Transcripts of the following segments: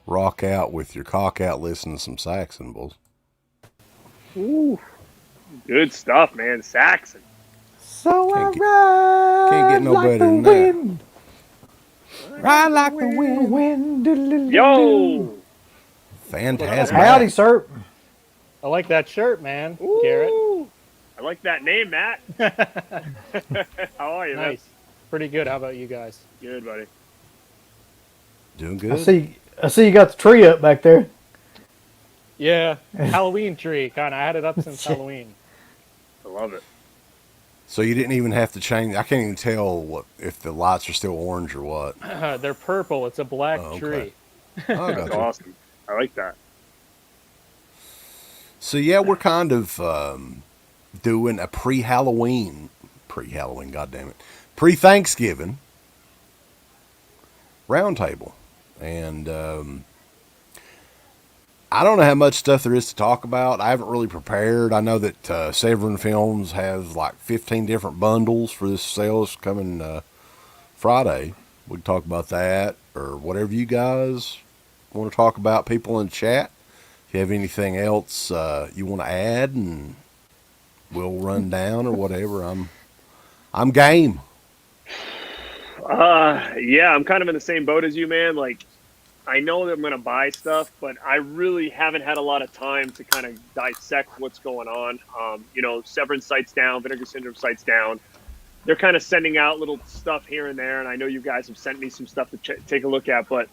rock out with your cock out, listening to some sax cymbals. Ooh, good stuff, man. Saxon. So Can't get no like better than wind. Ride like the wind. Yo! Fantastic. Howdy, sir. I like that shirt, man, Ooh, Garrett. I like that name, Matt. How are you, man? Nice. Pretty good. How about you guys? Good, buddy. Doing good. I see you got the tree up back there. Yeah, Halloween tree. Kind of. I had it up since Halloween. I love it. So you didn't even have to change. I can't even tell if the lights are still orange or what. They're purple. It's a black okay. tree. Oh, That's gotcha. awesome. I like that. So yeah, we're kind of doing a pre-Halloween, goddammit, pre-Thanksgiving roundtable, and I don't know how much stuff there is to talk about. I haven't really prepared. I know that Severin Films has like 15 different bundles for this sale that's coming Friday. We can talk about that or whatever you guys want to talk about. People in the chat. If you have anything else you want to add, and we'll run down or whatever. I'm game. Yeah, I'm kind of in the same boat as you, man. Like, I know that I'm going to buy stuff, but I really haven't had a lot of time to kind of dissect what's going on. Severin site's down, Vinegar Syndrome site's down. They're kind of sending out little stuff here and there, and I know you guys have sent me some stuff to take a look at, but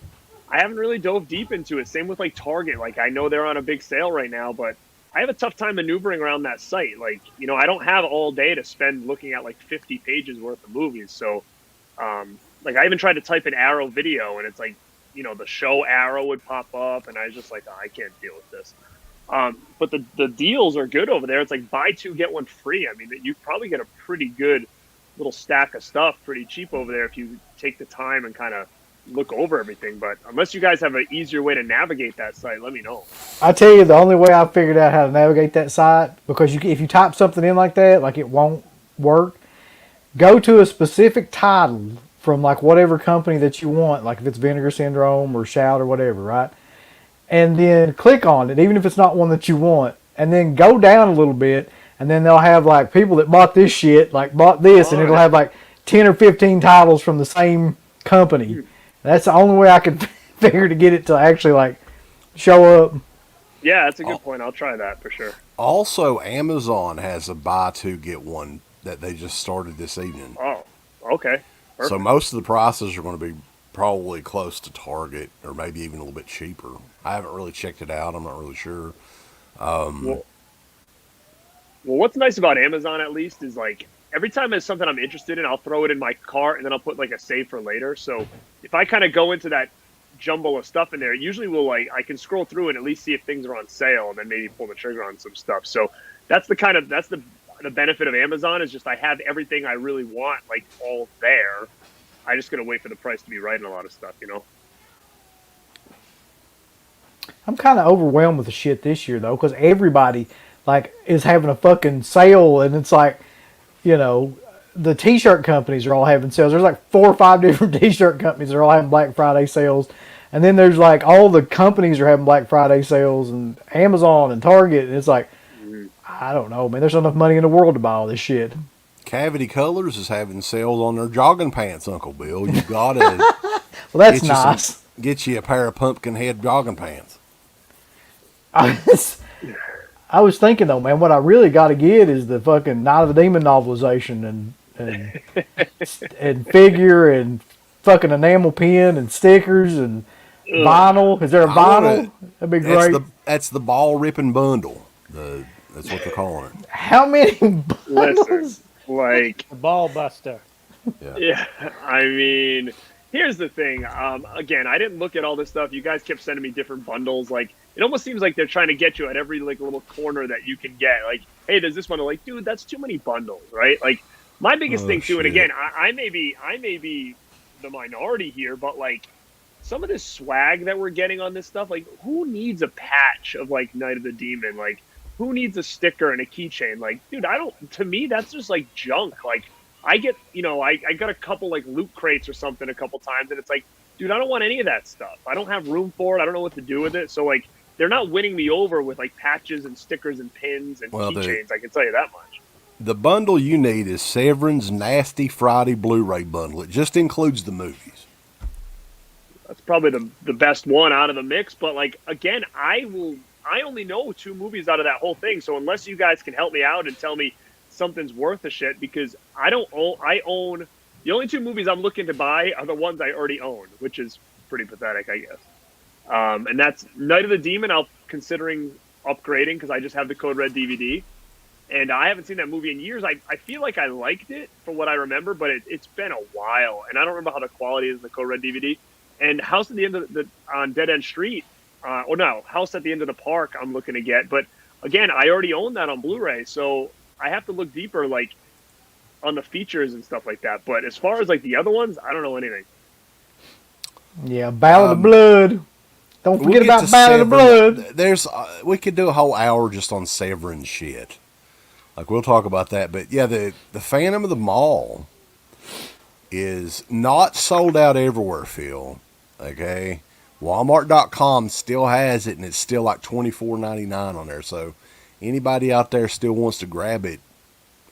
I haven't really dove deep into it. Same with like Target. Like, I know they're on a big sale right now, but I have a tough time maneuvering around that site. Like, I don't have all day to spend looking at like 50 pages worth of movies. So, I even tried to type in Arrow video, and it's like, the show Arrow would pop up, and I was just like, oh, I can't deal with this. But the deals are good over there. It's like buy two, get one free. I mean, you probably get a pretty good little stack of stuff pretty cheap over there if you take the time and kind of look over everything. But unless you guys have an easier way to navigate that site, let me know. I tell you, the only way I figured out how to navigate that site, because if you type something in like that, like it won't work. Go to a specific title from like whatever company that you want, like if it's Vinegar Syndrome or Shout or whatever, right? And then click on it, even if it's not one that you want, and then go down a little bit, and then they'll have like people that bought this shit, like bought this, and it'll have like 10 or 15 titles from the same company. That's the only way I could figure to get it to actually like show up. Yeah, that's a good point. I'll try that for sure. Also, Amazon has a buy two, get one that they just started this evening. Oh, okay. Perfect. So most of the prices are going to be probably close to Target or maybe even a little bit cheaper. I haven't really checked it out. I'm not really sure. Well, what's nice about Amazon at least is like every time there's something I'm interested in, I'll throw it in my cart and then I'll put like a save for later. So if I kind of go into that jumble of stuff in there, usually I can scroll through and at least see if things are on sale and then maybe pull the trigger on some stuff. So that's the benefit of Amazon is just I have everything I really want like all there. I just gotta wait for the price to be right in a lot of stuff, I'm kind of overwhelmed with the shit this year though, because everybody like is having a fucking sale, and it's like, the t-shirt companies are all having sales. There's like 4 or 5 different t-shirt companies that are all having Black Friday sales, and then there's like all the companies are having Black Friday sales, and Amazon and Target, and it's like, I don't know, man. There's not enough money in the world to buy all this shit. Cavity Colors is having sales on their jogging pants, Uncle Bill. You gotta well, that's nice. Get you a pair of pumpkin head jogging pants. I was thinking though, man, what I really got to get is the fucking Night of the Demon novelization and figure and fucking enamel pin and stickers and vinyl. Is there a vinyl? That'd be great. That's the ball ripping bundle. That's what they're calling it. How many bundles? Listen, like The ball buster. Yeah, I mean, here's the thing. Again, I didn't look at all this stuff. You guys kept sending me different bundles. Like, it almost seems like they're trying to get you at every like little corner that you can get. Like, hey, there's this bundle. Like, dude, that's too many bundles, right? Like, my biggest thing too. And again, I may be the minority here, but like some of this swag that we're getting on this stuff, like, who needs a patch of like Night of the Demon? Like, who needs a sticker and a keychain? Like, dude, to me, that's just like junk. Like, I get, I got a couple like loot crates or something a couple times, and it's like, dude, I don't want any of that stuff. I don't have room for it. I don't know what to do with it. So like, they're not winning me over with like patches and stickers and pins and keychains. I can tell you that much. The bundle you need is Severin's Nasty Friday Blu-ray bundle. It just includes the movies. That's probably the best one out of the mix. But like, again, I only know 2 movies out of that whole thing. So unless you guys can help me out and tell me something's worth a shit, because I own the only 2 movies I'm looking to buy are the ones I already own, which is pretty pathetic, I guess. And that's Night of the Demon. I'm considering upgrading because I just have the Code Red DVD. And I haven't seen that movie in years. I feel like I liked it for what I remember, but it's been a while, and I don't remember how the quality is in the Code Red DVD. And House at the End of on Dead End Street, House at the End of the Park, I'm looking to get. But again, I already own that on Blu-ray, so I have to look deeper, like on the features and stuff like that. But as far as like the other ones, I don't know anything. Yeah, Ballad of Blood. Don't forget about Ballad of Blood. There's we could do a whole hour just on Severin shit. Like, we'll talk about that. But, yeah, the Phantom of the Mall is not sold out everywhere, Phil. Okay? Walmart.com still has it, and it's still like $24.99 on there. So, anybody out there still wants to grab it,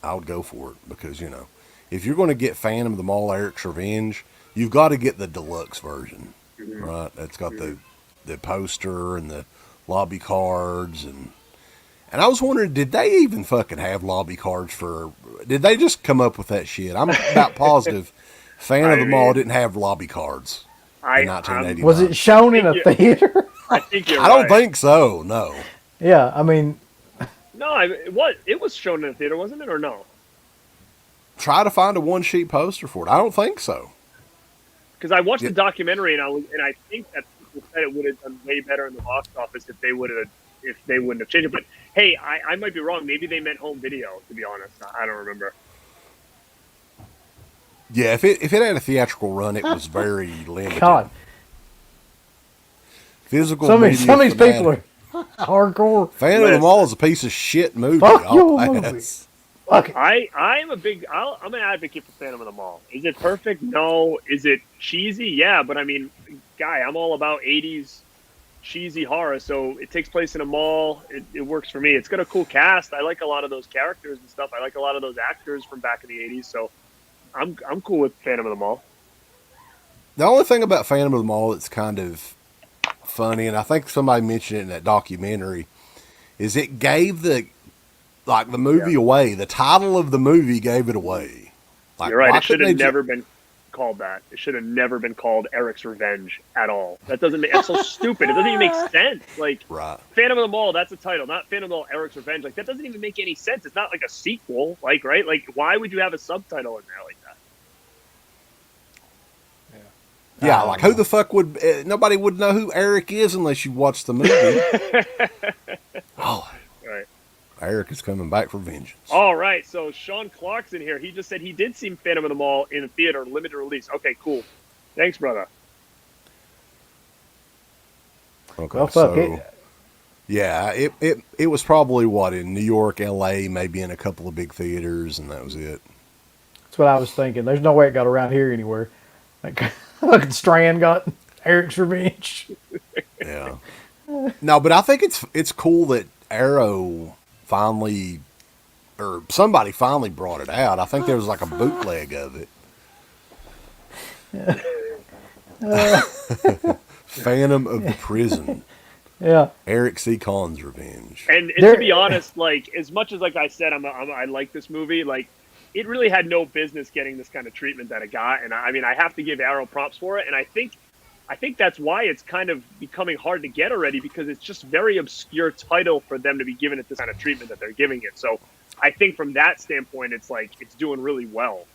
I would go for it. Because, you know, if you're going to get Phantom of the Mall Eric's Revenge, you've got to get the deluxe version. Right? That's got the poster and the lobby cards and I was wondering, did they even fucking have lobby cards for... Did they just come up with that shit? I'm about positive Phantom of the Mall didn't have lobby cards in 1989. Was it shown in a theater? I think you're I don't think so, no. Yeah, I mean... No, it was shown in a theater, wasn't it, or no? Try to find a one-sheet poster for it. I don't think so. Because I watched the documentary, and I think that people said it would have done way better in the box office if they wouldn't have changed it. But hey, I might be wrong. Maybe they meant home video, to be honest. I don't remember. Yeah, if it had a theatrical run, it was very limited. God. Physical Some of media these people are hardcore. Phantom of the Mall is a piece of shit movie. Fuck your movie. Fuck it. I'm an advocate for Phantom of the Mall. Is it perfect? No. Is it cheesy? Yeah, but I mean, guy, I'm all about 80s cheesy horror, so it takes place in a mall. It works for me. It's got a cool cast. I like a lot of those characters and stuff. I like a lot of those actors from back in the 80s, so I'm cool with Phantom of the Mall. The only thing about Phantom of the Mall that's kind of funny, and I think somebody mentioned it in that documentary, is it gave the movie away. The title of the movie gave it away. Like, you're right. It should have never been called that. It should have never been called Eric's Revenge at all. That doesn't make... That's so stupid. It doesn't even make sense. Like, right. Phantom of the Mall, that's a title, not Phantom of the Mall, Eric's Revenge. Like, that doesn't even make any sense. It's not like a sequel, like, right? Like, why would you have a subtitle in there like that? Yeah, like, who the fuck would... nobody would know who Eric is unless you watch the movie. Oh, right. Eric is coming back for vengeance. All right, so Sean Clark's in here. He just said he did see Phantom of the Mall in a theater, limited release. Okay, cool. Thanks, brother. Okay, Well, fuck it. Yeah, it was probably, in New York, L.A., maybe in a couple of big theaters, and that was it. That's what I was thinking. There's no way it got around here anywhere. Like, fucking Strand got Eric's Revenge. Yeah. No, but I think it's cool that Arrow finally, or somebody finally brought it out. I think there was like a bootleg of it. Phantom of the Prison. Yeah. Eric C. Kahn's Revenge. And to be honest, like, as much as, like I said, I like this movie, like, it really had no business getting this kind of treatment that it got. And I mean, I have to give Arrow props for it. And I think that's why it's kind of becoming hard to get already, because it's just very obscure title for them to be giving it this kind of treatment that they're giving it. So I think from that standpoint, it's like, it's doing really well.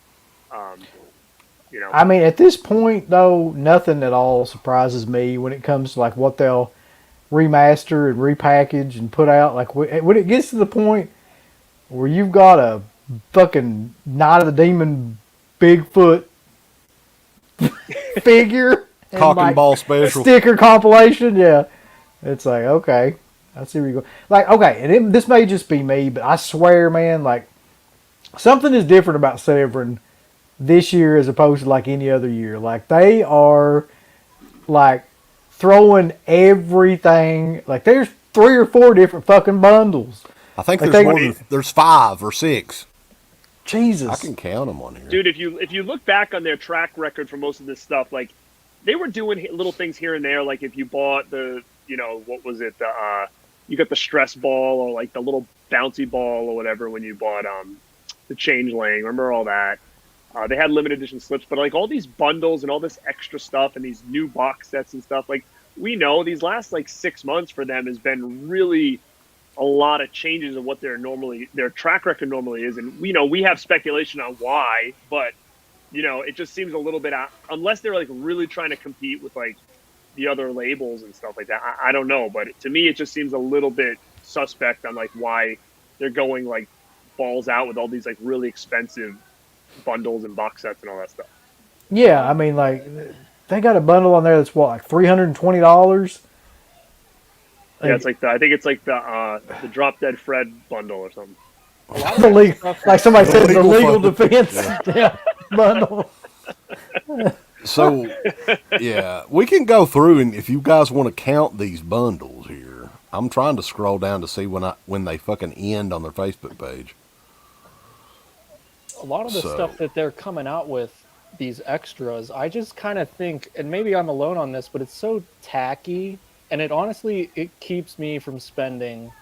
You know, I mean, at this point though, nothing at all surprises me when it comes to like what they'll remaster and repackage and put out. Like when it gets to the point where you've got a fucking Night of the Demon Bigfoot figure. Cock and ball special. Sticker compilation, yeah. It's like, okay. I see where you go. Like, okay, and this may just be me, but I swear, man, like, something is different about Severin this year as opposed to, like, any other year. Like, they are like throwing everything. Like there's 3 or 4 different fucking bundles. I think Like there's more than there's 5 or 6. Jesus, I can count them on here, dude. If you look back on their track record for most of this stuff, like they were doing little things here and there. Like if you bought the, what was it? You got the stress ball or like the little bouncy ball or whatever when you bought the Changeling. Remember all that? They had limited edition slips, but like all these bundles and all this extra stuff and these new box sets and stuff. Like we know these last like 6 months for them has been really a lot of changes in what their track record normally is, and we have speculation on why, but it just seems a little bit out, unless they're like really trying to compete with like the other labels and stuff like that. I don't know, but to me it just seems a little bit suspect on like why they're going like balls out with all these like really expensive bundles and box sets and all that stuff. Yeah, I mean, like they got a bundle on there that's what, like $320. Yeah, it's like I think it's like the Drop Dead Fred bundle or something. Like somebody said, the legal defense bundle. So, yeah, we can go through, and if you guys want to count these bundles here, I'm trying to scroll down to see when they fucking end on their Facebook page. A lot of the stuff that they're coming out with, these extras, I just kind of think, and maybe I'm alone on this, but it's so tacky, and it keeps me from spending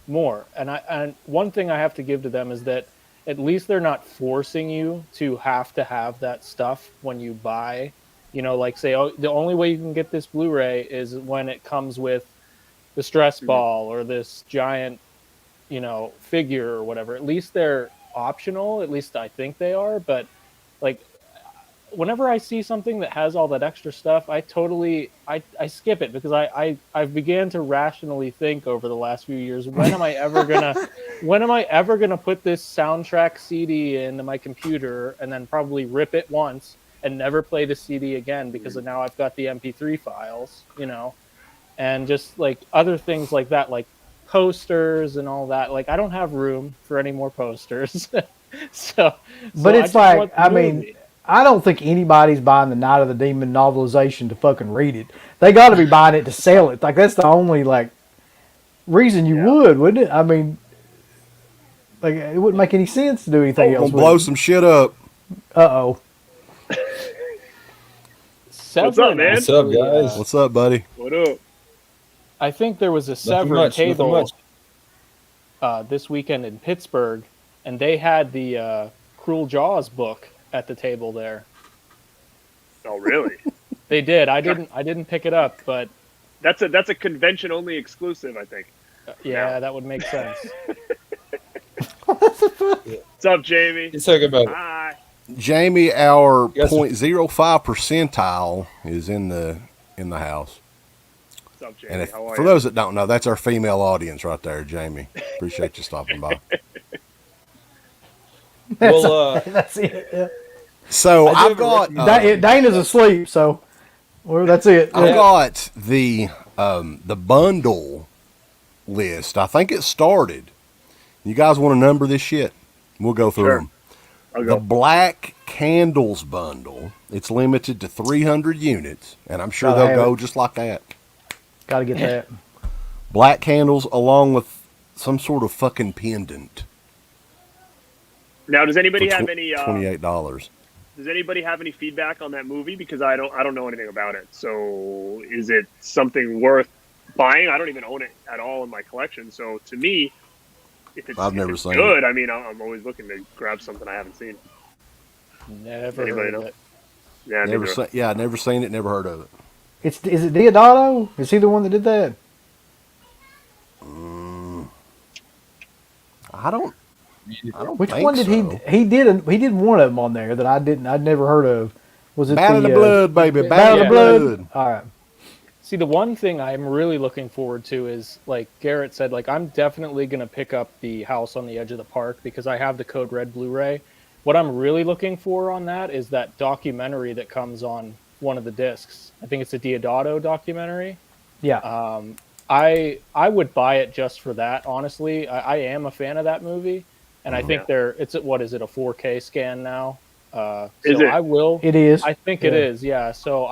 more. And one thing I have to give to them is that at least they're not forcing you to have that stuff when you buy. Like say, oh, the only way you can get this Blu-ray is when it comes with the stress ball or this giant, figure or whatever. At least they're optional. At least I think they are. But like, whenever I see something that has all that extra stuff, I skip it, because I've began to rationally think over the last few years, when am I ever gonna put this soundtrack CD into my computer and then probably rip it once and never play the CD again, because now I've got the MP3 files, and just like other things like that, like posters and all that. Like I don't have room for any more posters. But it's like, I mean, I don't think anybody's buying the Night of the Demon novelization to fucking read it. They got to be buying it to sell it. Like that's the only like reason you would, wouldn't it? I mean, like it wouldn't make any sense to do anything else. Blow some shit up. Uh-oh. What's up, man? What's up, guys? What's up, buddy? What up? I think there was a Severin table this weekend in Pittsburgh, and they had the Cruel Jaws book at the table there. Oh, really? They did. I didn't pick it up, but that's a convention only exclusive, I think. Yeah, that would make sense. What's up, Jamie? Let's talk about Hi. Jamie, our 0.05 percentile is in the house. What's up, Jamie? And How are for you? those that don't know, that's our female audience right there, Jamie. Appreciate you stopping by. Well, That's it. Yeah. So I've got Dana's asleep, so that's it. I've got the bundle list. I think it started. You guys want to number this shit? We'll go through them. The Black Candles bundle. It's limited to 300 units, and I'm sure they'll go just like that. Got to get that. Black Candles along with some sort of fucking pendant. Now, does anybody have any $28? Does anybody have any feedback on that movie? Because I don't know anything about it. So, is it something worth buying? I don't even own it at all in my collection. So, to me, if it's good, I mean, I'm always looking to grab something I haven't seen. Never heard of it. Yeah, never seen it, never heard of it. Is it Deodato? Is he the one that did that? I don't Which think one did so. he did one of them on there that I'd never heard of. Was it Battle of the Blood, baby? Battle Battle of of the the Blood? Blood. All right. See, the one thing I'm really looking forward to is, like Garrett said, like I'm definitely going to pick up the House on the Edge of the Park because I have the Code Red Blu-ray. What I'm really looking for on that is that documentary that comes on one of the discs. I think it's a Deodato documentary. Yeah. I would buy it just for that, honestly. I am a fan of that movie, and I think it's a 4K scan now. Is it? I will. It is. I think it is. Yeah. So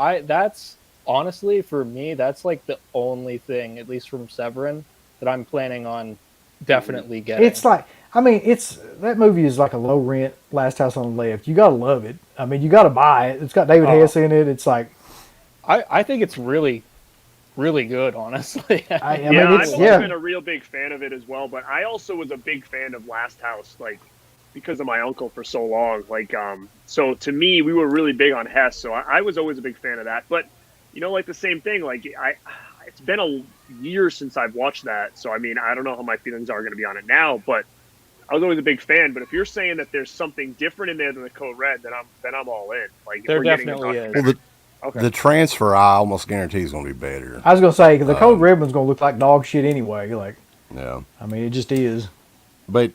honestly, for me, that's like the only thing, at least from Severin, that I'm planning on definitely getting. It's like, I mean, it's that movie is like a low rent Last House on the Left. You gotta love it. I mean, you gotta buy it. It's got David Hess in it. It's like, I think it's really, really good, honestly. I Yeah, mean, I've it's, always yeah. been a real big fan of it as well, but I also was a big fan of Last House, like, because of my uncle for so long. Like, so to me, we were really big on Hess, so I was always a big fan of that. But, you know, like the same thing, like, it's been a year since I've watched that, so I mean, I don't know how my feelings are going to be on it now, but I was always a big fan. But if you're saying that there's something different in there than the Code Red, then I'm all in. Like, if There we're getting a definitely is. documentary- Well, the transfer, I almost guarantee is going to be better. I was gonna say the Code Red one's gonna look like dog shit anyway. Like, Yeah. I mean, it just is. But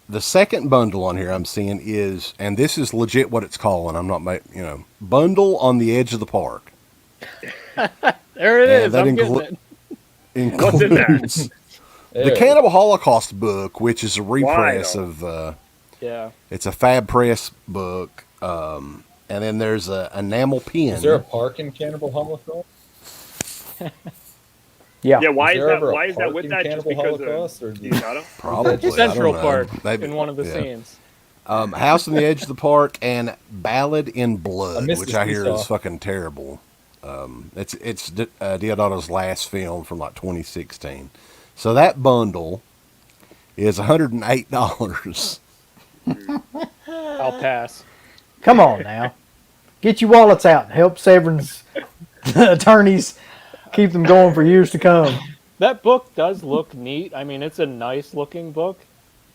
the second bundle on here I'm seeing is, and this is legit what it's calling. I'm not, Bundle on the Edge of the Park. There it Yeah, is. that I'm getting it. What's in there? Includes the Cannibal Holocaust book, which is a repress though? of, Yeah. it's a Fab Press book. And then there's a enamel pen. Is there a park in Cannibal Holocaust? Yeah. Yeah, why is there that? ever a Why is that park with in that? Just Cannibal because Holocaust, or of do you- Delgado? Probably. I don't Central know. Park Maybe- in one of the yeah. scenes. House on the Edge of the Park and Ballad in Blood, missed which the I hear seesaw. is fucking terrible. It's Diodado's last film from like 2016. So that bundle is $108. I'll pass. Come on now, get your wallets out and help Severin's attorneys keep them going for years to come. That book does look neat. I mean, it's a nice looking book.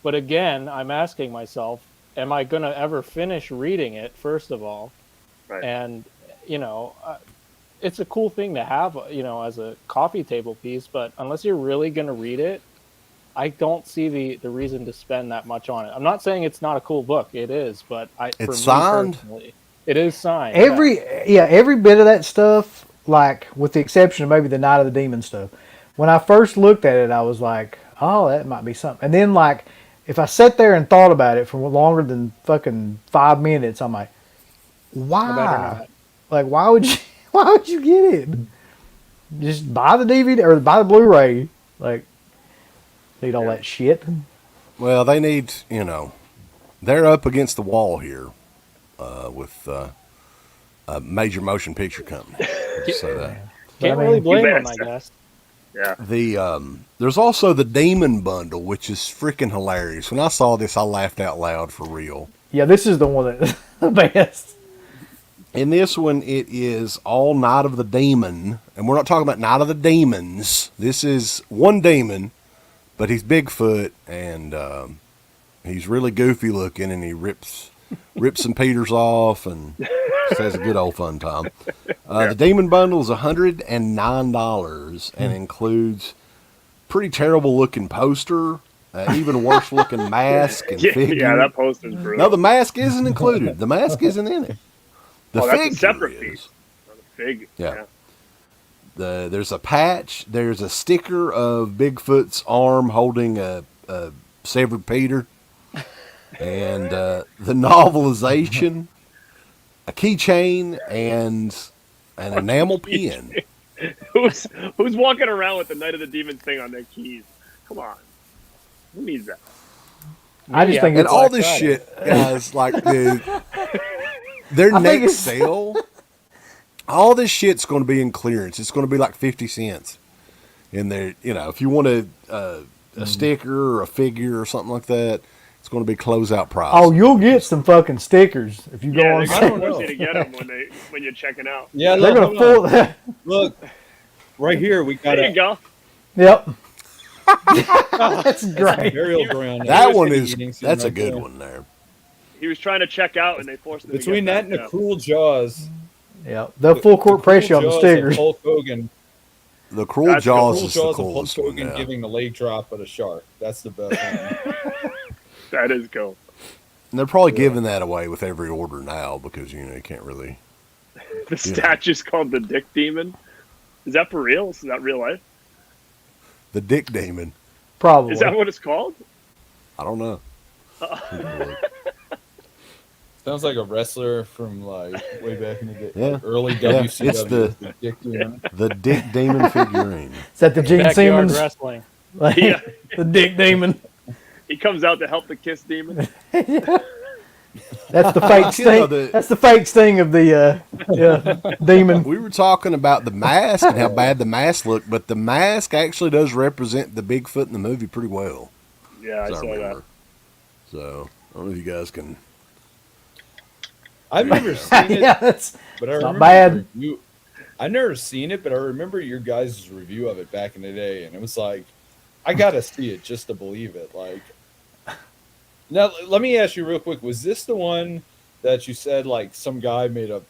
But again, I'm asking myself, am I going to ever finish reading it, first of all? Right. And, it's a cool thing to have, as a coffee table piece. But unless you're really going to read it, I don't see the reason to spend that much on it. I'm not saying it's not a cool book. It is. But It's signed? Personally, it is signed. Every bit of that stuff, like with the exception of maybe the Night of the Demon stuff. When I first looked at it, I was like, "Oh, that might be something." And then, like, if I sat there and thought about it for longer than fucking 5 minutes, I'm like, I better "Why? not. Like, why would you? Why would you get it? Just buy the DVD or buy the Blu-ray. Like, need all that shit." Well, they need, they're up against the wall here with a major motion picture company. So Can't I mean, really blame you them, I bet. guess. Yeah. there's also the Demon Bundle, which is freaking hilarious. When I saw this, I laughed out loud for real. Yeah, this is the one that's the best. In this one, it is all Night of the Demon, and we're not talking about Night of the Demons. This is one demon, but he's Bigfoot, and he's really goofy looking, and he rips some Peters off, and just has a good old fun time. The Demon Bundle is $109 and includes pretty terrible looking poster, even worse looking mask and figure. Yeah, that poster's brutal. No, the mask isn't included. The mask isn't in it. The that's a figure separate is. piece. Big. Yeah. There's a patch. There's a sticker of Bigfoot's arm holding a severed Peter, and the novelization, a keychain, and an enamel pen. Who's walking around with the Night of the Demons thing on their keys? Come on. Who needs that? I just think And it's all like this that. shit, guys, like their I think next it's- sale, all this shit's going to be in clearance. It's going to be like 50 cents in there. If you want a sticker or a figure or something like that, it's going to be closeout price. Oh, you'll get some fucking stickers if you go Yeah, on they're sale. going to force you to get them when you're checking out. Yeah, They're look, gonna hold on. fool. Look, right here we got There you a go. Yep. That's great. burial ground. that There. one Eating is, scene that's a right good there. one there. He was trying to check out, and they forced him Between to that get and back the Cruel Jaws, Yep. The full court press you on the Jaws of stickers. Hulk Hogan. The Cruel That's the Jaws Cruel is the Jaws of Hulk coolest one. Hogan Yeah. giving the leg drop at a shark. That's the best one. That is cool. And they're probably giving that away with every order now because, you can't really. The statue's called the Dick Demon. Is that for real? Is that real life? The Dick Demon. Probably. Is that what it's called? I don't know. Sounds like a wrestler from like way back in the day, Yeah. early Yeah, WCW. it's the- Dick Demon. The Dick Demon figurine. Is that the Gene Backyard Simmons? wrestling. Like, Yeah. the Dick Demon. He comes out to help the Kiss Demon. That's the fake You know, sting. That's the fake sting of the demon. We were talking about the mask and how bad the mask looked, but the mask actually does represent the Bigfoot in the movie pretty well. Yeah, I as saw that. remember. So, I don't know if you guys can... I've never seen it, Yeah, that's but I not remember bad. I've never seen it, but I remember your guys' review of it back in the day, and it was like, I gotta see it just to believe it. Like, now let me ask you real quick: was this the one that you said like some guy made a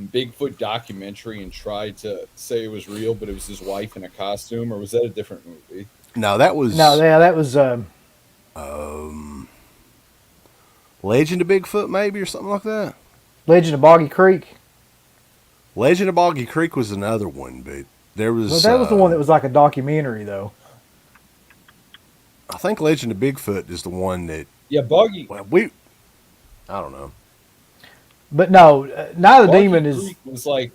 Bigfoot documentary and tried to say it was real, but it was his wife in a costume, or was that a different movie? No, that was... no, yeah, that was Legend of Bigfoot, maybe, or something like that. Legend of Boggy Creek. Legend of Boggy Creek was another one, but there was... Well, that was the one that was like a documentary, though. I think Legend of Bigfoot is the one that... Yeah, Boggy. Well, I don't know. But no, Night of the Boggy Demon is. Creek was like.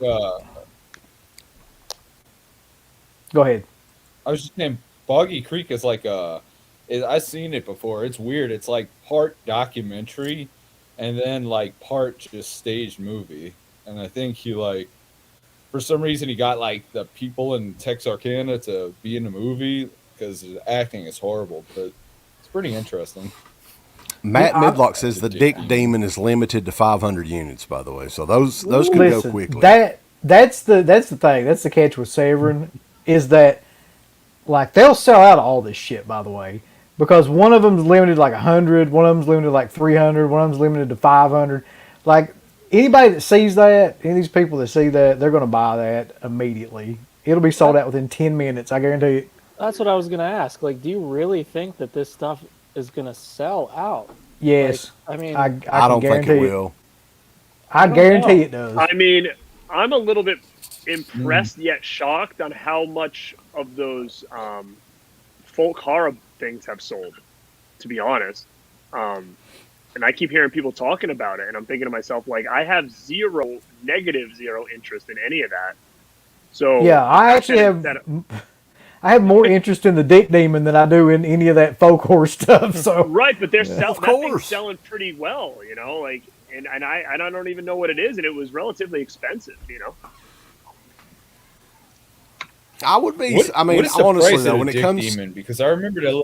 Go ahead. I was just saying, Boggy Creek is like I've seen it before. It's weird. It's like part documentary, and then like part just staged movie. And I think he like, for some reason, he got like the people in Texarkana to be in the movie because the acting is horrible, but it's pretty interesting. Matt Yeah, Midlock says the Dick Demon is limited to 500 units, by the way. So those can Listen, go quickly. That's the thing. That's the catch with Severin is that like they'll sell out all this shit. By the way, because one of them's limited to like 100, one of them's limited to like 300, one of them's limited to 500. Like anybody that sees that, any of these people that see that, they're going to buy that immediately. It'll be sold out within 10 minutes. I guarantee it. That's what I was gonna ask. Like, do you really think that this stuff is gonna sell out? Yes, Like, I mean, I I can don't think guarantee it will. I don't guarantee know. it does. I mean, I'm a little bit impressed yet shocked on how much of those folk horror things have sold, to be honest. And I keep hearing people talking about it, and I'm thinking to myself, like, I have zero interest in any of that. So Yeah, I actually I have more interest in the Dick Demon than I do in any of that folk horror stuff. So right, but Of that thing's course. selling pretty well, you know, like, and I don't even know what it is, and it was relatively expensive, you know. I would be... What- I mean, what is the honestly, price of though, a when it Dick comes... Demon? Because I remember that.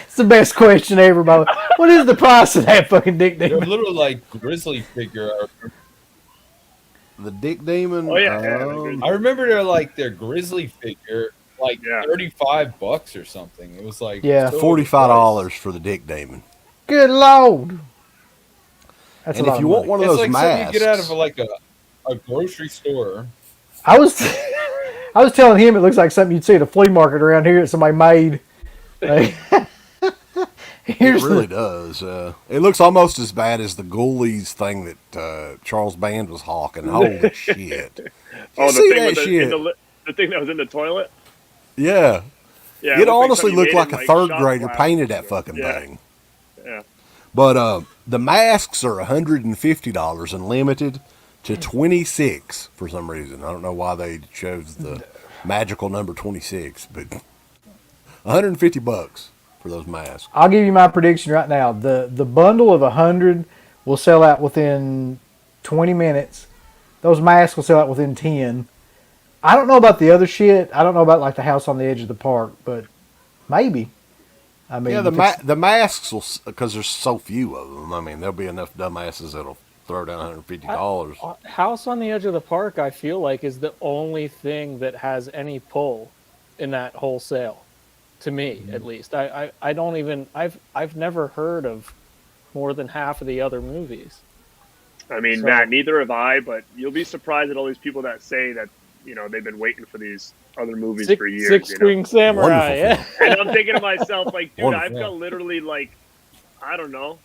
it's the best question ever, by the way. What is the price of that fucking Dick They're a Demon? little like grizzly figure. The Dick Demon... Oh, yeah. I remember they're like their grizzly figure, like Yeah. $35 or something. It was like Yeah. so $45 for the Dick Demon. Good Lord. That's And a lot if you of want money. one of It's those like masks... something you get out of like a grocery store. I was telling him it looks like something you'd see at a flea market around here that somebody made. Like, It here's really the, does. It looks almost as bad as the Ghoulies thing that Charles Band was hawking. Holy shit. Did Oh, you the see thing that with shit? the thing that was in the toilet. Yeah. Yeah, It looked like honestly somebody looked made like it a in, third shot grader glass. painted that fucking Yeah. thing. Yeah. But the masks are $150 and limited to 26 for some reason. I don't know why they chose the magical number 26, but $150 for those masks. I'll give you my prediction right now. The bundle of 100 will sell out within 20 minutes. Those masks will sell out within 10. I don't know about the other shit. I don't know about like the house on the edge of the park, but maybe. I mean, Yeah, if it's- the masks will, because there's so few of them. I mean, there'll be enough dumbasses that'll throw down $150. House on the Edge of the Park, I feel like, is the only thing that has any pull in that whole sale. To me, at least. I don't even... I've never heard of more than half of the other movies. I mean, So- Matt, neither have I, but you'll be surprised at all these people that say that, you know, they've been waiting for these other movies for years. Six you know? String Samurai, Wonderful yeah. And I'm thinking to myself, like, dude, Wonderful. I've got literally, like, I don't know,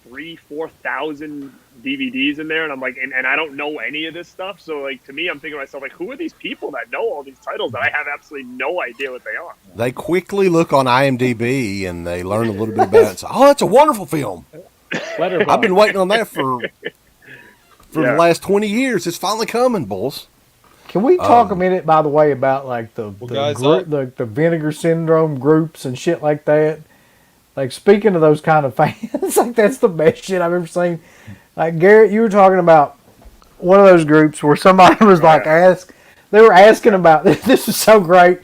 3,000-4,000 DVDs in there, and I'm like, and I don't know any of this stuff, so, like, to me, I'm thinking to myself, like, who are these people that know all these titles that I have absolutely no idea what they are? They quickly look on IMDb and they learn a little bit about it. And say, oh, it's a wonderful film. Letterboxd. I've been waiting on that for the Yeah. last 20 years. It's finally coming, bulls. Can we talk a minute, by the way, about like the guys, the Vinegar Syndrome groups and shit like that? Like, speaking of those kind of fans, like, that's the best shit I've ever seen. Like, Garrett, you were talking about one of those groups where somebody was like, they were asking about, this is so great.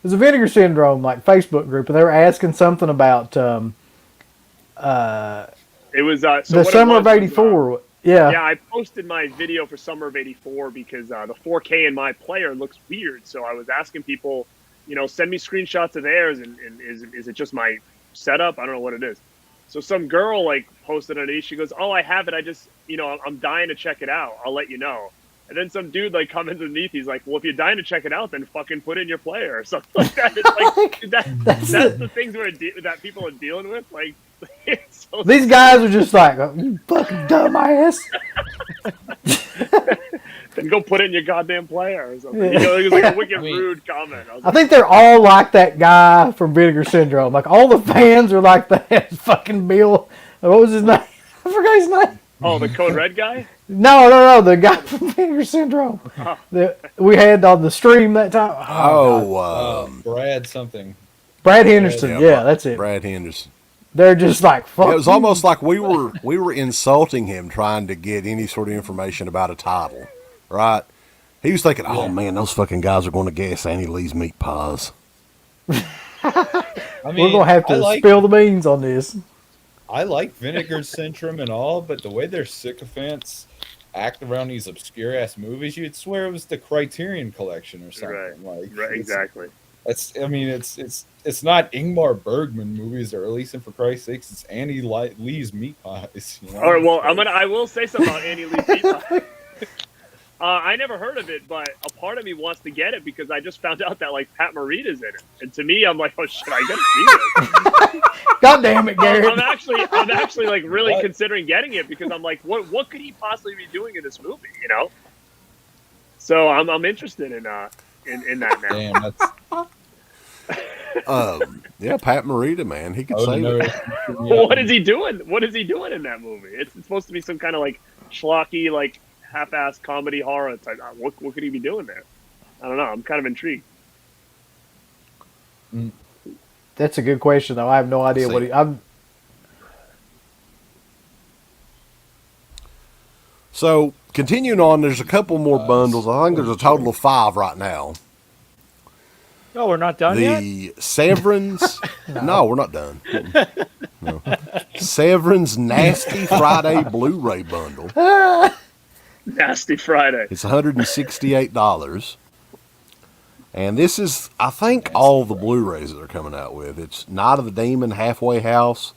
There's a Vinegar Syndrome, like, Facebook group, and they were asking something about It was so the what it summer of was, '84. Yeah, I posted my video for summer of '84 because the 4K in my player looks weird. So I was asking people, send me screenshots of theirs, and is it just my setup? I don't know what it is. So some girl like posted underneath. She goes, "Oh, I have it. I just, I'm dying to check it out. I'll let you know." And then some dude like comments underneath. He's like, "Well, if you're dying to check it out, then fucking put in your player or something like that." It's like that's the things that people are dealing with. Like, it's so These guys are just like, oh, you fucking dumbass. then go put it in your goddamn player or something. It was like a wicked rude comment. I think they're all like that guy from Vinegar Syndrome. Like, all the fans are like that fucking Bill. What was his name? I forgot his name. Oh, the Code Red guy? No. The guy from Vinegar Syndrome that we had on the stream that time. Brad something. Brad Henderson. Yeah, that's it. Brad Henderson. They're just like, fuck. It was almost like we were insulting him, trying to get any sort of information about a title, right? He was thinking, "Oh man, those fucking guys are going to guess Annie Lee's meat pies." I mean, We're gonna have to spill the beans on this. I like Vinegar Syndrome and all, but the way their sycophants act around these obscure ass movies, you'd swear it was the Criterion Collection or something. Right, exactly. It's not Ingmar Bergman movies they're releasing, for Christ's sakes. It's Annie Lee's meat pies. All right, well, I will say something about Annie Lee's meat pie. I never heard of it, but a part of me wants to get it because I just found out that like Pat Morita's in it, and to me, I'm like, oh shit, I gotta see this. God damn it, Garrett! I'm actually like really considering getting it because I'm like, what could he possibly be doing in this movie? So I'm interested in that now. Damn, that's. Yeah, Pat Morita, man, he could save it. What is he doing? What is he doing in that movie? It's supposed to be some kind of like schlocky, like half-assed comedy horror type. What could he be doing there? I don't know. I'm kind of intrigued. That's a good question, though. I have no idea what I'm. So continuing on, there's a couple more bundles. I think there's a total of 5 right now. Oh, we're not done yet? The Severance. No, we're not done. No. Severance Nasty Friday Blu-ray bundle. Nasty Friday. It's $168. And this is, I think, all the Blu-rays that they're coming out with. It's Night of the Demon, Halfway House,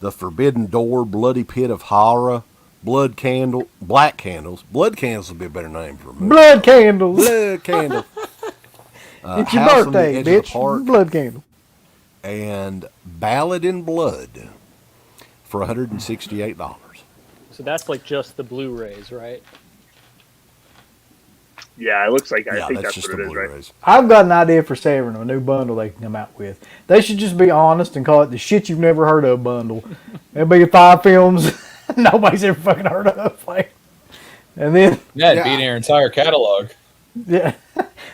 The Forbidden Door, Bloody Pit of Horror, Black Candles. Blood Candles would be a better name for a movie. Blood Candles. Blood Candle. It's your House on the birthday, Edge of the bitch. Park. Blood Candle. And Ballad in Blood for $168. So that's like just the Blu-rays, right? Yeah, it looks like I think that's that's just what the it is, right? Blu-rays. I've got an idea for Severn, a new bundle they can come out with. They should just be honest and call it the shit you've never heard of bundle. It'll be 5 films nobody's ever fucking heard of. Like, and then That'd be their entire catalog. Yeah.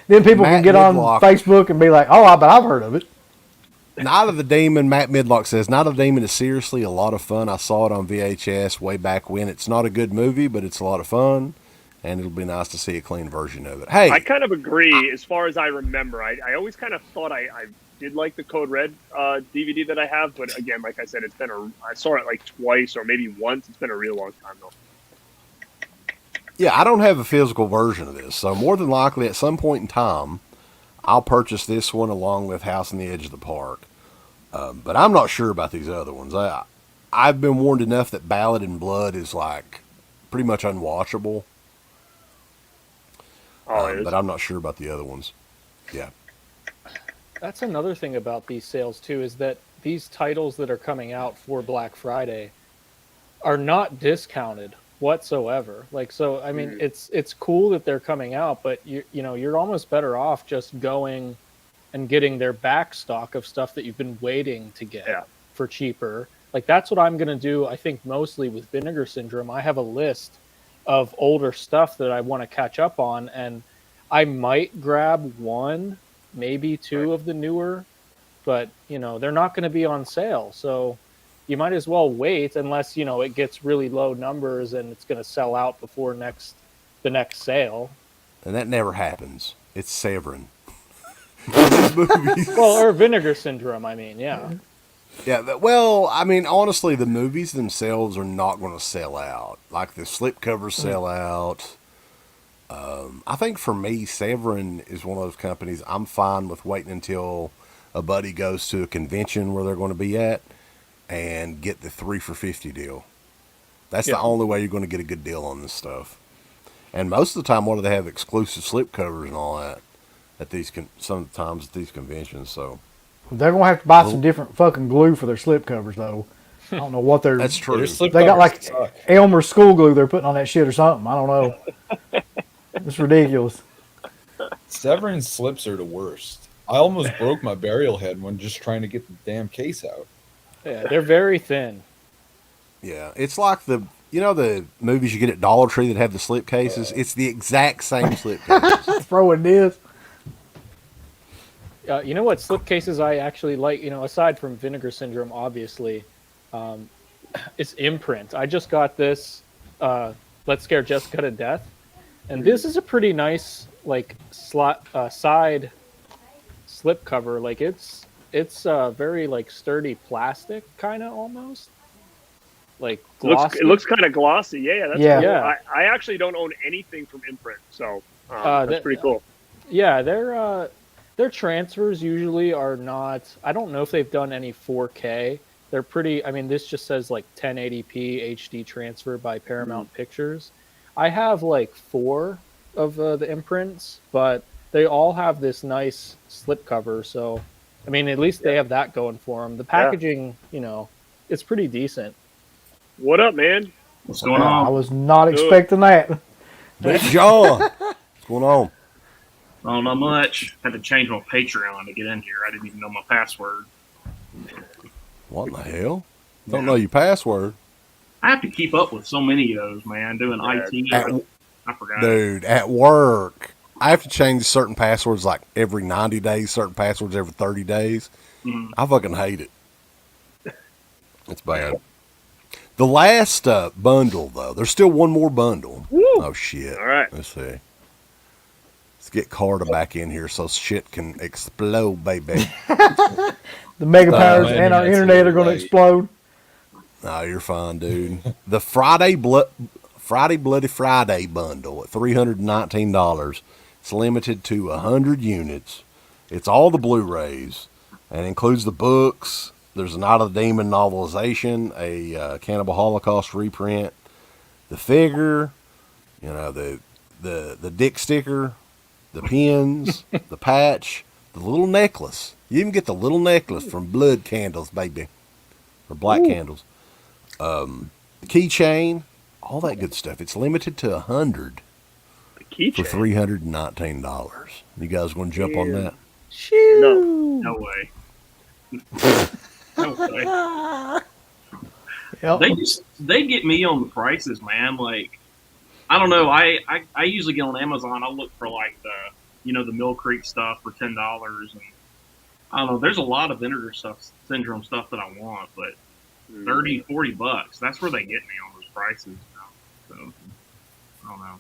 Then people Matt can get on Midlock. Facebook and be like, "Oh, but I've heard of it." Night of the Demon, Matt Midlock says, Night of the Demon is seriously a lot of fun. I saw it on VHS way back when. It's not a good movie, but it's a lot of fun, and it'll be nice to see a clean version of it. Hey, I kind of agree as far as I remember. I always kind of thought I did like the Code Red DVD that I have, but again, like I said, I saw it like twice or maybe once. It's been a real long time though. yeah, I don't have a physical version of this, so more than likely at some point in time, I'll purchase this one along with House on the Edge of the Park. But I'm not sure about these other ones. I've been warned enough that Ballad in Blood is like pretty much unwatchable. But I'm not sure about the other ones. Yeah. That's another thing about these sales too, is that these titles that are coming out for Black Friday are not discounted whatsoever. Like, so I mean, it's cool that they're coming out, but you're almost better off just going and getting their back stock of stuff that you've been waiting to get for cheaper, Like that's what I'm gonna do. I think mostly with Vinegar Syndrome. I have a list of older stuff that I want to catch up on, and I might grab one, maybe two of the newer, but they're not going to be on sale. So you might as well wait unless it gets really low numbers and it's going to sell out before the next sale. And that never happens. It's Severin. Movies. Well, or Vinegar Syndrome, I mean, yeah. Yeah, well, I mean, honestly, the movies themselves are not going to sell out. Like, the slipcovers sell out. I think for me, Severin is one of those companies I'm fine with waiting until a buddy goes to a convention where they're going to be at and get the 3 for $50 deal. That's the only way you're going to get a good deal on this stuff. And most of the time, what do they have? Exclusive slipcovers and all that at these sometimes at these conventions. So they're gonna have to buy some different fucking glue for their slipcovers, though. I don't know what they're. That's true. They got like Elmer school glue they're putting on that shit or something. I don't know. It's ridiculous. Severin slips are the worst. I almost broke my burial head when just trying to get the damn case out. Yeah, they're very thin. Yeah, it's like the movies you get at Dollar Tree that have the slip cases. It's the exact same slip cases. Throwing this. You know what slipcases I actually like? Aside from Vinegar Syndrome, obviously, it's Imprint. I just got this. Let's Scare Jessica to Death, and this is a pretty nice side slip cover. Like it's very like sturdy plastic, kind of almost. Like glossy. It looks kind of glossy. Yeah, that's Yeah. cool. Yeah. I actually don't own anything from Imprint, so that's pretty cool. Yeah, their transfers usually are not. I don't know if they've done any 4K. They're pretty. I mean, this just says like 1080p HD transfer by Paramount Pictures. I have like 4 of the imprints, but they all have this nice slipcover. So, I mean, at least they have that going for them. The packaging, it's pretty decent. What up, man? What's going on? I was not expecting that. Big John, what's going on? Oh, not much. Had to change my Patreon to get in here. I didn't even know my password. What in the hell? Don't know your password. I have to keep up with so many of those, man. Doing IT. I forgot. Dude, at work, I have to change certain passwords like every 90 days, certain passwords every 30 days. Mhm. I fucking hate it. It's bad. The last bundle, though, there's still one more bundle. Woo. Oh, shit. All right. Let's see. Let's get Carter back in here so shit can explode, baby. The mega powers my and our internet's internet are really going to late. explode. No, you're fine, dude. The Friday Bloody Friday bundle at $319. It's limited to 100 units. It's all the Blu-rays and includes the books. There's a Night of the Demon novelization, a Cannibal Holocaust reprint, the figure, the dick sticker, the pins, the patch, the little necklace. You even get the little necklace from Blood Candles, baby, or Black Candles. The keychain, all that good stuff. It's limited to 100 The keychain. for $319. You guys want to jump on that? No way. No way. Yep. They get me on the prices, man. Like, I don't know. I usually get on Amazon. I look for like the Mill Creek stuff for $10, and I don't know. There's a lot of Vinegar Syndrome stuff that I want, but $30-$40. That's where they get me on those prices. So I don't know.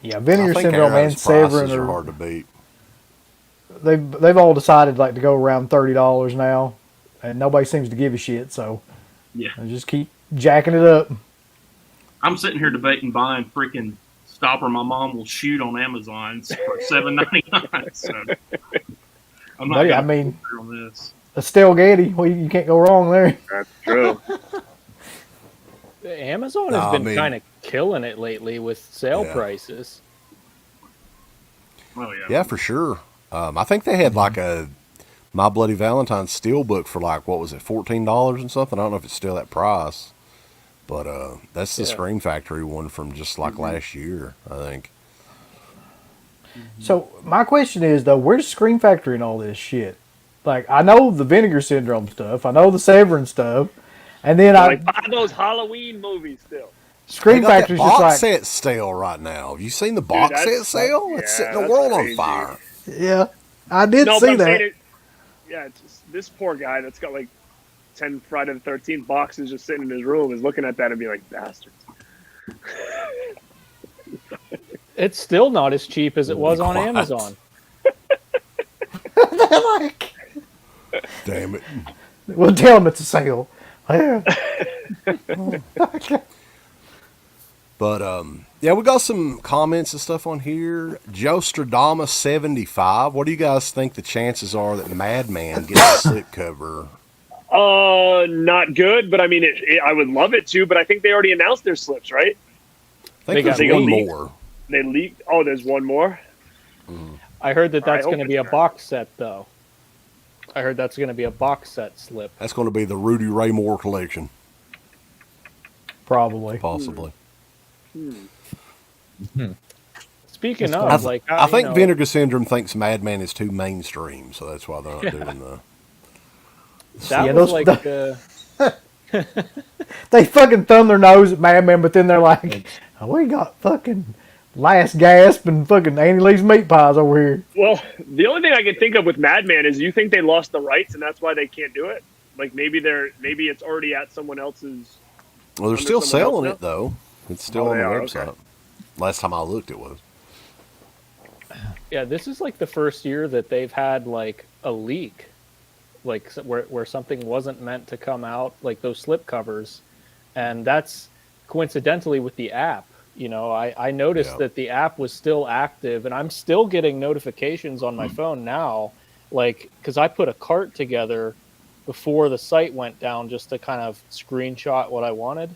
Yeah, I Vinegar think Syndrome and Aaron's prices Severin are are hard to beat. they've all decided like to go around $30 now, and nobody seems to give a shit. So Yeah. they just keep jacking it up. I'm sitting here debating buying freaking Stopper My Mom Will Shoot on Amazon for $7.99. So I'm not. But, gonna I mean, on this. Estelle Getty, well, you can't go wrong there. That's true. Amazon No, has I been mean- kind of killing it lately with sale Yeah. prices. Oh yeah. Yeah, for sure. I think they had like a My Bloody Valentine steelbook for like, what was it, $14 and something? I don't know if it's still that price. But that's the Yeah. Scream Factory one from just like last year, I think. So my question is though, where's Scream Factory and all this shit? Like, I know the Vinegar Syndrome stuff. I know the Severance stuff. And then Like, buy those Halloween movies still. Scream They got that Factory's just box like, set sale right now. Have you seen the box set that's- sale? yeah, It's setting the that's world crazy. on fire. yeah, I did No, see but I'm that. saying it. Yeah, it's just, this poor guy that's got like 10 Friday the 13th boxes just sitting in his room is looking at that and be like, bastards. It's still not as cheap as it was on What? Amazon. Like, Damn it. we'll tell them it's a sale. Yeah. But yeah, we got some comments and stuff on here. Joe Stradama 75. What do you guys think the chances are that Madman gets a slipcover? Not good, but I mean, I would love it to, but I think they already announced their slips, right? I think got there's one leaked. more. They leaked. Oh, there's one more. I heard that that's I hope going to be a it's not. box set, though. I heard that's going to be a box set slip. That's going to be the Rudy Ray Moore collection, Probably. possibly. Speaking I, of, like, I you think know, Vinegar Syndrome thinks Madman is too mainstream, so that's why they're not doing the. that Yeah, was those- like, They fucking thumb their nose at Madman, but then they're like, oh, we got fucking Last Gasp and fucking Annie Lee's meat pies over here. Well, the only thing I can think of with Madman is you think they lost the rights and that's why they can't do it. Like maybe it's already at someone else's. Well, they're Under still someone else selling now? it though. It's still Oh, on the they are? website. Okay. Last time I looked, it was. yeah, this is like the first year that they've had like a leak, like where something wasn't meant to come out, like those slip covers, and that's coincidentally with the app. You know, I noticed Yeah. that the app was still active, and I'm still getting notifications on my phone now, like because I put a cart together before the site went down just to kind of screenshot what I wanted,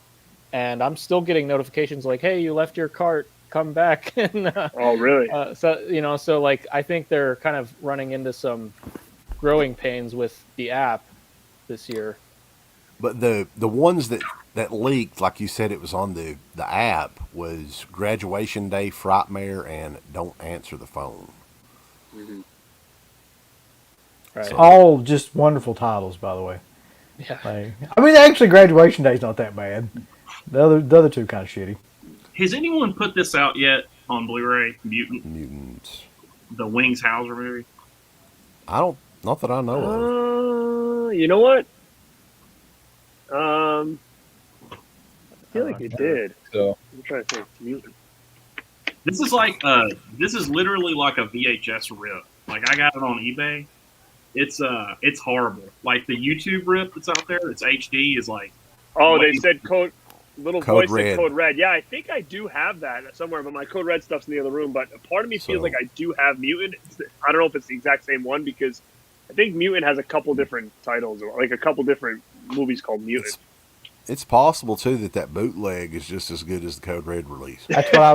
and I'm still getting notifications like, "Hey, you left your cart, come back." and, Oh, really? so like I think they're kind of running into some growing pains with the app this year. But the ones that leaked, like you said, it was on the app, was Graduation Day, Frightmare, and Don't Answer the Phone. Right. All just wonderful titles, by the way. Yeah. Like, I mean, actually, Graduation Day's not that bad. The other two kind of shitty. Has anyone put this out yet on Blu-ray? Mutant, Mutants. the Wings Hauser movie. Not that I know of. You know what? I feel like you did. So I'm trying to think. Mutant. This is literally like a VHS rip. Like I got it on eBay. It's horrible. Like the YouTube rip that's out there, it's HD, is like. Oh, they said code. Little Code voice Red. said Code Red. Yeah, I think I do have that somewhere, but my Code Red stuff's in the other room. But a part of me feels So- like I do have Mutant. I don't know if it's the exact same one because I think Mutant has a couple different titles, or like a couple different movies called Mutant. It's possible too that bootleg is just as good as the Code Red release. That's what I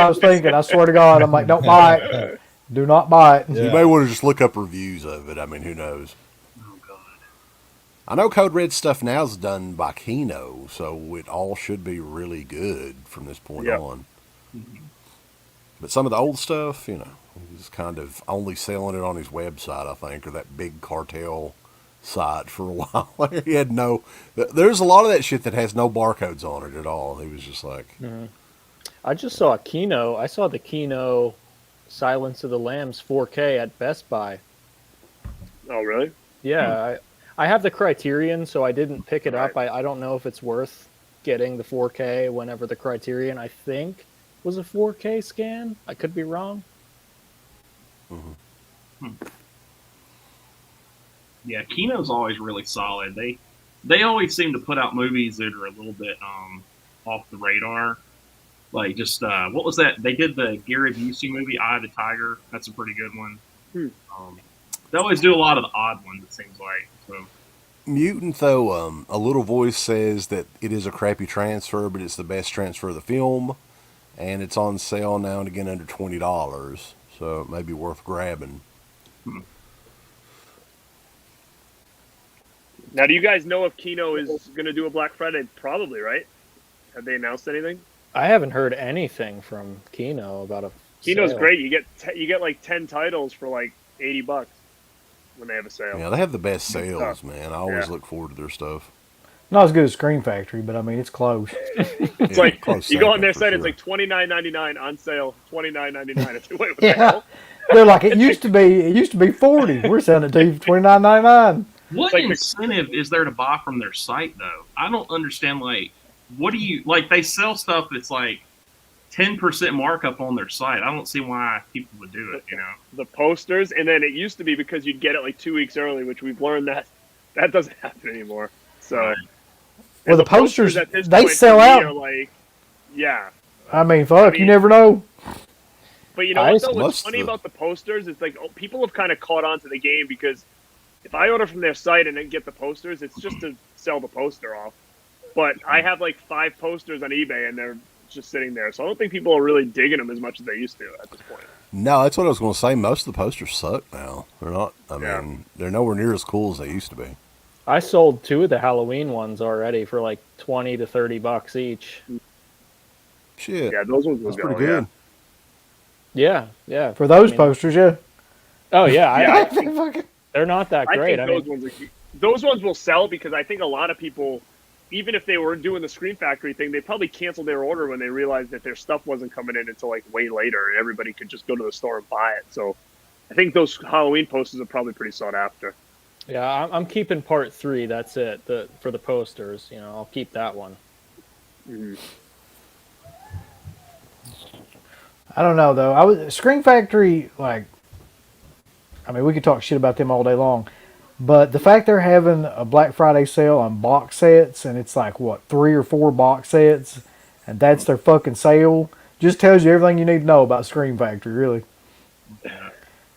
was thinking. I swear to God, I'm like, don't buy it. Do not buy it. You may want to just look up reviews of it. I mean, who knows? Oh god. I know Code Red stuff now is done by Kino, so it all should be really good from this point Yep. on. But some of the old stuff, he's kind of only selling it on his website, I think, or that big cartel site for a while. He had there's a lot of that shit that has no barcodes on it at all. He was just like, I just saw I saw the Kino Silence of the Lambs 4K at Best Buy. Oh, really? Yeah, I have the Criterion, so I didn't pick it up. Right. I don't know if it's worth getting the 4K whenever the Criterion, I think, was a 4K scan. I could be wrong. Yeah, Kino's always really solid. They always seem to put out movies that are a little bit off the radar. Like just what was that? They did the Gary Busey movie, Eye of the Tiger. That's a pretty good one. They always do a lot of the odd ones, it seems like. So Mutant, though, a little voice says that it is a crappy transfer, but it's the best transfer of the film, and it's on sale now and again under $20, so it may be worth grabbing. Now, do you guys know if Kino is going to do a Black Friday? Probably, right? Have they announced anything? I haven't heard anything from Kino about a Kino's sale. great. You get like 10 titles for like $80. when they have a sale. Yeah, they have the best sales, stuff. man. I always Yeah. look forward to their stuff. Not as good as Screen Factory, but I mean it's close. It's Yeah, like close you go on second their for site, sure. it's like $29.99 on sale, $29.99. It's like, wait, what the Yeah, hell? they're like it used to be. It used to be 40. We're selling it to you for $29.99. What Like- incentive is there to buy from their site though? I don't understand. Like, what do you like? They sell stuff that's like 10% markup on their site. I don't see why people would do it. You know, The posters, and then it used to be because you'd get it like 2 weeks early, which we've learned that doesn't happen anymore. So, Right. Well, and the posters, at this they point sell to me out. are like, yeah. I mean, fuck, I you mean- never know. But you know I what, though? must What's funny have- about the posters is like people have kind of caught on to the game because if I order from their site and then get the posters, it's just to sell the poster off. But I have like 5 posters on eBay and they're just sitting there. So I don't think people are really digging them as much as they used to at this point. No, that's what I was going to say. Most of the posters suck now. They're not. I Yeah. mean, they're nowhere near as cool as they used to be. I sold 2 of the Halloween ones already for like $20 to $30 each. Shit, Yeah, those ones will that's go. pretty good. Yeah. For those I mean- posters, yeah. Oh yeah, Yeah, I Fucking- they're not that I great. think I those mean, ones those ones will sell because I think a lot of people, even if they were doing the Screen Factory thing, they probably canceled their order when they realized that their stuff wasn't coming in until like way later, and everybody could just go to the store and buy it. So I think those Halloween posters are probably pretty sought after. yeah, I'm keeping part 3. That's it. For the posters, you know, I'll keep that one. I don't know though. Screen Factory, like, I mean, we could talk shit about them all day long, but the fact they're having a Black Friday sale on box sets, and it's like what 3 or 4 box sets, and that's their fucking sale, just tells you everything you need to know about Screen Factory. Really,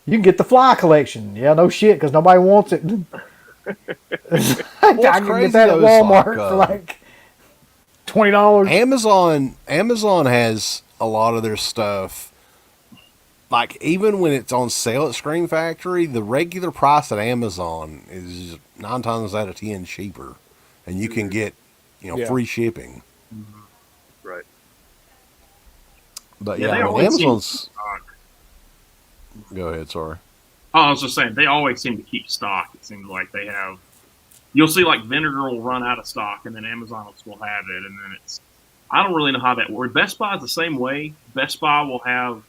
you can get the Fly collection. Yeah, no shit, because nobody wants it. I can crazy get that at though is Walmart like, for like $20. Amazon has a lot of their stuff. Like, even when it's on sale at Screen Factory, the regular price at Amazon is 9 times out of 10 cheaper, and you can get, Yeah. free shipping. Right. But Yeah, yeah, they I mean, always seem Amazon's. stock. Go ahead, sorry. Oh, I was just saying they always seem to keep stock. It seems like they have. You'll see like Vinegar will run out of stock, and then Amazon will have it, and then it's. I don't really know how that works. Best Buy is the same way. Best Buy will have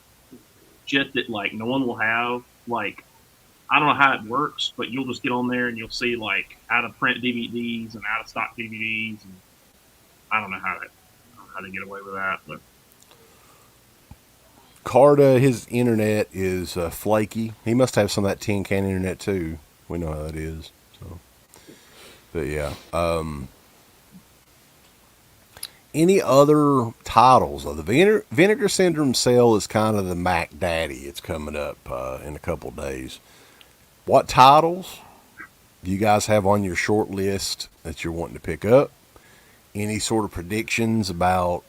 shit that like no one will have. Like, I don't know how it works, but you'll just get on there and you'll see like out of print DVDs and out of stock DVDs, and I don't know how to get away with that. But Carta, his internet is flaky. He must have some of that tin can internet too. We know how that is. So, but yeah. Any other titles? The Vinegar Syndrome sale is kind of the Mac Daddy. It's coming up in a couple days. What titles do you guys have on your short list that you're wanting to pick up? Any sort of predictions about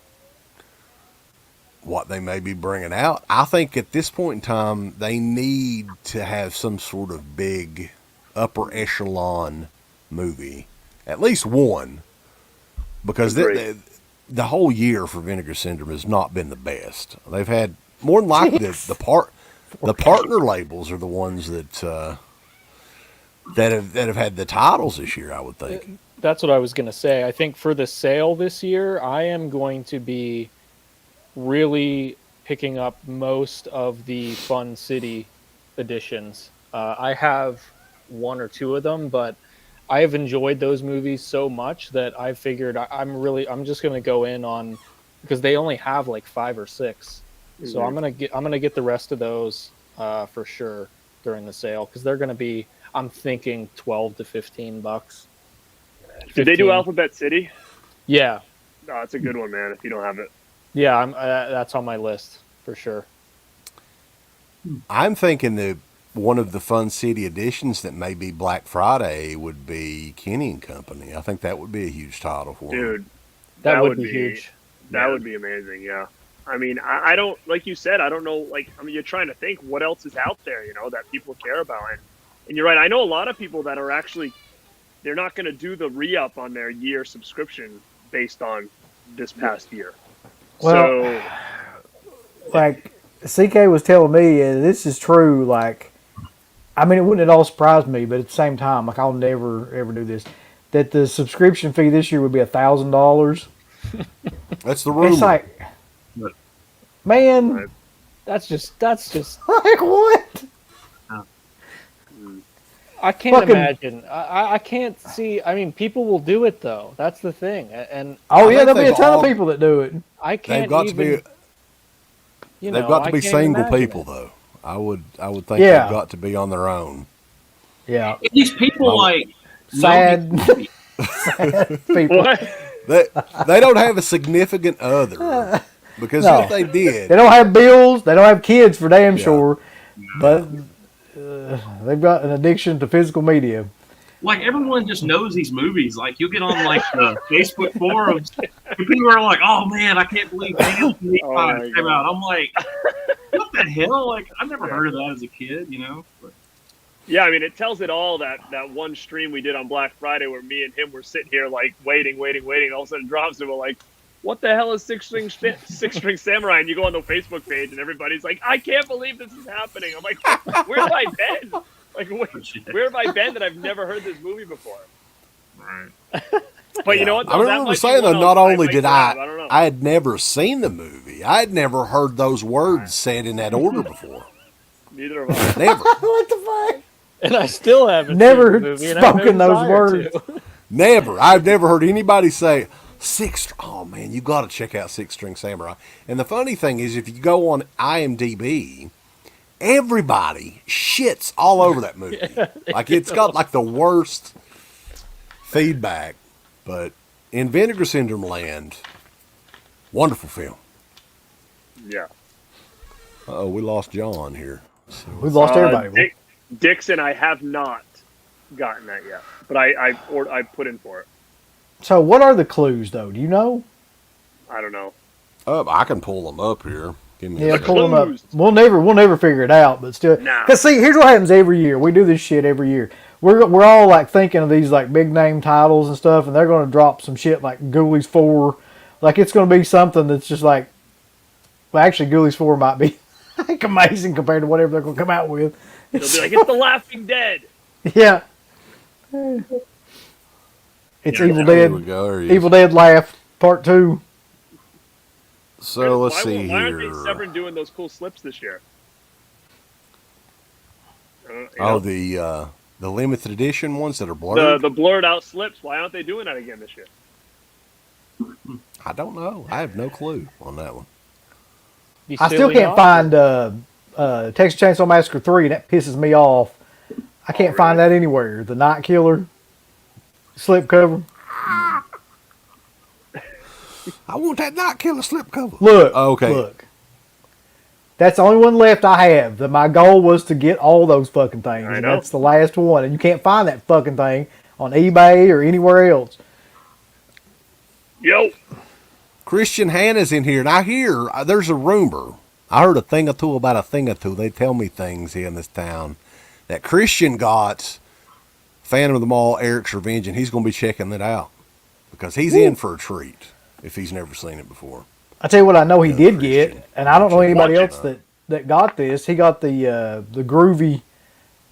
what they may be bringing out? I think at this point in time, they need to have some sort of big upper echelon movie, at least one, because the whole year for Vinegar Syndrome has not been the best. They've had more than likely the partner labels are the ones that have had the titles this year, I would think. That's what I was going to say. I think for the sale this year, I am going to be really picking up most of the Fun City editions. I have 1 or 2 of them, but I have enjoyed those movies so much that I figured I'm just going to go in on, because they only have like 5 or 6. So I'm going to get the rest of those for sure during the sale, because they're going to be, I'm thinking $12 to $15. Did they do 15. Alphabet City? Yeah. No, it's a good one, man. If you don't have it, Yeah, that's on my list for sure. I'm thinking that one of the Fun City editions that may be Black Friday would be Kenny and Company. I think that would be a huge title for them. dude. That would be huge. That would be amazing. Yeah. I mean, I don't, like you said, I don't know. Like, I mean, you're trying to think what else is out there, that people care about. And you're right. I know a lot of people that are actually, they're not going to do the re-up on their year subscription based on this past year. Well, like CK was telling me, and this is true, like, I mean, it wouldn't at all surprise me, but at the same time, like I'll never ever do this. That the subscription fee this year would be $1,000. That's the rumor. It's like, man, That's just like what? I can't Fucking- imagine. I can't see. I mean, people will do it though. That's the thing. And Oh I yeah, think there'll be a they've ton all- of people that do it. I can't They've got even. to be. You They've know, got to I be can't single imagine people it. though. I would think Yeah. they've got to be on their own. Yeah, These people like sad people. What? They don't have a significant other because No. if they did, They don't have bills. They don't have kids for damn Yeah. sure. But they've got an addiction to physical media. like everyone just knows these movies. Like you'll get on like the Facebook forums, and people are like, "Oh man, I can't believe Alien Oh, my came God. out." I'm like, "What the hell?" Like I never heard of that as a kid, you know. But, Yeah, I mean, it tells it all, that one stream we did on Black Friday where me and him were sitting here, like, waiting, and all of a sudden it drops, and we're like, what the hell is Six String Samurai? And you go on the Facebook page, and everybody's like, I can't believe this is happening. I'm like, where have I been? Like, where have I been that I've never heard this movie before? right. But you know what? I though? That remember might be saying though, one not I'll only might did grab. I don't know. I had never seen the movie, I had never heard those words said in that order before. Neither of us. Never, What the fuck? And I still haven't Never seen the movie, and I have no spoken those desire words. to. never. I've never heard anybody say Oh man, you got to check out Six String Samurai. And the funny thing is, if you go on IMDb, everybody shits all over that movie. Like it's got like the worst feedback. But in Vinegar Syndrome land, wonderful film. Yeah. Oh, we lost John here. We've lost everybody. Dixon, I have not gotten that yet, but I put in for it. So what are the clues though? Do you know? I don't know. I can pull them up here. Give me Yeah, a The pull them up. clues. We'll never figure it out, but still. Nah. Cause see, here's what happens every year. We do this shit every year. We're all like thinking of these like big name titles and stuff, and they're going to drop some shit like Ghoulies 4. Like it's going to be something that's just like. Well, actually, Ghoulies 4 might be like amazing compared to whatever they're going to come out with. They'll be like, it's The Laughing Dead. Yeah. It's Yeah, Evil There Dead. we go. There he is. Evil Dead Laugh Part 2. So let's why, see why here. aren't they Severn doing those cool slips this year? You Oh, know, the limited edition ones that are blurred. the blurred out slips. Why aren't they doing that again this year? I don't know. I have no clue on that one. Be I still silly can't not find Texas Chainsaw Massacre 3, and that pisses me off. I can't find that anywhere. The Night Killer slipcover. I want that Night Killer slipcover. Look. Okay. Look. That's the only one left I have. My goal was to get all those fucking things. I And know. that's the last one. And you can't find that fucking thing on eBay or anywhere else. Yo, Christian Hannah's in here, and I hear there's a rumor. I heard a thing or two about a thing or two. They tell me things here in this town that Christian got Phantom of the Mall, Eric's Revenge, and he's going to be checking it out because he's in for a treat if he's never seen it before. I tell you what I know he Yeah, did Christian. get, and I don't know anybody Watch else that got this. He got the groovy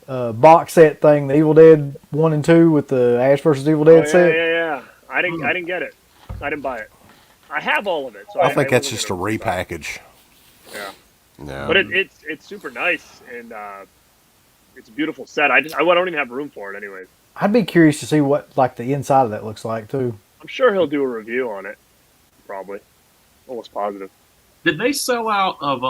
box set thing, the Evil Dead 1 and 2 with the Ash vs. Evil Dead yeah, set. yeah. I didn't get it. I didn't buy it. I have all of it. So I think that's wasn't just a gonna buy it. repackage. Yeah. Yeah. But it's super nice, and it's a beautiful set. I don't even have room for it, anyways. I'd be curious to see what like the inside of that looks like too. I'm sure he'll do a review on it, probably. Almost positive. Did they sell out of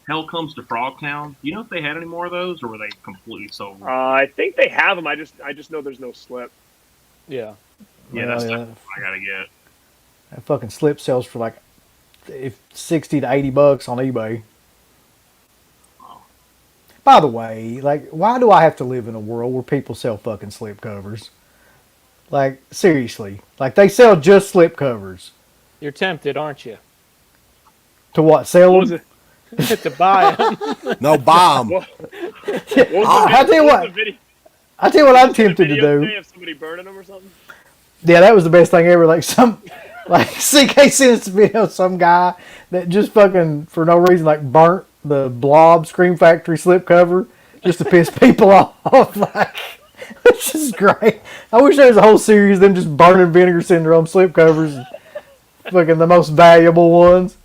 Hell Comes to Frogtown? Do you know if they had any more of those, or were they completely sold? I think they have them. I just know there's no slip. Yeah. Yeah, that's Yeah. what I gotta get. That fucking slip sells for like $60 to $80 on eBay. Oh. By the way, like, why do I have to live in a world where people sell fucking slip covers? Like, seriously. Like, they sell just slip covers. You're tempted, aren't you? To what? Sell What was them? it? To buy them. No, buy 'em. What was the I'll tell you what was what. the video- I tell you what I'm was the tempted to video do. today of somebody burning them or something? Yeah, that was the best thing ever. Like CK sent us a video of some guy that just fucking, for no reason, like burnt the Blob Scream Factory slip cover. just to piss people off. Like, which is great. I wish there was a whole series of them just burning Vinegar Syndrome slipcovers, fucking the most valuable ones.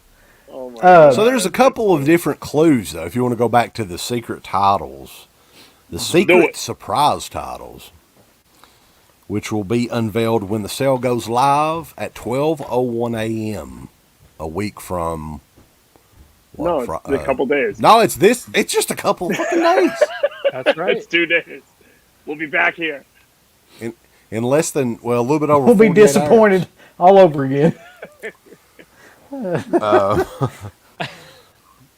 Oh my God. So there's a couple of different clues, though, if you want to go back to the secret titles. The secret surprise titles, which will be unveiled when the sale goes live at 12:01 a.m. a week from... No, it's a couple days. No, it's just a couple of fucking days. That's right. It's 2 days. We'll be back here. In less than, well, a little bit over We'll be 48 disappointed all over again.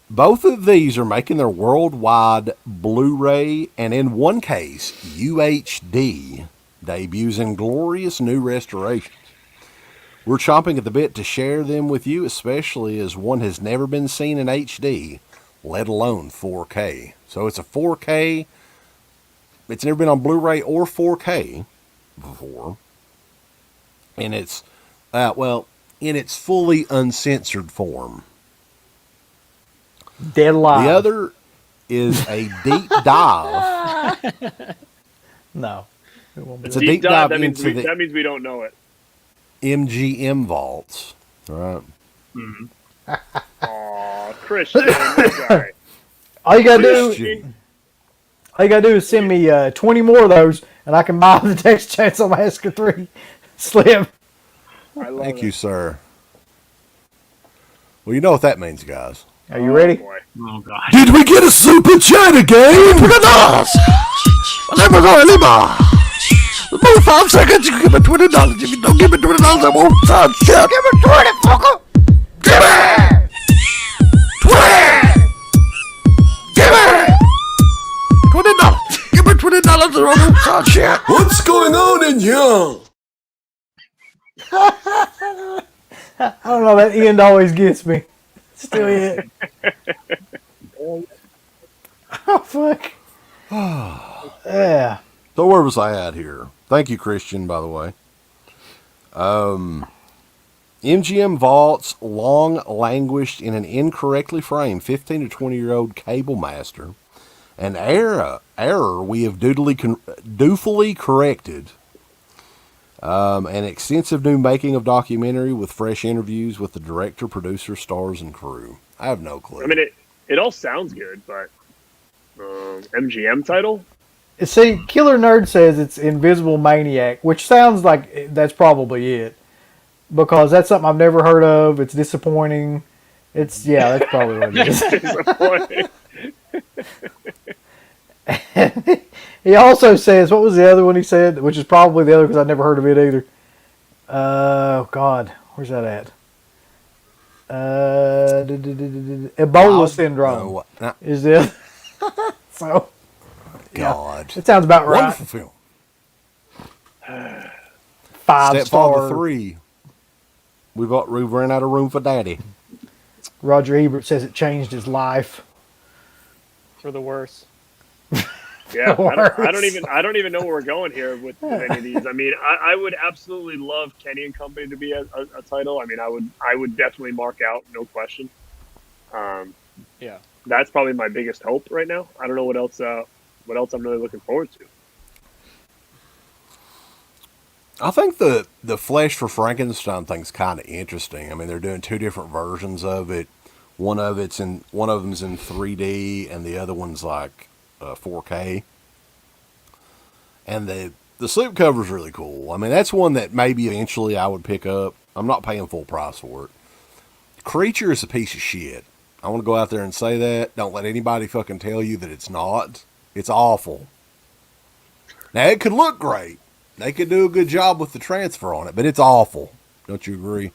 Both of these are making their worldwide Blu-ray and, in one case, UHD debuts in glorious new restorations. We're chomping at the bit to share them with you, especially as one has never been seen in HD, let alone 4K. So it's a 4K. It's never been on Blu-ray or 4K before. And it's, in its fully uncensored form. Dead alive. The other is a deep dive. No. It won't be It's a that. deep dive that means into the that means we don't know it. MGM vaults. All right. Mhm. Aw, Christian. Sorry. All you gotta do, Christian. all you gotta do is send me 20 more of those, and I can buy the Text Chainsaw Massacre 3 slip. I love Thank it. you, sir. Well, you know what that means, guys. Are you ready? Boy. Oh God. Did we get a super chat again? About 5 seconds, you give me $20. If you don't give me $20, I won't sign shit. Give me 20, fucker. Give me 20. Give me $20. Give me $20 or I won't sign shit. What's going on in here? I don't know, that end always gets me. Still it. Oh, fuck. Yeah. So where was I at here? Thank you, Christian, by the way. MGM Vaults long languished in an incorrectly framed 15 to 20-year-old cable master. An error we have dutifully corrected. An extensive new making of documentary with fresh interviews with the director, producer, stars, and crew. I have no clue. I mean, it all sounds good, but MGM title? See, Killer Nerd says it's Invisible Maniac, which sounds like that's probably it. Because that's something I've never heard of. It's disappointing. That's probably what it is. Disappointing. He also says, what was the other one he said? Which is probably the other because I've never heard of it either. Oh, God. Where's that at? Ebola syndrome is the so. God. It sounds about right. Wonderful film. 5 Stepfather star. 3. We've ran out of room for Daddy. Roger Ebert says it changed his life. For the worse. Yeah, I don't even know where we're going here with any of these. I mean, I would absolutely love Kenny and Company to be a title. I mean, I would definitely mark out, no question. Yeah. That's probably my biggest hope right now. I don't know what else I'm really looking forward to. I think the Flesh for Frankenstein thing's kind of interesting. I mean, they're doing 2 different versions of it. One of them's in 3D, and the other one's like 4K. And the slipcover's really cool. I mean, that's one that maybe eventually I would pick up. I'm not paying full price for it. Creature is a piece of shit. I want to go out there and say that. Don't let anybody fucking tell you that it's not. It's awful. Now, it could look great. They could do a good job with the transfer on it, but it's awful. Don't you agree?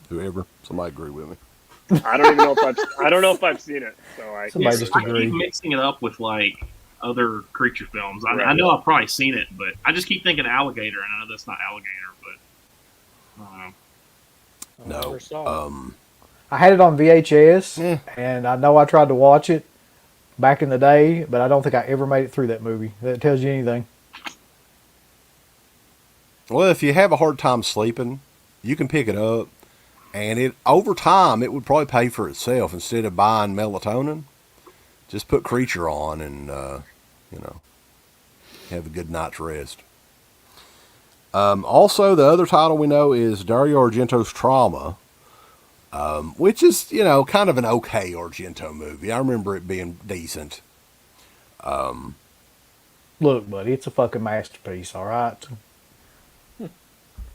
Whoever. Somebody agree with me. I don't know if I've seen it. So Somebody just I agree. keep mixing it up with like other creature films. I know I've probably seen it, but I just keep thinking alligator, and I know that's not alligator, but I don't know. No. Never saw it. I had it on VHS, Yeah. and I know I tried to watch it back in the day, but I don't think I ever made it through that movie. That tells you anything. Well, if you have a hard time sleeping, you can pick it up, and over time, it would probably pay for itself. Instead of buying melatonin, Just put Creature on and, have a good night's rest. Also, the other title we know is Dario Argento's Trauma, which is, kind of an okay Argento movie. I remember it being decent. Look, buddy, it's a fucking masterpiece, all right?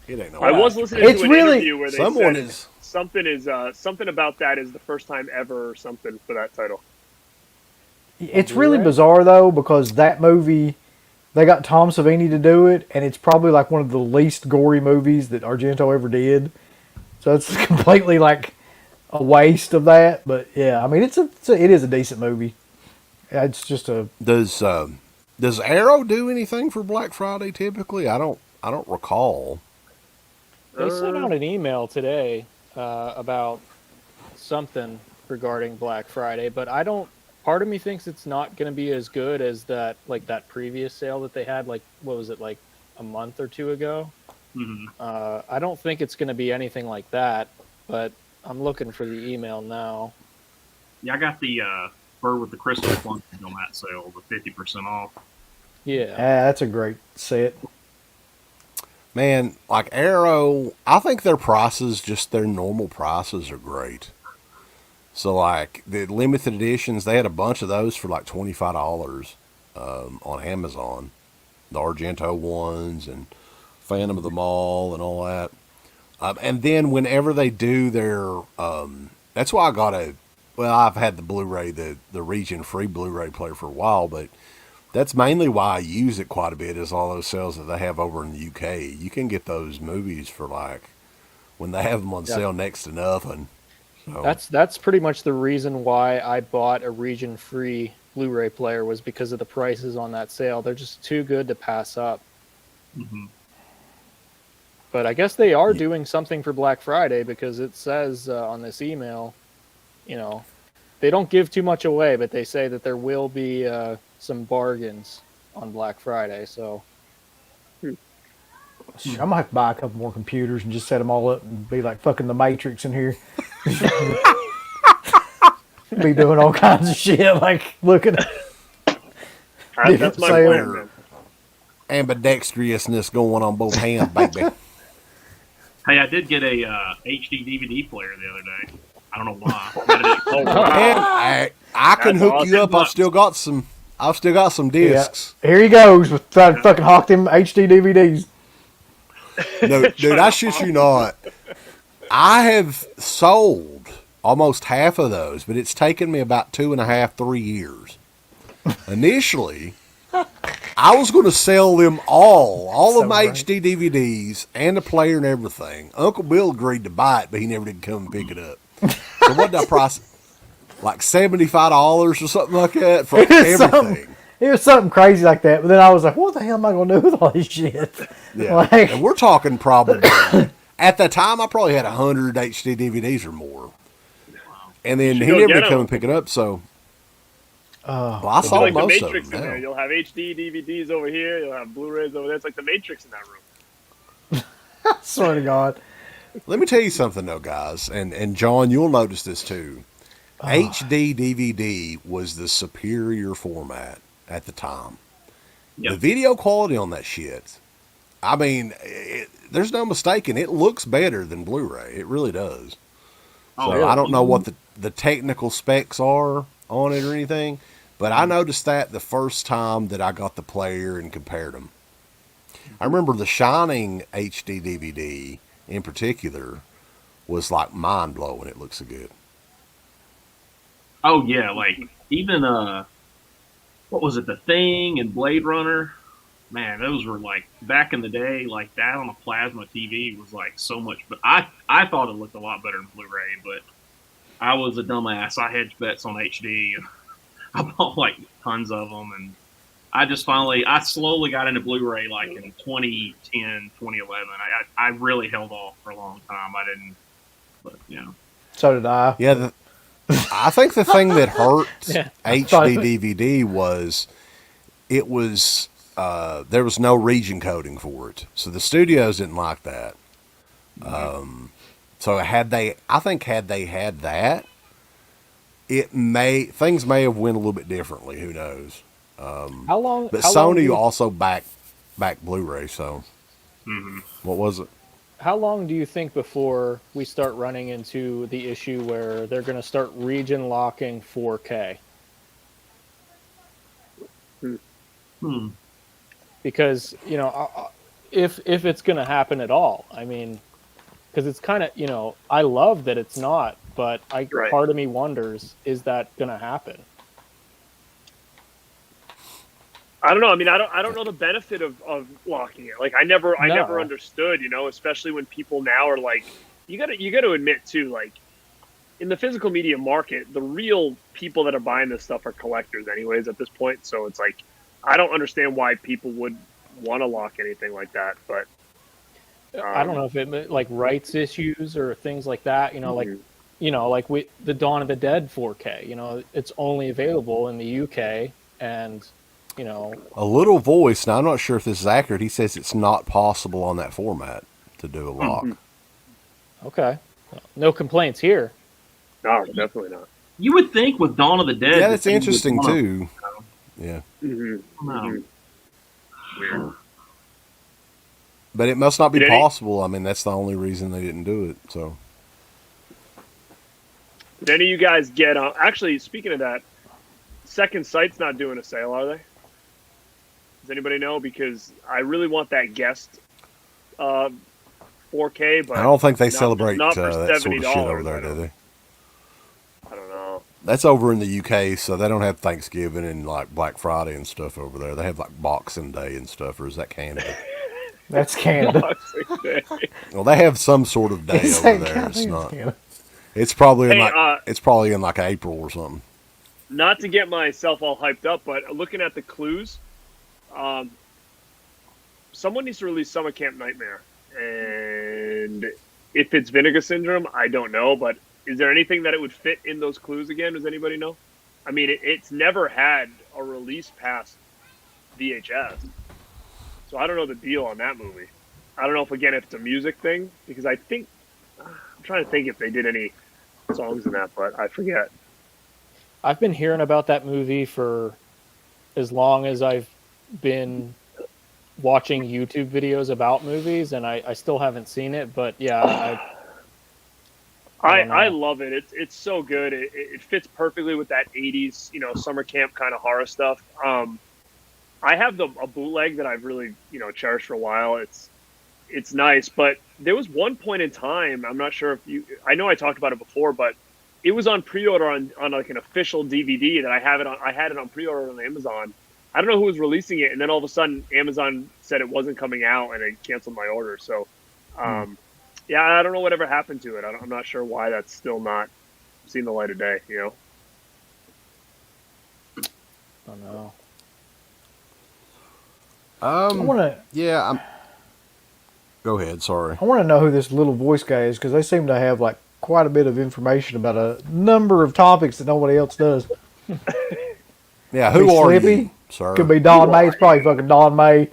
It ain't no I was listening It's to an really- interview where they Someone said is. something about that is the first time ever or something for that title. It's really bizarre, though, because that movie, they got Tom Savini to do it, and it's probably like one of the least gory movies that Argento ever did. So it's completely like a waste of that. But yeah, I mean, it is a decent movie. It's just a. Does Arrow do anything for Black Friday typically? I don't recall. They sent out an email today about something regarding Black Friday, but I don't. Part of me thinks it's not going to be as good as that previous sale that they had. Like, what was it, like a month or two ago? Mm-hmm. I don't think it's going to be anything like that, but I'm looking for the email now. Yeah, I got the Bird with the Crystal Plunges on that sale, the 50% off. Yeah. That's a great set. Man, like Arrow, I think their prices, just their normal prices, are great. So, like, the limited editions, they had a bunch of those for like $25 on Amazon. The Argento ones and Phantom of the Mall and all that. And then whenever they do their, that's why I've had the Blu-ray, the region-free Blu-ray player for a while, but that's mainly why I use it quite a bit, is all those sales that they have over in the UK. You can get those movies for like, when they have them on sale, next to nothing. So. That's pretty much the reason why I bought a region-free Blu-ray player, was because of the prices on that sale. They're just too good to pass up. Mm-hmm. But I guess they are doing something for Black Friday, because it says on this email, they don't give too much away, but they say that there will be some bargains on Black Friday. So I might have to buy a couple more computers and just set them all up and be like fucking the Matrix in here. Be doing all kinds of shit, like looking at That's my plan, man. Ambidextrousness going on both hands, baby. Hey, I did get a HD DVD player the other day. I don't know why. Oh, wow. And I can That's hook you up. I've still got some discs. Yeah. Here he goes with trying to fucking hawk them HD DVDs. No, dude, I shit you not. I have sold almost half of those, but it's taken me about 2.5, 3 years. Initially, I was going to sell them all of my HD DVDs and the player and everything. Uncle Bill agreed to buy it, but he never did come and pick it up. So what did I price? Like $75 or something like that for everything. It was something crazy like that, but then I was like, what the hell am I going to do with all this shit? Yeah. Like, And we're talking probably, at the time, I probably had 100 HD DVDs or more. And then he go never get did come 'em. and pick it up, so. Well, I It's saw like the most Matrix of in them. there. You'll have HD DVDs over here. You'll have Blu-rays over there. It's like the Matrix in that room. I swear to God. Let me tell you something, though, guys. And John, you'll notice this, too. HD DVD was the superior format at the time. Yep. The video quality on that shit, I mean, there's no mistaking. It looks better than Blu-ray. It really does. Oh, So yeah. I don't know what the technical specs are on it or anything, but I noticed that the first time that I got the player and compared them. I remember the Shining HD DVD in particular was like mind-blowing. It looks so good. Oh yeah, like even what was it, The Thing and Blade Runner? Man, those were like back in the day, like that on a plasma TV was like so much. But I thought it looked a lot better than Blu-ray, but I was a dumbass. I hedged bets on HD. I bought like tons of them, and I slowly got into Blu-ray like in 2010, 2011. I really held off for a long time. I didn't, but So did I. Yeah, I think the thing that hurt Yeah. HD DVD was it was there was no region coding for it, so the studios didn't like that. So had they had that, things may have went a little bit differently. Who knows? How long? But how long do Sony you- also back Blu-ray. So what was it? How long do you think before we start running into the issue where they're going to start region locking 4K? Because, you know, if it's going to happen at all, I mean, because it's kind of, you know, I love that it's not, but Right. part of me wonders, is that going to happen? I don't know. I mean, I don't know the benefit of locking it. Like, I never No. understood, you know, especially when people now are like, you gotta admit too, like, in the physical media market, the real people that are buying this stuff are collectors anyways at this point. So it's like, I don't understand why people would want to lock anything like that. But I don't know if it, like, rights issues or things like that, you know, like, you know, like the Dawn of the Dead 4K, you know, it's only available in the UK, and, you know, A little voice. Now I'm not sure if this is accurate. He says it's not possible on that format to do a lock. okay. No complaints here. no, definitely not. You would think with Dawn of the Dead. Yeah, that that's they would interesting wanna- too. Yeah, No. Weird. but it must not be Did any- possible. I mean, that's the only reason they didn't do it. So Did any of you guys get on? Actually, speaking of that, Second Sight's not doing a sale, are they? Does anybody know? Because I really want that guest 4K, but I don't think they not- celebrate not for that sort of shit $70, over there, I do don't- they? I don't know. That's over in the UK, so they don't have Thanksgiving and like Black Friday and stuff over there. They have like Boxing Day and stuff, or is that Canada? That's Canada. Boxing Day. Well, they have some sort of day It's over like- there. I It's think not. Canada. It's probably in Hey, it's probably in like April or something. Not to get myself all hyped up, but looking at the clues, someone needs to release Summer Camp Nightmare. And if it's Vinegar Syndrome, I don't know. But is there anything that it would fit in those clues again? Does anybody know? I mean, it's never had a release past VHS. So I don't know the deal on that movie. I don't know if it's a music thing, because I think, I'm trying to think if they did any songs in that, but I forget. I've been hearing about that movie for as long as I've been watching YouTube videos about movies, and I still haven't seen it, but yeah, I don't know. I love it. It's so good. It fits perfectly with that 80s, summer camp kind of horror stuff. I have a bootleg that I've really, cherished for a while. It's nice, but there was one point in time, I'm not sure if I know I talked about it before, but it was on pre-order on like an official DVD that I had it on pre-order on Amazon. I don't know who was releasing it, and then all of a sudden Amazon said it wasn't coming out, and it canceled my order. So, yeah, I don't know whatever happened to it. I'm not sure why that's still not seen the light of day. I don't know. I want to. Yeah. Go ahead. Sorry. I want to know who this little voice guy is, because they seem to have like quite a bit of information about a number of topics that nobody else does. Yeah. Be Who are Slippy. you, sir? Could be Don May. It's probably fucking Don May.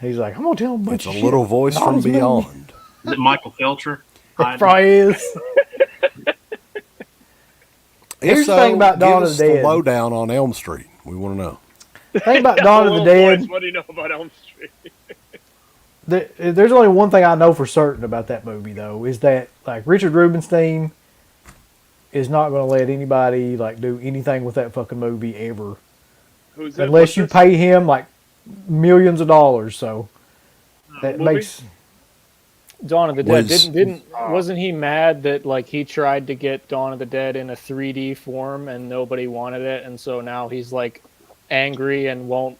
He's like, I'm gonna tell him a bunch It's a of shit. little voice from Don's me. beyond. Is it Michael Felcher? It probably is. Here's the thing about Dawn of the Give us Dead. the lowdown on Elm Street. We want to know. The thing about Dawn of the Little Dead. boys, what do you know about Elm Street? There's only one thing I know for certain about that movie, though, is that like Richard Rubenstein is not going to let anybody like do anything with that fucking movie ever, Who's it? unless What's you this? pay him like millions of dollars. So that movie? makes Dawn of the Dead Was- wasn't he mad that like he tried to get Dawn of the Dead in a 3D form and nobody wanted it, and so now he's like angry and won't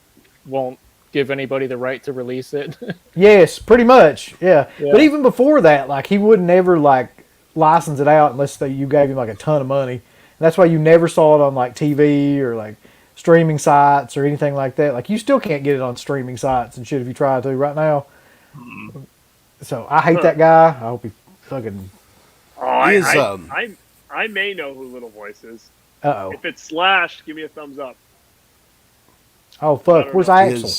give anybody the right to release it? yes, pretty much, yeah. Yeah. But even before that, like he would never like license it out unless you gave him like a ton of money. And that's why you never saw it on like TV or like streaming sites or anything like that. Like you still can't get it on streaming sites and shit if you try to right now. So I hate that guy. I hope he fucking. Oh, I may know who Little Voice is. Uh If it's Slash, give me a thumbs up. oh. Fuck. Where's Axel?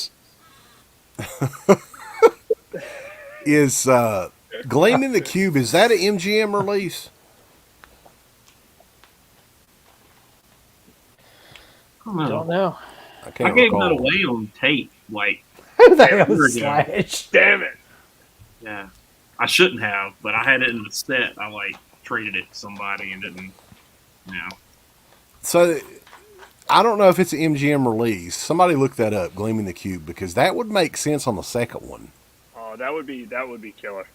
Is Gleaming the Cube, is that an MGM release? Don't know. I I can't gave recall. that away on tape. Like, Who the Yeah, hell we're is good. Slash? Damn it. yeah, I shouldn't have, but I had it in the set. I like traded it to somebody and didn't. Yeah. So I don't know if it's an MGM release. Somebody look that up, Gleaming the Cube, because that would make sense on the second one. Oh, that would be killer.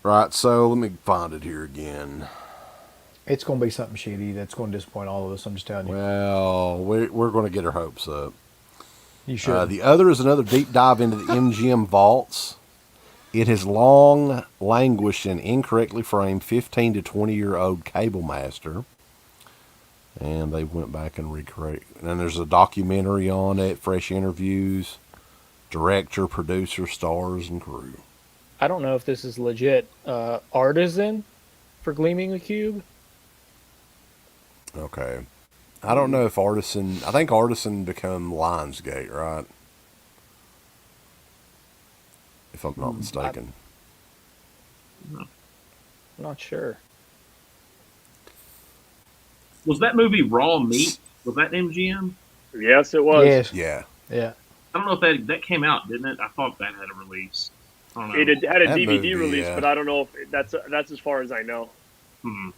Right, so let me find it here again. It's going to be something shitty that's going to disappoint all of us. I'm just telling you. Well, we're going to get our hopes up. You should. The other is another deep dive into the MGM vaults. It has long languished in incorrectly framed 15 to 20-year-old cable master. And they went back and recreated. And there's a documentary on it, fresh interviews, director, producer, stars, and crew. I don't know if this is legit. Artisan for Gleaming the Cube. Okay. I don't know if Artisan... I think Artisan become Lionsgate, right? If I'm not mistaken. I'm not sure. Was that movie Raw Meat? Was that MGM? Yes, it was. Yes. Yeah. Yeah. I don't know if that came out, didn't it? I thought that had a release. I don't know. It had a That DVD movie, release, yeah. but I don't know if that's as far as I know. Hmm.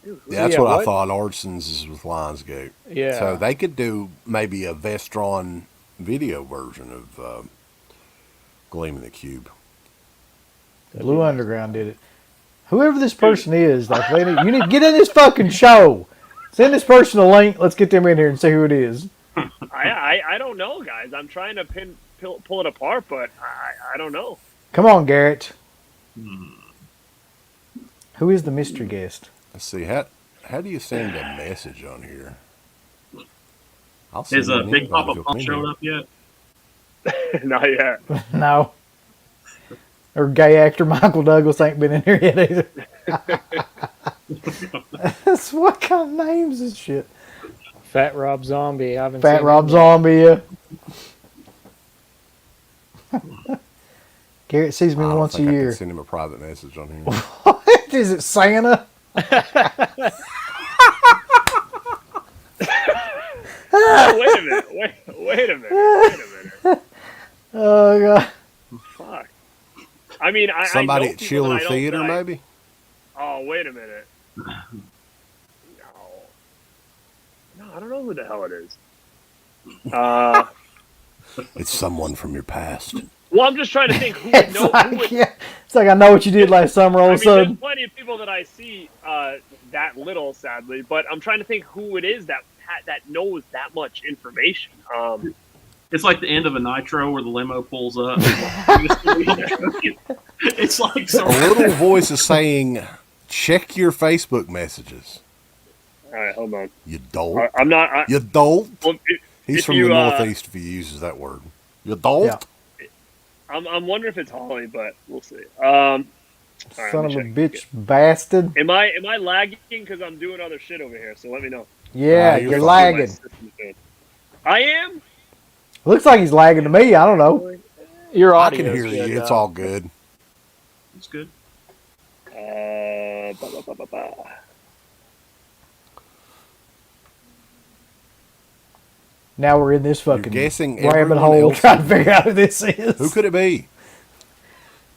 Yeah, that's Yeah, what I what? thought. Artisans is with Lionsgate. Yeah. So they could do maybe a Vestron video version of Gleaming the Cube. Blue Underground did it. Whoever this person is, like, you need to get in this fucking show. Send this person a link. Let's get them in here and see who it is. I don't know, guys. I'm trying to pull it apart, but I don't know. Come on, Garrett. Who is the mystery guest? Let's see. How do you send a message on here? I'll send Is you an Big invite Papa if you'll Pump come showed here. up yet? Not yet. No. Or gay actor Michael Douglas ain't been in here yet either. That's what kind of names is shit? Fat Rob Zombie. I haven't Fat seen Rob him. Zombie. Garrett sees me I don't once a think I can year. send him a private message on here. What? Is it Santa? Wait a minute. Oh, God. Fuck. I mean, Somebody I know at people Chiller that I don't- Theater, that I- maybe? Oh, wait a minute. No, I don't know who the hell it is. It's someone from your past. Well, I'm just trying to think who would It's know. Who like, would, yeah, it's like I know what you did last summer all I of a mean, there's sudden. plenty of people that I see that little, sadly, but I'm trying to think who it is that knows that much information. It's like the end of a Nitro where the limo pulls up. It's like A some little voice is saying, check your Facebook messages. All right, hold on. You dolt. I'm not. You dolt. Well, He's if from you, the Northeast if he uses that word. You dolt? Yeah. I'm wondering if it's Holly, but we'll see. All right, Son let of a me check. bitch bastard. Am I lagging because I'm doing other shit over here? So let me know. Yeah, you're you're fine. My lagging. system's doing. I am. Looks like he's lagging to me. I don't know. Your I audio. can hear you. It's all good. It's good. Ba, ba, ba, ba, ba. Now we're in this You're fucking guessing rabbit everyone hole else- trying to figure out who this is. Who could it be?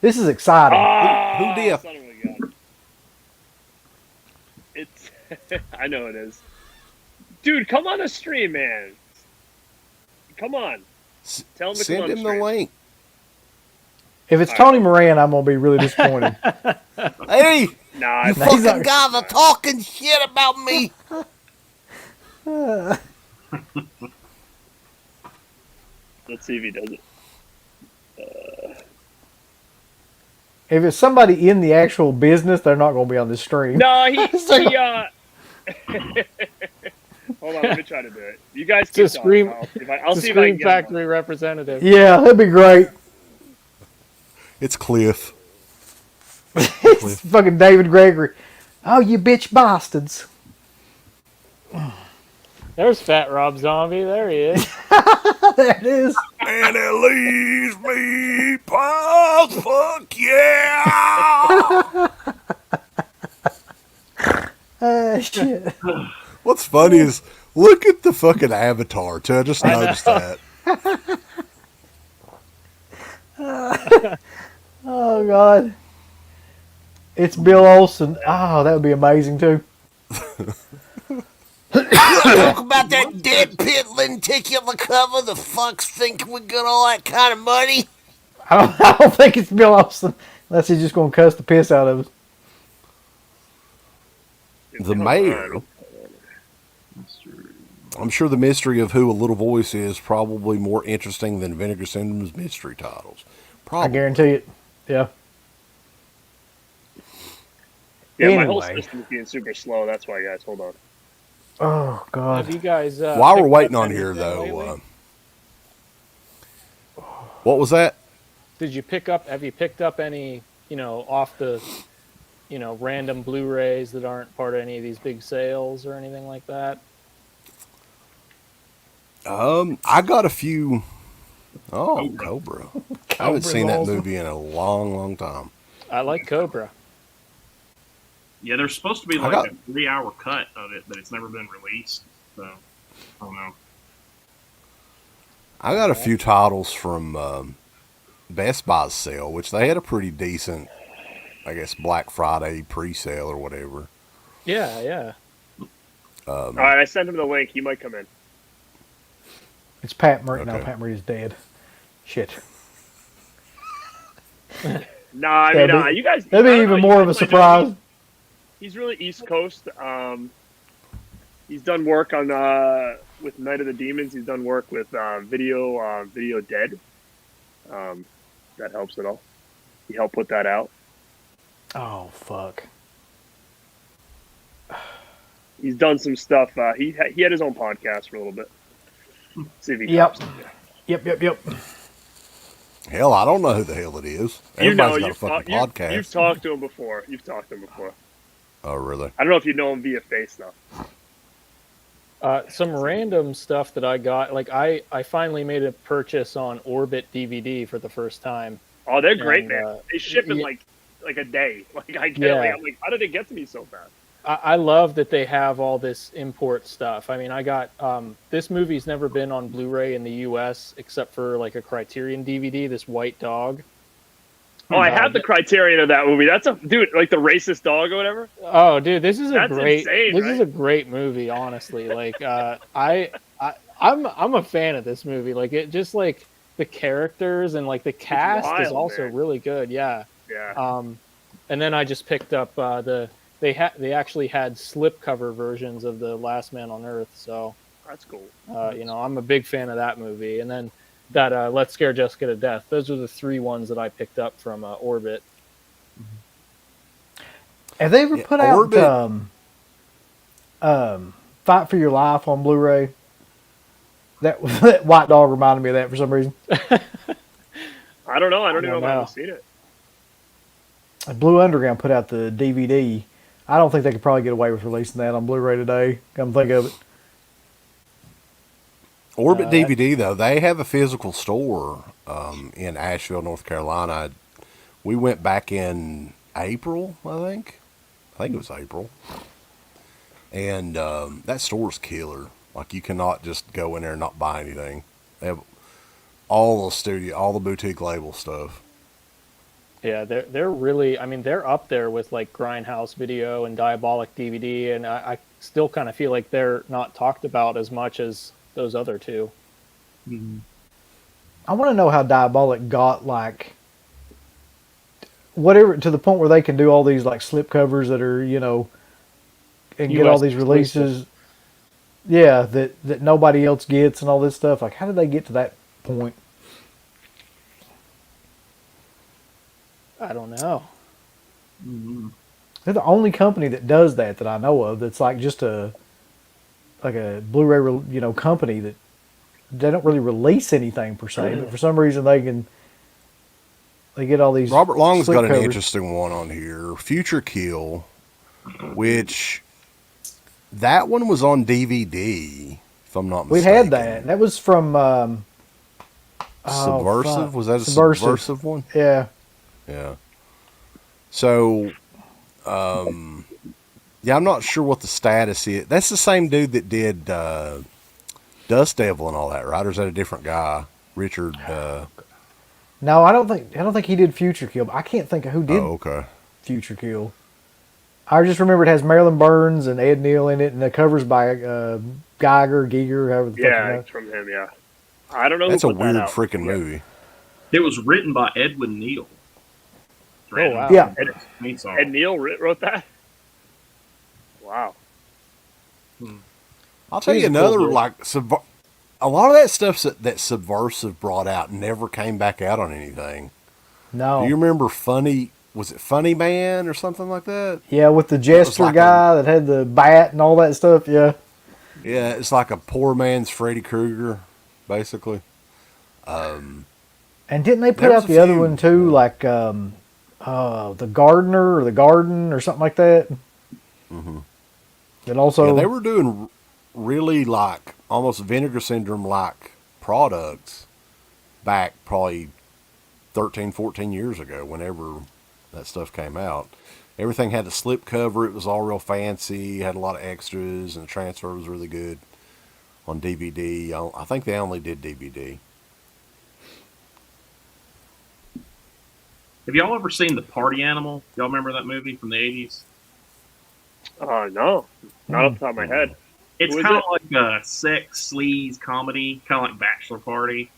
This is exciting. Who did? Son of a gun. It's. I know it is. Dude, come on the stream, man. Come on. Tell him to come Send on him the the stream. link. If it's Tony Moran, I'm gonna be really disappointed. Hey, Nah, you it's he's fucking not- guys are talking shit about me. let's see if he does it. If it's somebody in the actual business, they're not gonna be on this stream. No, he Hold on, let me try to do it. You guys keep It's a Scream, talking. I'll it's see a if I can Scream get him on. Factory representative. Yeah, that'd be great. It's Cliff. It's fucking David Gregory. Oh, you bitch bastards. There's Fat Rob Zombie. There he is. There it is. And it leaves me past fuck yeah. Shit. What's funny is look at the fucking avatar too. I just noticed that. Oh God. It's Bill Olsen. Oh, that would be amazing too. Talk about that dead pit lenticular cover. The fucks think we got all that kind of money. I don't think it's Bill Olsen unless he's just gonna cuss the piss out of us. The mayor. I'm sure the mystery of who A Little Voice is probably more interesting than Vinegar Syndrome's mystery titles. Probably. I guarantee it. Yeah. Yeah, my whole Anyway. system's being super slow. That's why, guys. Hold on. Oh God. Have you guys? While we're picked waiting up on here, anything lately? though, what was that? Did you pick up? Have you picked up any? Off the, random Blu-rays that aren't part of any of these big sales or anything like that? I got a few. Oh, Cobra. I haven't seen that awesome. movie in a long, long time. I like Cobra. Yeah, there's supposed to be I like got- a 3-hour cut of it, but it's never been released. So I don't know. I got a few titles from Best Buy's sale, which they had a pretty decent, I guess, Black Friday pre-sale or whatever. Yeah, yeah. All right, I sent him the link. He might come in. It's Pat Murray. No, Okay. Pat Murray's dead. Shit. Nah, I Yeah, mean, but- you guys. That'd I be don't even know, more you of a guys might know, surprise. He's really East Coast. He's done work on with Night of the Demons. He's done work with Video Dead. That helps at all. He helped put that out. Oh fuck. He's done some stuff. He had his own podcast for a little bit. See if he Yep. comes. Yep. Hell, I don't know who the hell it is. You know, Everybody's got a fucking podcast. You've talked to him before. Oh, really? I don't know if you know him via face though. Some random stuff that I got. Like I finally made a purchase on Orbit DVD for the first time. Oh, they're great, And, man. They ship in yeah. like a day. Like I get, Yeah. I'm like, how did it get to me so fast? I love that they have all this import stuff. I mean, I got this movie's never been on Blu-ray in the U.S. except for like a Criterion DVD. This White Dog. Oh, I have the Criterion of that movie. That's a dude, like the racist dog or whatever. Oh, dude, this is That's insane, This is right? a great movie. Honestly, like I'm a fan of this movie. Like it just like the characters and like the cast is wild, also man. really good. Yeah. Yeah. And then I just picked up they actually had slipcover versions of the Last Man on Earth. So That's cool. I'm a big fan of that movie. And then that Let's Scare Jessica to Death. Those are the three ones that I picked up from Orbit. Have they ever Yeah, put out Orbit- Fight for Your Life on Blu-ray? That White Dog reminded me of that for some reason. I don't know. I don't even know if I know. haven't seen it. Blue Underground put out the DVD. I don't think they could probably get away with releasing that on Blu-ray today. Come think of it. Orbit DVD, though, they have a physical store in Asheville, North Carolina. We went back in April, I think. I think it was April. And that store's killer. Like, you cannot just go in there and not buy anything. They have all the boutique label stuff. Yeah, they're really. I mean, they're up there with like Grindhouse Video and Diabolic DVD, and I still kind of feel like they're not talked about as much as those other two. I want to know how Diabolic got like whatever to the point where they can do all these like slip covers that are and get all US these exclusive. releases. Yeah, that nobody else gets and all this stuff. Like, how did they get to that point? I don't know. They're the only company that does that I know of. That's like just a Blu-ray company that they don't really release anything per se, but for some reason they get all these. Robert Long's slip got an covers. interesting one on here. Future Kill, which that one was on DVD, if I'm not We mistaken. had that. That was from Subversive? Was that a Subversive. Subversive one? Yeah. Yeah. So, yeah, I'm not sure what the status is. That's the same dude that did Dust Devil and all that, right? Or is that a different guy? Richard. No, I don't think he did Future Kill. But I can't think of who did Okay. Future Kill. I just remember it has Marilyn Burns and Ed Neal in it, and the cover's by Geiger, however the fuck you Yeah, know. it's from him. Yeah, I don't know. That's who a put weird that out. freaking movie. It was written by Edwin Neal. Oh, wow. Yeah. Ed Neal wrote that. Wow. I'll tell you He's a cool another, dude. like, a lot of that stuff that Subversive brought out never came back out on anything. No. Do you remember was it Funny Man or something like that? Yeah, with the jester like guy that had the bat and all that stuff. Yeah. Yeah, it's like a poor man's Freddy Krueger, basically. And didn't they put There was out a the other few, one too, like the Gardener or the Garden or something like that? Mm-hmm. That also. Yeah, they were doing really like almost Vinegar Syndrome like products back probably 13, 14 years ago, whenever that stuff came out. Everything had a slip cover. It was all real fancy. Had a lot of extras, and the transfer was really good on DVD. I think they only did DVD. Have y'all ever seen The Party Animal? Y'all remember that movie from the 80s? No, not off the top of my head. It's Who is kind of it? like a sex, sleaze comedy, kind of like Bachelor Party.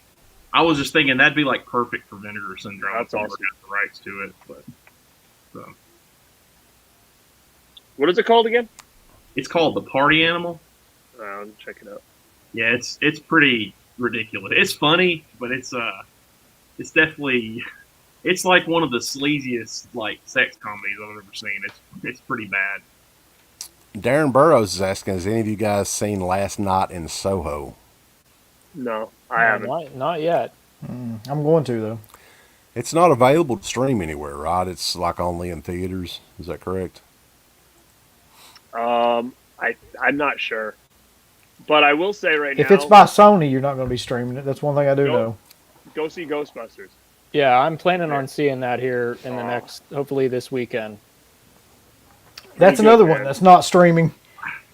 I was just thinking that'd be like perfect for Vinegar Syndrome. That's if they ever awesome. got the rights to it, but so. What is it called again? It's called The Party Animal. I'll check it out. Yeah, it's pretty ridiculous. It's funny, but it's definitely it's like one of the sleaziest like sex comedies I've ever seen. It's pretty bad. Darren Burrows is asking, has any of you guys seen Last Night in Soho? No, I haven't. Not yet. I'm going to though. It's not available to stream anywhere, right? It's like only in theaters. Is that correct? I'm not sure, but I will say right now, If it's by Sony, you're not going to be streaming it. That's one thing I do know. go see Ghostbusters. Yeah, I'm planning on seeing that here in the next, hopefully this weekend. That's Pretty another good, one man. that's not streaming.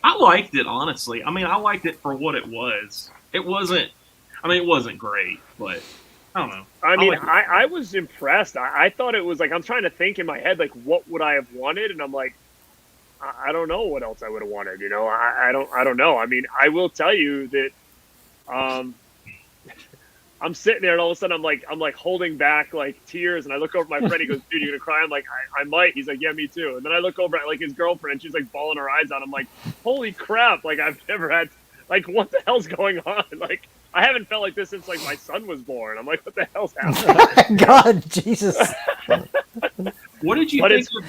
I liked it, honestly. I mean, I liked it for what it was. It wasn't great, but I don't know. I mean, liked it. I was impressed. I thought it was like, I'm trying to think in my head, like, what would I have wanted? And I'm like, I don't know what else I would have wanted. You know, I don't know. I mean, I will tell you that, I'm sitting there and all of a sudden I'm like holding back like tears, and I look over at my friend. He goes, "Dude, you gonna cry?" I'm like, I might. He's like, "Yeah, me too." And then I look over at like his girlfriend, and she's like bawling her eyes out. I'm like, "Holy crap!" Like I've never had, like, what the hell's going on? Like I haven't felt like this since like my son was born. I'm like, what the hell's happening? God, Jesus. What did you But think of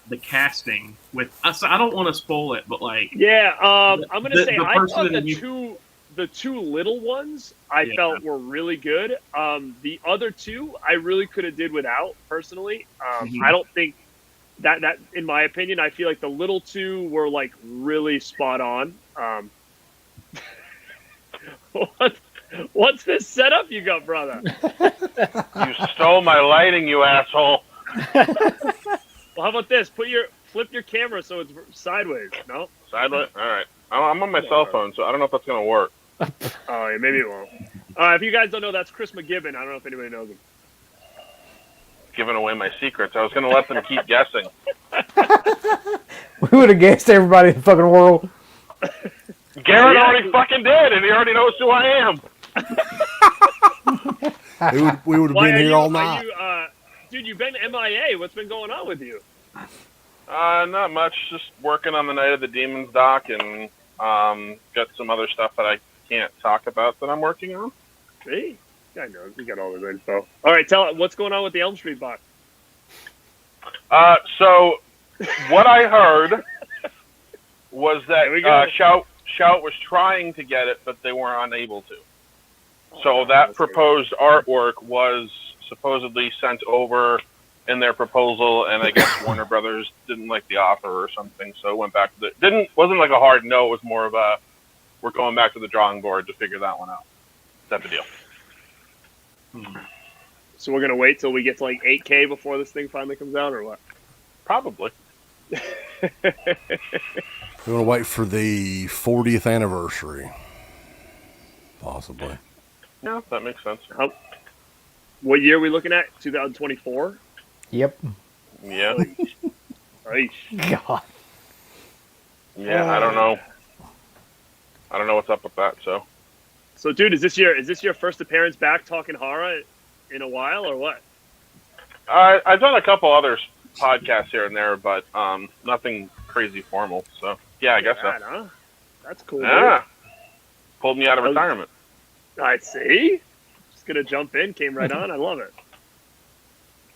the casting with? So I don't want to spoil it, but like, Yeah, I'm gonna say the I person thought that the two little ones I Yeah. felt were really good. The other two I really could have did without personally. Mhm. I don't think that in my opinion, I feel like the little two were like really spot on. What's this setup you got, brother? You stole my lighting, you asshole. Well, how about this? Flip your camera so it's sideways. No? Sidelit? All right. I'm on my cell phone, so I don't know if that's going to work. Oh, yeah, maybe it won't. If you guys don't know, that's Chris McGibbon. I don't know if anybody knows him. Giving away my secrets. I was going to let them keep guessing. We would have guessed everybody in the fucking world. Garrett Yeah. already fucking did, and he already knows who I am. We would have been here all night. Dude, you've been MIA. What's been going on with you? Not much. Just working on the Night of the Demons doc, and got some other stuff that I can't talk about that I'm working on. See? I know. We got all the info. All right, tell what's going on with the Elm Street box. So what I heard was There we that go. Shout was trying to get it, but they were unable to. So Oh, that that's proposed artwork was supposedly sent over in their proposal, and I guess Warner Brothers didn't like the offer or something, so it went back to wasn't like a hard no. It was more of a, we're going back to the drawing board to figure that one out. Type of deal. So we're gonna wait till we get to like 8K before this thing finally comes out, or what? Probably. We're going to wait for the 40th anniversary. Possibly. Yeah, that makes sense. What year are we looking at? 2024? Yep. Yeah. Right. God. Yeah, I don't know. I don't know what's up with that, so. So, dude, is this your first appearance back talking horror in a while, or what? I've done a couple other podcasts here and there, but nothing crazy formal. So, yeah, I guess so. Huh? That's cool. Yeah. Pulled me out of retirement. I see. Just gonna jump in. Came right on. I love it.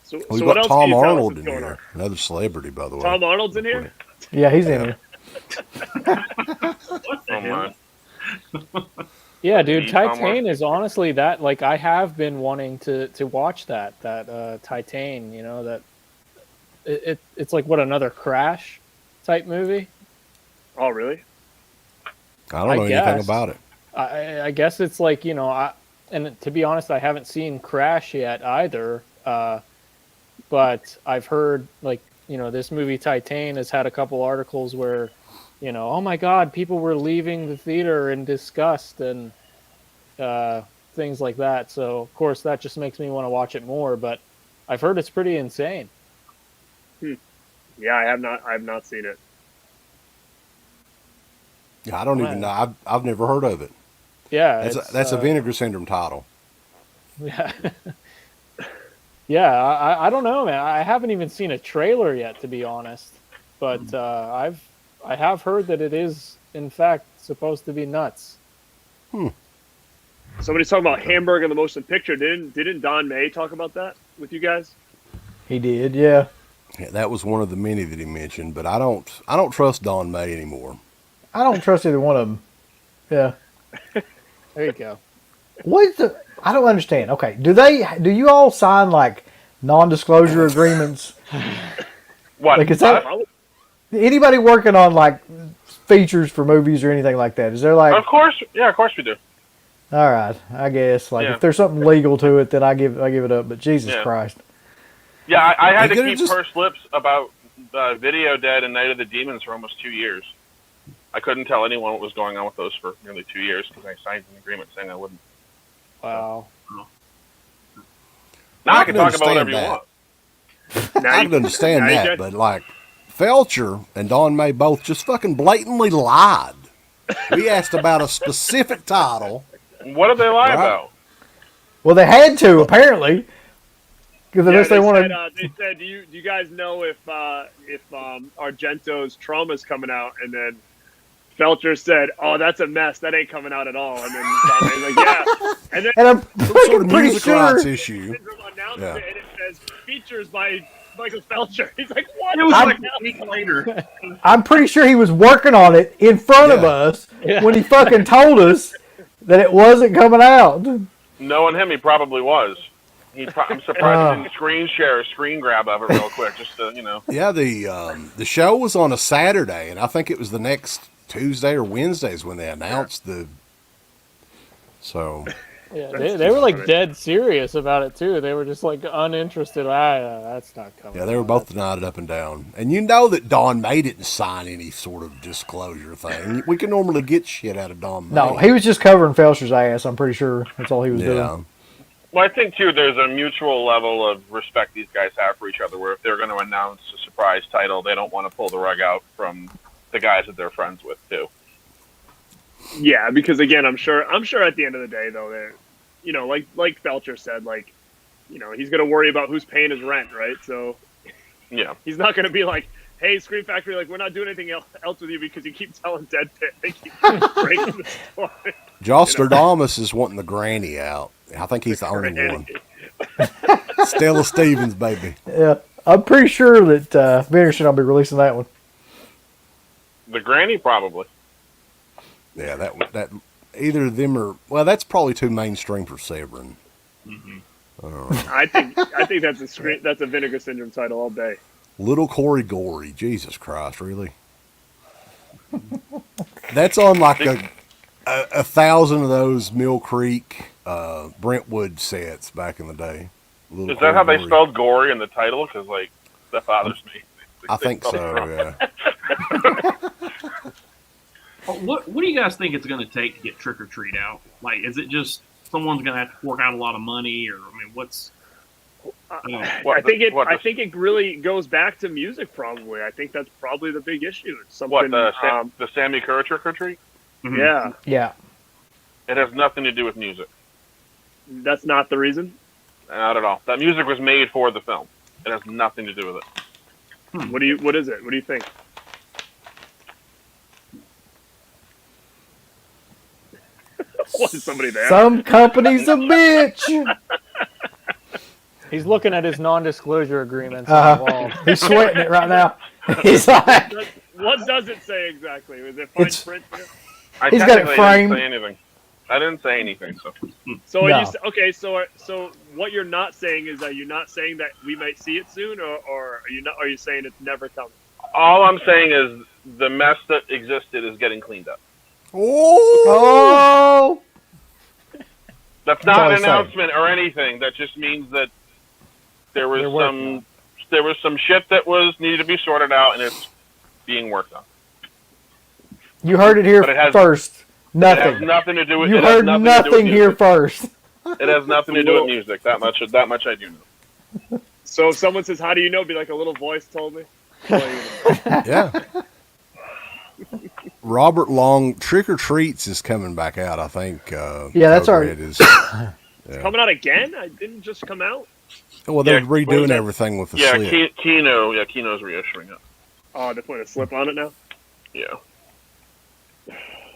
So We've what got else Tom can you tell us Arnold is in going here. on? Another celebrity, by the way. Tom Arnold's in here? Yeah, he's in here. What the Oh, hell? my. Yeah, dude, Tom Titan Arnold. is honestly that, like, I have been wanting to watch that Titan, you know, that it's like, what, another Crash type movie? Oh, really? I don't know anything guess. about it. I guess it's like, you know, and to be honest, I haven't seen Crash yet either, but I've heard, like, you know, this movie Titan has had a couple articles where, you know, oh my God, people were leaving the theater in disgust and things like that. So, of course, that just makes me want to watch it more, but I've heard it's pretty insane. Yeah, I have not seen it. Yeah, I don't even know. I've never heard of it. Yeah. That's a Vinegar Syndrome title. Yeah. Yeah, I don't know, man. I haven't even seen a trailer yet, to be honest. But I have heard that it is, in fact, supposed to be nuts. Somebody's talking about Hamburg in the motion picture. Didn't Don May talk about that with you guys? He did, yeah. Yeah, that was one of the many that he mentioned, but I don't trust Don May anymore. I don't trust either one of them. Yeah. There you go. What's the? I don't understand. Okay, do you all sign like non-disclosure agreements? What? Like, is that anybody working on like features for movies or anything like that? Is there like? Of course. Yeah, of course we do. All right, I guess like Yeah. if there's something legal to it, then I give it up. But Jesus Yeah. Christ. Yeah, I had They to could've keep just- pursed lips about Video Dead and Night of the Demons for almost 2 years. I couldn't tell anyone what was going on with those for nearly 2 years because I signed an agreement saying I wouldn't. Wow. Now I can can talk about whatever you understand want. Now I you- can understand now you that, get- but like Felcher and Don May both just fucking blatantly lied. We asked about a specific title. What did they lie Right. about? Well, they had to apparently, because Yeah, unless they want said, to. they said, do you guys know if Argento's Trauma's coming out? And then Felcher said, "Oh, that's a mess. That ain't coming out at all." And then Don May's like, "Yeah." And then And I'm Some sort fucking of pretty music sure. rights issue. Syndrome announced Yeah. it, and it says features by Michael Felcher. He's like, "What?" It was I'm- like a week later. I'm pretty sure he was working on it in front of Yeah. us Yeah. when he fucking told us that it wasn't coming out. Knowing him, he probably was. I'm surprised he didn't screen share a screen grab of it real quick, just to, you know. Yeah, the show was on a Saturday, and I think it was the next Tuesday or Wednesdays when they announced the. So Yeah, That's they were like funny. dead serious about it too. They were just like uninterested. That's not coming. yeah, they were out. both denied it up and down. And you know that Don May didn't sign any sort of disclosure thing. We can normally get shit out of Don May. No, he was just covering Felcher's ass. I'm pretty sure that's all he was Yeah. doing. Well, I think, too, there's a mutual level of respect these guys have for each other, where if they're going to announce a surprise title, they don't want to pull the rug out from the guys that they're friends with, too. Yeah, because again, I'm sure at the end of the day, though, they're, you know, like Felcher said, like, you know, he's going to worry about who's paying his rent, right? So Yeah. he's not going to be like, "Hey, Scream Factory, like, we're not doing anything else with you because you keep telling Dead Pit." They keep breaking the story. Jostradamus is wanting the granny out. I think he's the only one. Stella Stevens, baby. Yeah, I'm pretty sure that Vinegar will be releasing that one. The granny, probably. Yeah, that either of them are. Well, that's probably too mainstream for Severin. I think that's a Vinegar Syndrome title all day. Little Corey Gory. Jesus Christ, really? That's on like 1,000 of those Mill Creek, Brentwood sets back in the day. Is that how they spelled gory in the title? Because, like, that bothers me. I think so, yeah. What do you guys think it's going to take to get Trick or Treat out? Like, is it just someone's going to have to fork out a lot of money, or I mean, what's? I think it really goes back to music. Probably, I think that's probably the big issue. It's something. The Sammy Kerr Trick or Treat? Mm-hmm. Yeah. It has nothing to do with music. That's not the reason. Not at all. That music was made for the film. It has nothing to do with it. What is it? What do you think? Was somebody there? Some company's a bitch. He's looking at his non-disclosure agreements on the wall. He's sweating it right now. He's like, what does it say exactly? Is it fine print? He's got it framed. I didn't say anything. I didn't say anything. So No. are you okay? So what you're not saying is, are you not saying that we might see it soon, or are you not? Are you saying it's never coming? All I'm saying is the mess that existed is getting cleaned up. oh. That's not an announcement or anything. That just means that there was some shit that needed to be sorted out, and it's being worked on. You heard it here first. Nothing. It has nothing to do with. You heard nothing here first. It has nothing to do with music. That much I do know. So if someone says, "How do you know?" Be like, a little voice told me. Yeah. Robert Long, Trick or Treats is coming back out, I think. Yeah, that's Code right. Red is, It's coming out again? It didn't just come out? Well, they're redoing everything with the slip. Kino. Yeah, Kino's reissuing it. Oh, they're putting a slip on it now? Yeah.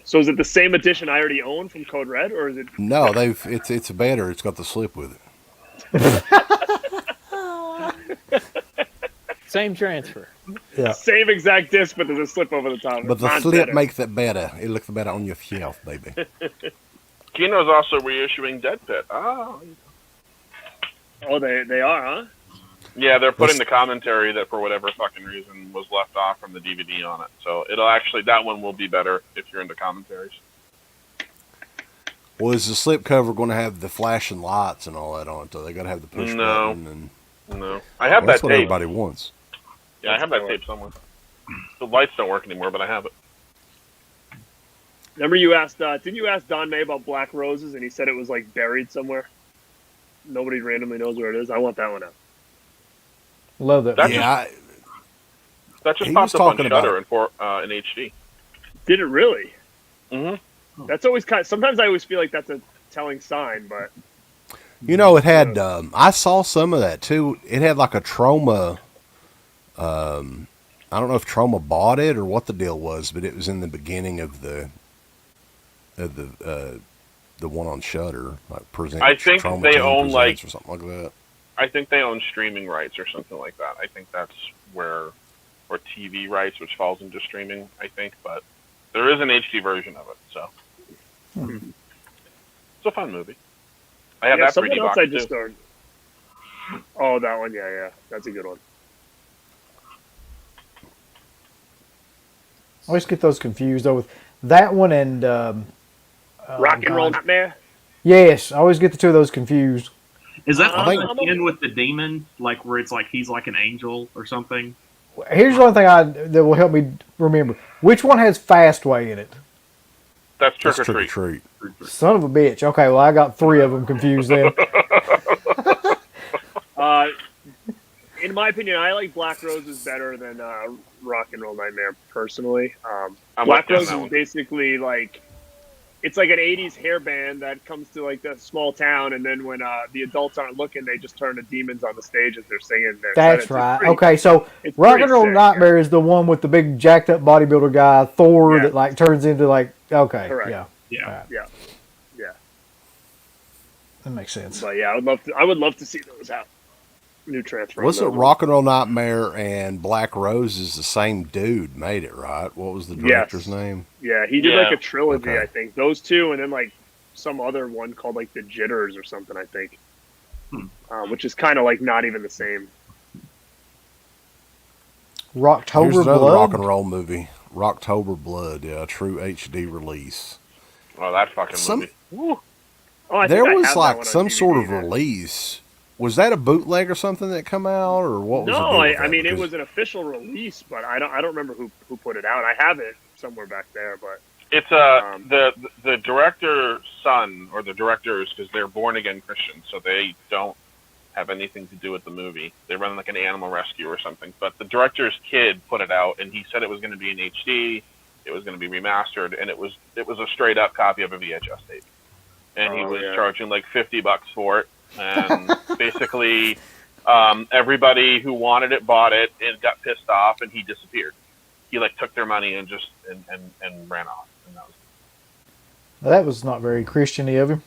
So is it the same edition I already own from Code Red, or is it? No, it's better. It's got the slip with it. Same transfer. Yeah. Same exact disc, but there's a slip over the top. But the slip makes it better. It looks better on your shelf, baby. Kino's also reissuing DEADPIT. Oh, they are, huh? Yeah, they're putting the commentary that for whatever fucking reason was left off from the DVD on it. So that one will be better if you're into commentaries. Well, is the slip cover going to have the flashing lights and all that on it? So they got to have the push button and. No, I have that That's what tape. everybody wants. Yeah, I have that tape somewhere. The lights don't work anymore, but I have it. Remember you asked, didn't you ask Don May about Black Roses, and he said it was like buried somewhere? Nobody randomly knows where it is. I want that one out. Love that. That just popped up on Shudder in HD. Did it really? Mm-hmm. That's always sometimes I always feel like that's a telling sign, but. You know, it had, I saw some of that too. It had like a Trauma, I don't know if Trauma bought it or what the deal was, but it was in the beginning of the one on Shudder, like present. I think Trauma they Team own Presents or something like that. I think they own streaming rights or something like that. I think that's or TV rights, which falls into streaming, I think, but there is an HD version of it, so. It's a fun movie. I have that 3D box, I just started. Oh, that one, yeah. That's a good one. I always get those confused, though, with that one and... Rock and Roll Nightmare? Yes, I always get the two of those confused. Is that the end with the demon, like where it's like he's like an angel or something? Here's one thing that will help me remember. Which one has Fastway in it? That's Trick or Treat. Son of a bitch. Okay, well, I got three of them confused then. In my opinion, I like Black Roses better than Rock and Roll Nightmare, personally. Black Roses is basically like, it's like an 80s hair band that comes to like the small town, and then when the adults aren't looking, they just turn to demons on the stage as they're singing. That's right. Okay, so Rock and Roll Nightmare is the one with the big jacked up bodybuilder guy, Thor, that like turns into like, okay. Correct. Yeah. That makes sense. But yeah, I would love to see those out. New transfer. Wasn't Rock and Roll Nightmare and Black Roses the same dude made it, right? What was the director's name? Yeah, he did like a trilogy, I think. Those two, and then like some other one called like The Jitters or something, I think. Which is kind of like not even the same. Rocktober Here's another Blood? rock and roll movie. Rocktober Blood, true HD release. Oh, that fucking movie. Woo. Oh, I There think I was have that like one on some DVD sort of then. release. Was that a bootleg or something that come out, or what was the No, deal with I that? mean it Because was an official release, but I don't remember who put it out. I have it somewhere back there, but It's the director's son, or the directors, because they're born again Christians, so they don't have anything to do with the movie. They run like an animal rescue or something. But the director's kid put it out, and he said it was going to be in HD, it was going to be remastered, and it was a straight up copy of a VHS tape. And he was charging like $50 for it, and basically everybody who wanted it bought it and got pissed off, and he disappeared. He like took their money and just and ran off. And That was not very Christian-y of him.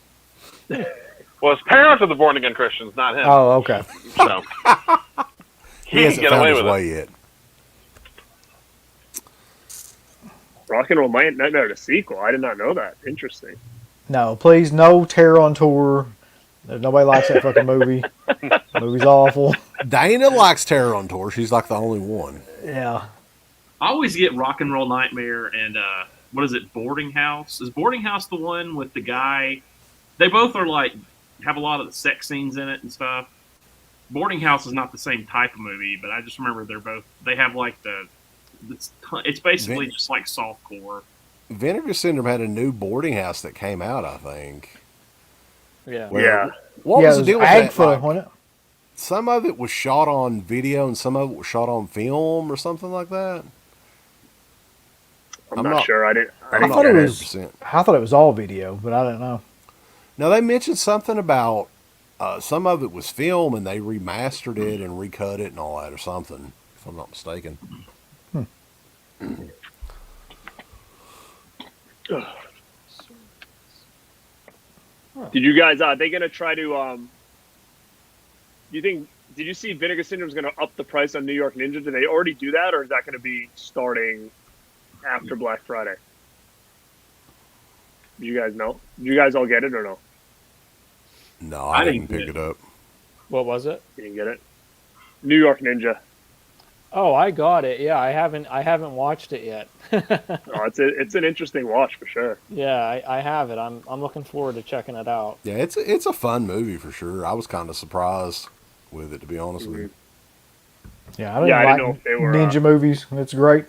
well, his parents are the born again Christians, not him. Oh, okay. So he he can hasn't get found away his with way it. yet. Rock and Roll Nightmare, the sequel. I did not know that. Interesting. No, please, no Terror on Tour. Nobody likes that fucking movie. The movie's awful. Dana likes Terror on Tour. She's like the only one. Yeah. I always get Rock and Roll Nightmare and what is it, Boarding House? Is Boarding House the one with the guy? They both are like have a lot of the sex scenes in it and stuff. Boarding House is not the same type of movie, but I just remember they have like it's basically just like softcore. Vinegar Syndrome had a new boarding house that came out, I think. Yeah. Where- What was the deal with that? Agfa, Like, wasn't it? some of it was shot on video and some of it was shot on film or something like that. I'm not sure. I didn't thought it was. 100%. I thought it was all video, but I don't know. Now, they mentioned something about some of it was film and they remastered it and recut it and all that or something, if I'm not mistaken. Did you guys? Are they gonna try to? Do you think? Did you see Vinegar Syndrome's gonna up the price on New York Ninja? Did they already do that, or is that gonna be starting after Black Friday? Do you guys know? Did you guys all get it or no? No, I didn't didn't pick it up. What was it? You didn't get it. New York Ninja. Oh, I got it. Yeah, I haven't watched it yet. Oh, it's an interesting watch for sure. Yeah, I have it. I'm looking forward to checking it out. Yeah, it's a fun movie for sure. I was kind of surprised with it, to be honest with you. Yeah, I Yeah, I didn't didn't know like if they were, ninja movies. It's great.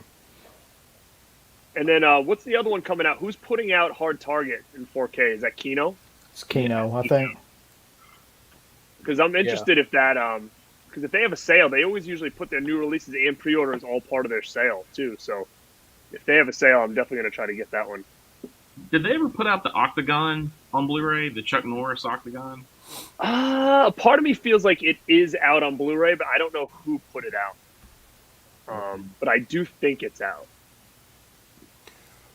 And then what's the other one coming out? Who's putting out Hard Target in 4K? Is that Kino? It's Kino, I think. Because I'm interested if that because if they have a sale, they always usually put their new releases and pre-orders all part of their sale too. So if they have a sale, I'm definitely gonna try to get that one. Did they ever put out the Octagon on Blu-ray? The Chuck Norris Octagon? A part of me feels like it is out on Blu-ray, but I don't know who put it out. But I do think it's out.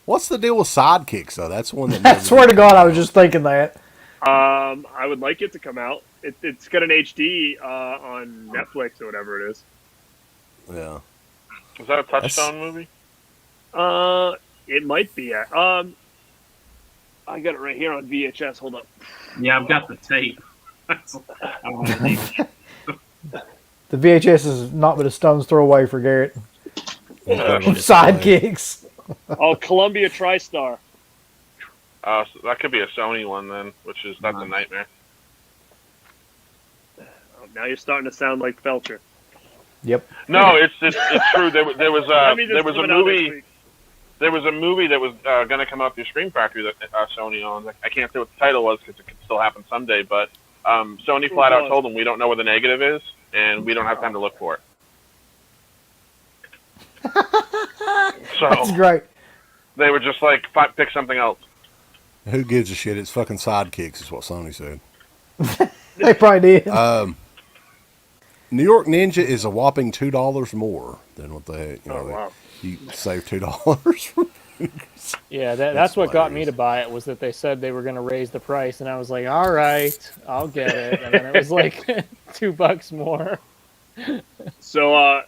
What's the deal with Sidekicks, though? That's one that. I swear to God, I was just thinking that. I would like it to come out. It's got an HD on Netflix or whatever it is. Yeah. Was that a Touchstone movie? It might be. I got it right here on VHS. Hold up. Yeah, I've got the tape. I don't have the DVD. The VHS is not but a stone's throw away for Garrett. Sidekicks. Oh, Columbia TriStar. So that could be a Sony one then, that's a nightmare. Oh, now you're starting to sound like Felcher. Yep. No, it's true. There was There was a movie. There was a movie that was going to come out through Screen Factory that Sony owns. I can't say what the title was because it could still happen someday. But Sony flat out told them we don't know where the negative is and we don't have time to look for it. So That's great. they were just like, pick something else. Who gives a shit? It's fucking Sidekicks, is what Sony said. They probably did. New York Ninja is a whopping $2 more than what they. Wow. You save $2. Yeah, that's what got me to buy it was that they said they were going to raise the price, and I was like, all right, I'll get it. And then it was like $2 more. So, A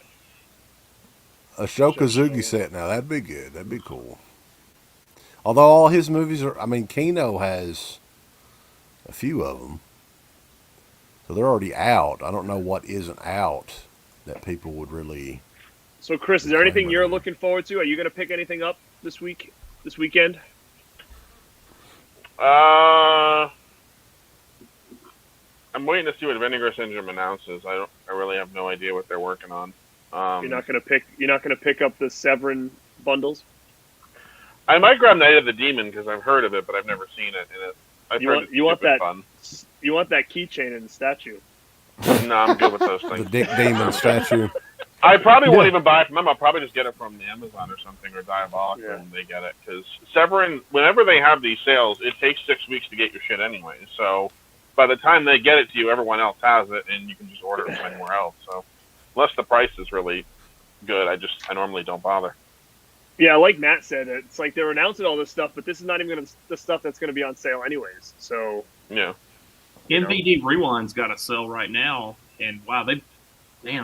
Shokazugi set now, that'd be good. That'd be cool. Although all his movies are, Kino has a few of them. So they're already out. I don't know what isn't out that people would really. So Chris, is there anything you're looking forward to? Are you going to pick anything up this weekend? I'm waiting to see what Vinegar Syndrome announces. I really have no idea what they're working on. You're not gonna pick up the Severin bundles. I might grab Night of the Demon because I've heard of it, but I've never seen it. And I've heard it's fun. You want that keychain and the statue? No, I'm good with those The things. Dick Demon statue. I probably won't even buy it from them. I'll probably just get it from the Amazon or something, or Diabolic when they get it. Because Severin, whenever they have these sales, it takes 6 weeks to get your shit anyway. So by the time they get it to you, everyone else has it, and you can just order it from anywhere else. So unless the price is really good, I normally don't bother. Yeah, like Matt said, it's like they're announcing all this stuff, but this is not even the stuff that's going to be on sale anyways. So yeah, MVD Rewind's got a sale right now, and wow,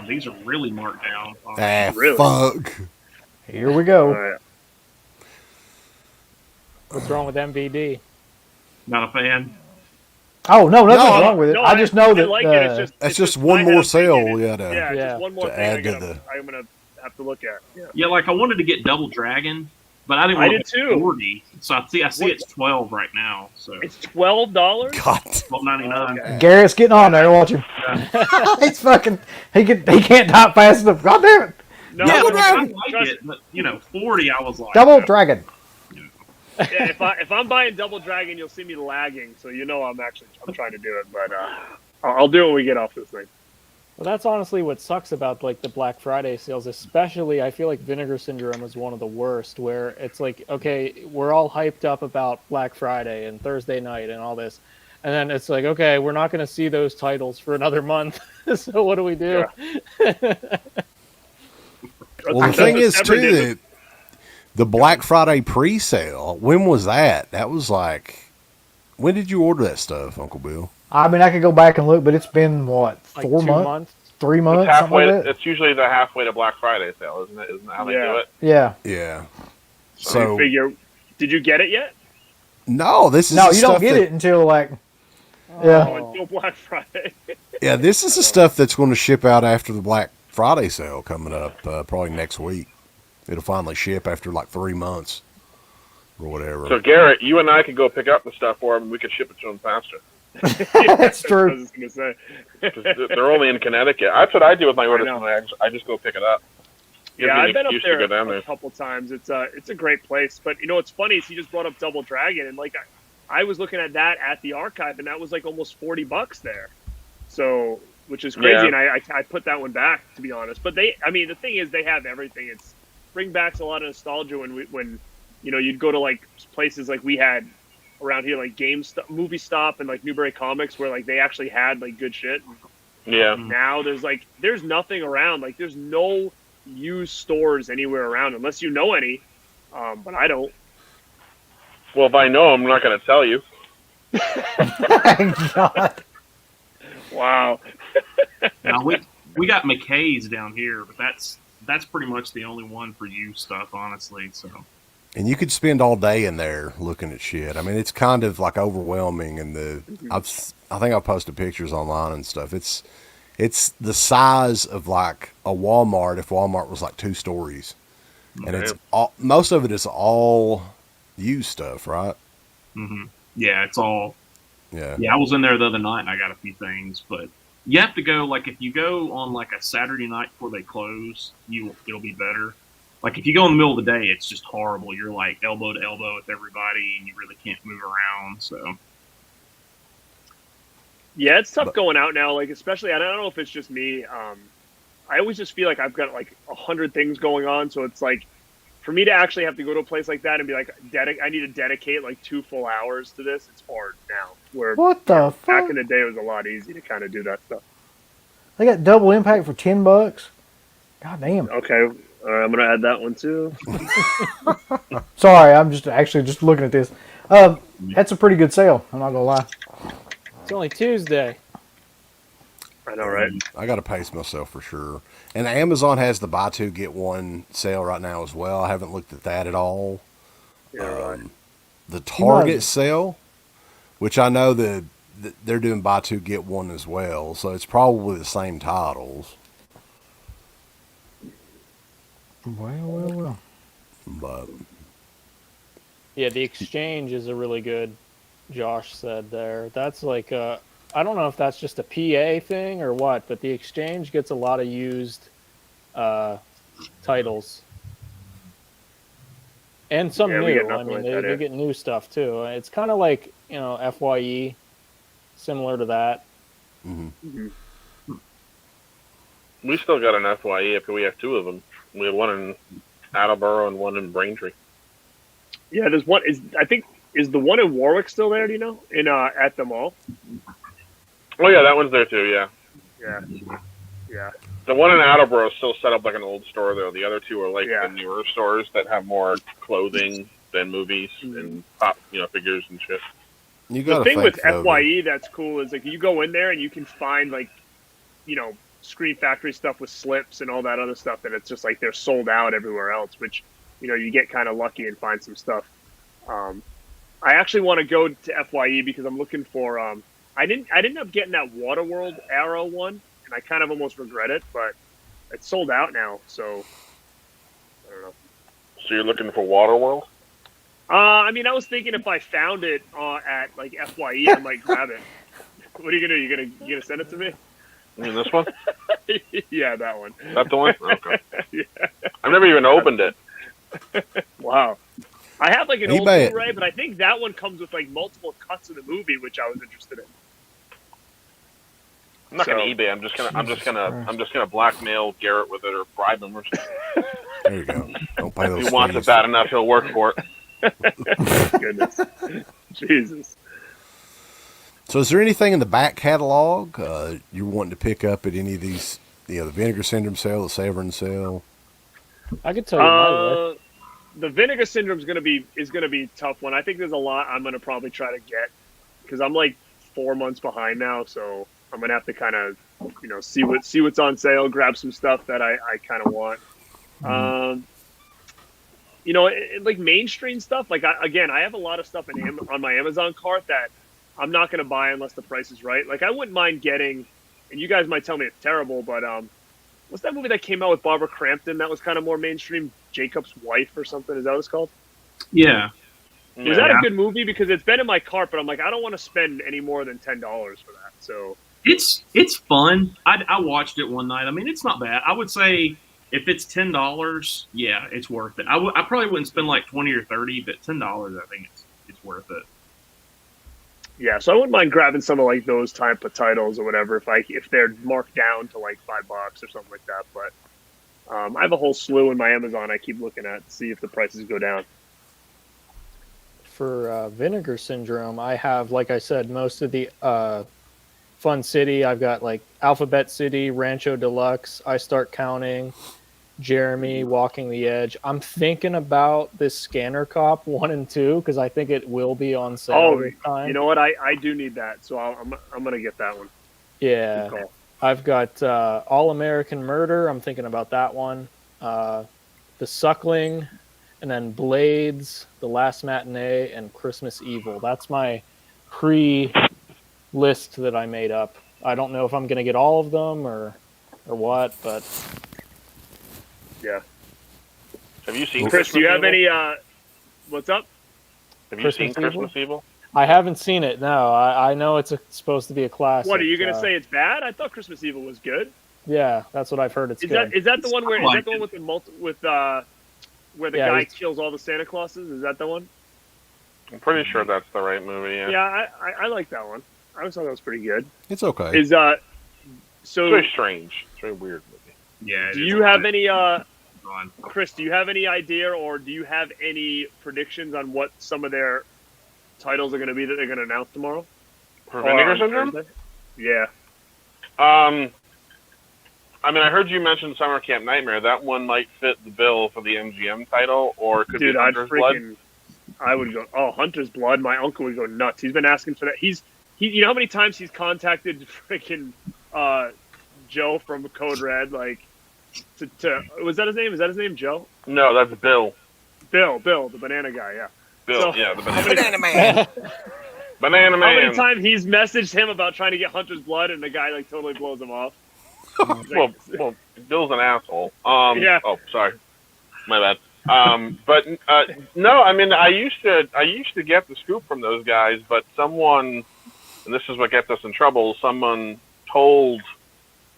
these are really marked down. Really? Fuck. Here we go. Right. What's wrong with MVD? Not a fan. Oh no, nothing's No, wrong with it. No, I just know that like it. It's That's just just one I more have sale taken we it. gotta Yeah, Yeah. just one more to thing add to I'm gonna have to look at. Yeah. Yeah, like I wanted to get Double Dragon, but I didn't I want did to too. pay 40. So I see it's 12 right now. So It's $12. God. $12.99. Okay. Garrett's getting on there. Watch him. He's fucking. He can't type fast enough. God damn it! No, Yeah, no, I like trust- it, but 40, I was like, Double Dragon. Yeah, if I'm buying Double Dragon, you'll see me lagging, so you know I'm trying to do it, but I'll do it when we get off this thing. Well, that's honestly what sucks about like the Black Friday sales, especially I feel like Vinegar Syndrome is one of the worst, where it's like, okay, we're all hyped up about Black Friday and Thursday night and all this, and then it's like, okay, we're not going to see those titles for another month. So what do we do? Yeah. Well, the thing is too that the Black Friday pre-sale. When was that? That was like, when did you order that stuff, Uncle Bill? I mean, I could go back and look, but it's been what, Like 4 2 months, months? 3 months, It's something like that. It's usually the halfway to Black Friday sale, isn't it? Isn't that how they do it? Yeah. Yeah. So you So figure, did you get it yet? no, this is No, the you don't stuff get that- it until like. Oh, Yeah. until Black Friday. Yeah, this is the stuff that's going to ship out after the Black Friday sale coming up, probably next week. It'll finally ship after like 3 months or whatever. So Garrett, you and I could go pick up the stuff for them, and we could ship it to them faster. That's true. I was just gonna say. 'Cause they're only in Connecticut. That's what I do with my orders. know. I just go pick it up. Gives Yeah, me an I've been up excuse to there go down a there. couple times. It's a great place. But you know what's funny is he just brought up Double Dragon, and like I was looking at that at the archive, and that was like almost $40 there. So, which is crazy, Yeah. and I put that one back, to be honest. But the thing is, they have everything. It's bring back a lot of nostalgia when you'd go to like places like we had around here, like Movie Stop and like Newbury Comics, where like they actually had like good shit. Yeah. Now there's nothing around. Like there's no used stores anywhere around unless you know any. But I don't. Well, if I know, I'm not going to tell you. God. Wow. Now we got McKay's down here, but that's pretty much the only one for you stuff, honestly. So. And you could spend all day in there looking at shit. I mean, it's kind of like overwhelming. And I think I've posted pictures online and stuff. It's the size of like a Walmart if Walmart was like 2 stories, and it's most of it is all used stuff, right? Mm-hmm. Yeah, it's all. Yeah. Yeah, I was in there the other night and I got a few things, but you have to go, like, if you go on like a Saturday night before they close, it'll be better. Like if you go in the middle of the day, it's just horrible. You're like elbow to elbow with everybody, and you really can't move around. So. Yeah, it's tough going out now. Like especially, I don't know if it's just me. I always just feel like I've got like 100 things going on, so it's like for me to actually have to go to a place like that and be like, I need to dedicate like 2 full hours to this. It's hard now. Where What the back fuck? in the day, it was a lot easier to kind of do that stuff. They got Double Impact for $10. God damn. Okay, I'm gonna add that one too. Sorry, I'm just looking at this. That's a pretty good sale. I'm not gonna lie. It's only Tuesday. I know, right? I got to pace myself for sure. And Amazon has the buy 2 get 1 sale right now as well. I haven't looked at that at all. Yeah, right. The Target sale, which I know that they're doing buy 2 get 1 as well, so it's probably the same titles. Well. But Yeah, the exchange is a really good Josh said there. That's like I don't know if that's just a PA thing or what, but the exchange gets a lot of used titles. And some Yeah, we get new. I nothing mean, like they, that they here. get new stuff too. It's kind of like, FYE, similar to that. Mhm. We still got an FYE after we have two of them. We have one in Attleboro and one in Braintree. Yeah, there's one. Is the one in Warwick still there? Do you know? In at the mall? Oh yeah, that one's there too. Yeah, Yeah. the one in Attleboro is still set up like an old store though. The other two are like Yeah. the newer stores that have more clothing than movies and pop, figures and shit. You The got to thing think with though, FYE that's cool is like you go in there and you can find like, Screen Factory stuff with slips and all that other stuff that it's just like they're sold out everywhere else, which you get kind of lucky and find some stuff. I actually want to go to FYE because I'm looking for. I didn't end up getting that Waterworld Arrow one, and I kind of almost regret it, but it's sold out now. So I don't know. So you're looking for Waterworld? I was thinking if I found it at like FYE, I might grab it. What are you gonna do? You gonna send it to me? You mean this one? Yeah, that one. That the one? Okay. Yeah. I've never even opened it. Wow. I have like an old eBay it. Blu-ray, but I think that one comes with like multiple cuts of the movie, which I was interested in. I'm not So- gonna eBay. I'm just gonna blackmail Garrett with it or bribe him or something. there you go. Don't pay those If he wants it fees. bad enough, he'll work for it. Goodness. Jesus. So, is there anything in the back catalog you're wanting to pick up at any of these? The Vinegar Syndrome sale, the Severin sale. I could tell you my list. The Vinegar Syndrome is gonna be a tough one. I think there's a lot I'm gonna probably try to get because I'm like 4 months behind now, so I'm gonna have to kind of see what's on sale, grab some stuff that I kind of want. Like mainstream stuff. Like I have a lot of stuff on my Amazon cart that I'm not gonna buy unless the price is right. Like I wouldn't mind getting, and you guys might tell me it's terrible, but what's that movie that came out with Barbara Crampton that was kind of more mainstream? Jacob's Wife or something? Is that what it's called? Yeah. Is that a good movie? Because it's been in my cart, but I'm like, I don't want to spend any more than $10 for that. So It's fun. I watched it one night. I mean, it's not bad. I would say if it's $10, yeah, it's worth it. I probably wouldn't spend like 20 or 30, but $10, I think it's worth it. yeah, so I wouldn't mind grabbing some of like those type of titles or whatever if they're marked down to like $5 or something like that. But I have a whole slew in my Amazon I keep looking at to see if the prices go down. For Vinegar Syndrome, I have, like I said, most of the Fun City. I've got like Alphabet City, Rancho Deluxe, I Start Counting, Jeremy, Walking the Edge. I'm thinking about this Scanner Cop 1 and 2 because I think it will be on sale this time. You know what? I do need that, so I'm gonna get that one. Yeah. Good call. I've got All American Murder. I'm thinking about that one. The Suckling, and then Blades, The Last Matinee, and Christmas Evil. That's my pre-list that I made up. I don't know if I'm going to get all of them or what, but Yeah. Have you seen Chris, do you have Evil? any? What's up? Have you Christmas seen Christmas Evil? I haven't seen it. No, I know it's supposed to be a classic. What are you gonna say? It's bad? I thought Christmas Evil was good. Yeah, that's what I've heard. It's Is good. that the one where I is that the one with where the Yeah, guy he's- kills all the Santa Clauses? Is that the one? I'm pretty sure that's the right movie. Yeah. Yeah, I like that one. I always thought that was pretty good. It's okay. Is It's so? very strange. It's a very weird movie. Yeah. Do you have any Fun. Chris? Do you have any idea, or do you have any predictions on what some of their titles are going to be that they're going to announce tomorrow? For Or Vinegar on Syndrome? Thursday? Yeah. I mean, I heard you mention Summer Camp Nightmare. That one might fit the bill for the MGM title, or it could Dude, be Hunter's Blood. I would go. Oh, Hunter's Blood. My uncle would go nuts. He's been asking for that. You know how many times he's contacted freaking Joe from Code Red, like to was that his name? Is that his name, Joe? No, that's Bill. Bill, the banana guy. Yeah. Bill, So- yeah, the Banana Man. Banana How many Man. times he's messaged him about trying to get Hunter's Blood, and the guy like totally blows him off. He's like, Well, Bill's an asshole. Yeah. Oh, sorry. My bad. But no, I mean, I used to get the scoop from those guys, but someone, and this is what gets us in trouble, someone told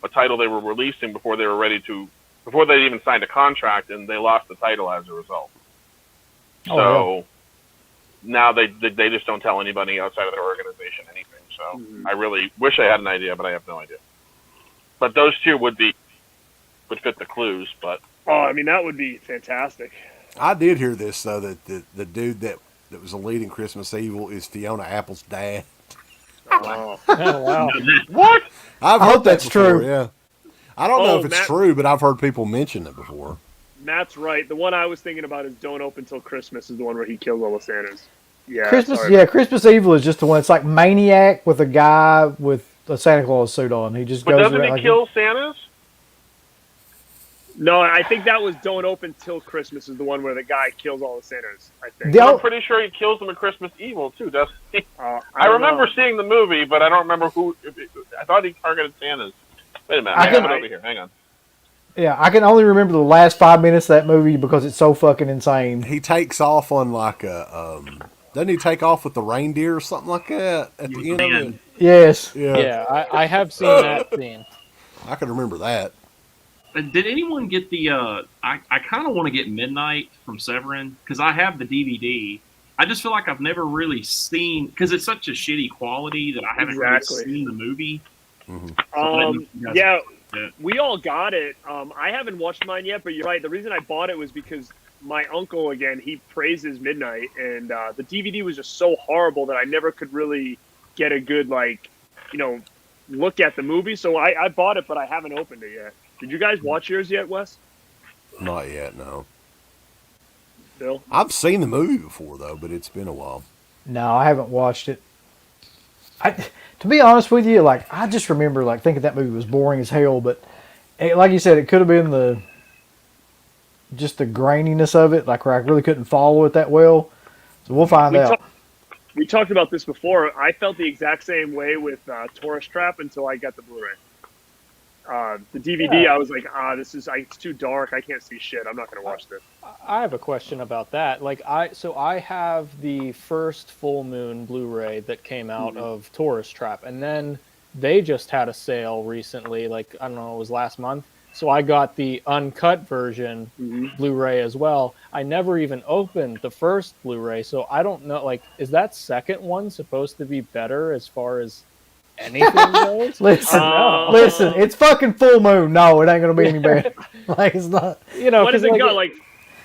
a title they were releasing before they even signed a contract, and they lost the title as a result. So now they just don't tell anybody outside of their organization anything. So I really wish I had an idea, but I have no idea. But those two would fit the clues, but. Oh, I mean, that would be fantastic. I did hear this, though, that the dude that was the lead in Christmas Evil is Fiona Apple's dad. Oh. Oh, wow. What? I hope that's true. Yeah. I don't know if it's Matt, true, but I've heard people mention it before. Matt's right. The one I was thinking about is Don't Open Till Christmas is the one where he kills all the Santas. Yeah, Christmas Evil is just the one. It's like Maniac with a guy with a Santa Claus suit on. He just But goes doesn't around he like kill Santas? No, I think that was Don't Open Till Christmas is the one where the guy kills all the Santas, I think. I'm pretty sure he kills them at Christmas Evil, too, doesn't he? I remember seeing the movie, but I don't remember who. I thought he targeted Santas. Wait a minute. I got it over here. Hang on. Yeah, I can only remember the last 5 minutes of that movie because it's so fucking insane. He takes off on like a, doesn't he take off with the reindeer or something like that at the end of it? Yes. Yeah, I have seen that scene. I can remember that. Did anyone get the? I kind of want to get Midnight from Severin because I have the DVD. I just feel like I've never really seen because it's such a shitty quality that I haven't really seen the movie. Mm-hmm. Yeah, we all got it. I haven't watched mine yet, but you're right. The reason I bought it was because my uncle, again, he praises Midnight, and the DVD was just so horrible that I never could really get a good look at the movie. So I bought it, but I haven't opened it yet. Did you guys watch yours yet, Wes? Not yet, no. Bill? I've seen the movie before, though, but it's been a while. No, I haven't watched it. To be honest with you, I just remember thinking that movie was boring as hell. But like you said, it could have been the graininess of it, where I really couldn't follow it that well. So we'll find out. We talked about this before. I felt the exact same way with Tourist Trap until I got the Blu-ray. The DVD, I was like, it's too dark. I can't see shit. I'm not going to watch this. I have a question about that. I have the first Full Moon Blu-ray that came out of Tourist Trap, and then they just had a sale recently, I don't know, it was last month. So I got the uncut version Blu-ray as well. I never even opened the first Blu-ray, so I don't know, is that second one supposed to be better as far as anything goes? Listen, it's fucking Full Moon. No, it ain't gonna be any better. It's not. What has it got?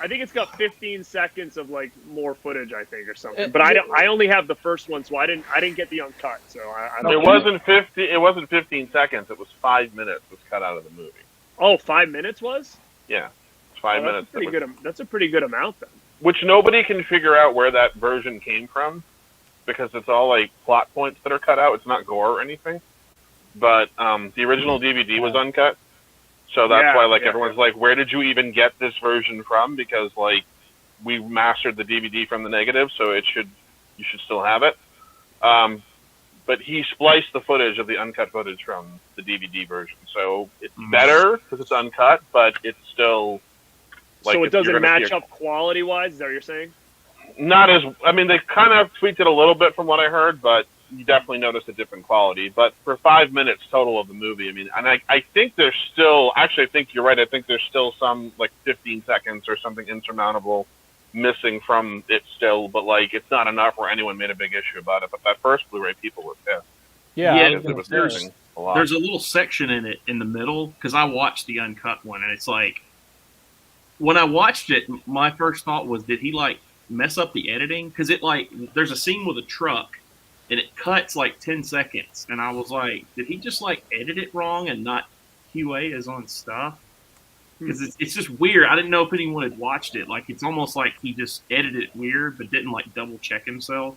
I think it's got 15 seconds of more footage, I think, or something. But I only have the first one, so I didn't get the uncut. So I don't. It wasn't 50. It wasn't 15 seconds. It was 5 minutes. Was cut out of the movie. Oh, 5 minutes was? Yeah, it's 5 minutes. That's a pretty good amount then. Which nobody can figure out where that version came from, because it's all plot points that are cut out. It's not gore or anything. But the original DVD was uncut. So that's why everyone's like, where did you even get this version from? Because we mastered the DVD from the negative, so you should still have it. But he spliced the footage of the uncut footage from the DVD version. So it's better because it's uncut, but it's still so it doesn't match up quality wise, is that what you're saying? Not as, they kind of tweaked it a little bit from what I heard, but you definitely notice a different quality. But for 5 minutes total of the movie, and I think there's still, actually I think you're right, I think there's still some 15 seconds or something insurmountable missing from it still, but it's not enough where anyone made a big issue about it. But that first Blu-ray, people were pissed. Yeah, it was missing a lot. There's a little section in it in the middle, because I watched the uncut one, and it's when I watched it, my first thought was, did he mess up the editing? Because there's a scene with a truck, and it cuts 10 seconds, and I was like, did he just edit it wrong and not QA his own stuff? Because it's just weird. I didn't know if anyone had watched it. It's almost like he just edited it weird, but didn't double check himself.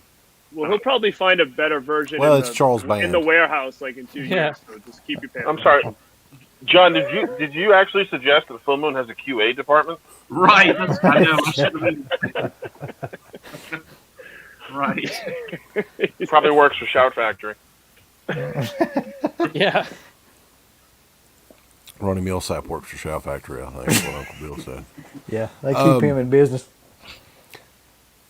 Well, he'll probably find a better version. It's Charles Band in the warehouse in 2 years. So just keep your pants. I'm sorry, John. Did you actually suggest that Full Moon has a QA department? Right. I know. I should have been. Right. Probably works for Shout Factory. Yeah. Ronnie Millsap works for Shout Factory, I think, is what Uncle Bill said. Yeah, they keep him in business.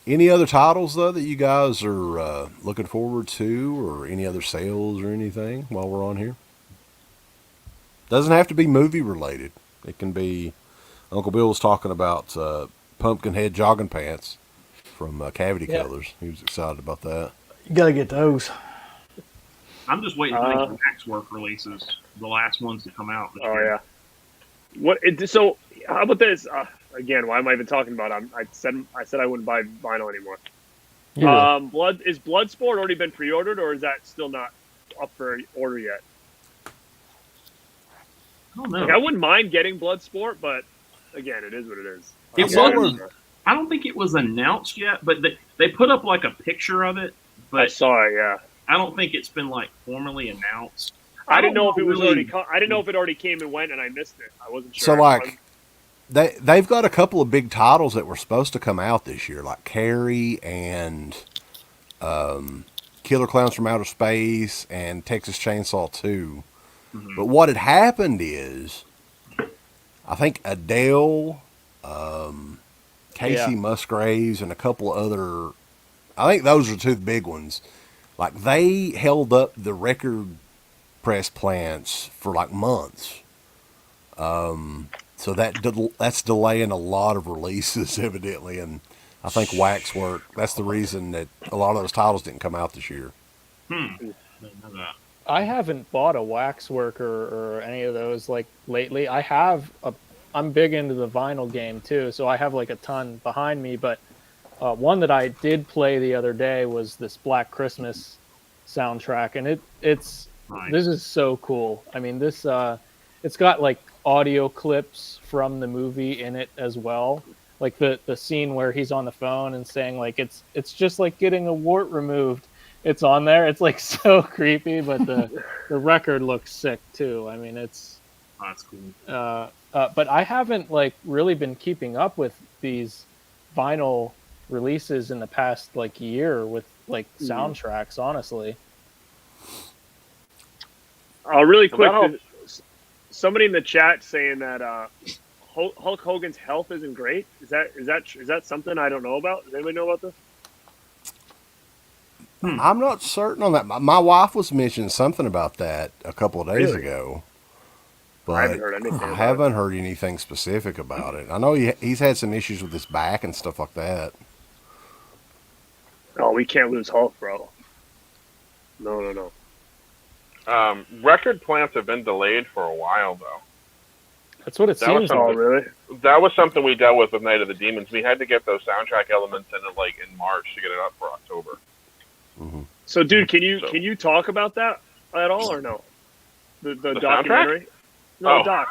Any other titles, though, that you guys are looking forward to, or any other sales or anything while we're on here? Doesn't have to be movie related. It can be, Uncle Bill was talking about Pumpkinhead jogging pants from Cavity Colors. He was excited about that. You got to get those. I'm just waiting for the Waxwork releases, the last ones to come out. Oh yeah. So how about this? Again, why am I even talking about it? I said I wouldn't buy vinyl anymore. Yeah. Is Bloodsport already been pre-ordered, or is that still not up for order yet? I don't know. Like, I wouldn't mind getting Bloodsport, but again, it is what it is. I don't think it was announced yet, but they put up like a picture of it. But I saw it. Yeah. I don't think it's been like formally announced. I didn't know if it was already. I didn't know if it already came and went, and I missed it. I wasn't sure. So, like, they've got a couple of big titles that were supposed to come out this year, like Carrie and Killer Clowns from Outer Space and Texas Chainsaw 2. Mm-hmm. But what had happened is, I think Adele, Casey Musgraves, and a couple of other, I think those are two of the big ones. Like, they held up the record press plants for like months. So that's delaying a lot of releases, evidently. And I think Waxwork, that's the reason that a lot of those titles didn't come out this year. I haven't bought a Waxwork or any of those like lately. I'm big into the vinyl game too, so I have like a ton behind me, but one that I did play the other day was this Black Christmas soundtrack, and it's nice. This is so cool. I mean, this it's got like audio clips from the movie in it as well, like the scene where he's on the phone and saying like it's just like getting a wart removed. It's on there. It's like so creepy, but the record looks sick too. I mean, that's cool. But I haven't like really been keeping up with these vinyl releases in the past like year with like soundtracks, honestly. Really quick, somebody in the chat saying that Hulk Hogan's health isn't great. Is that something I don't know about? Does anybody know about this? I'm not certain on that. My wife was mentioning something about that a couple of days ago, but I haven't heard anything specific about it. I know he's had some issues with his back and stuff like that. Oh, we can't lose Hulk, bro. No. Record plants have been delayed for a while, though. That's what it seems. Oh, really? That was something we dealt with Night of the Demons. We had to get those soundtrack elements in March to get it up for October. Mm-hmm. So, dude, can you talk about that at all or no? The documentary? Soundtrack? No, doc.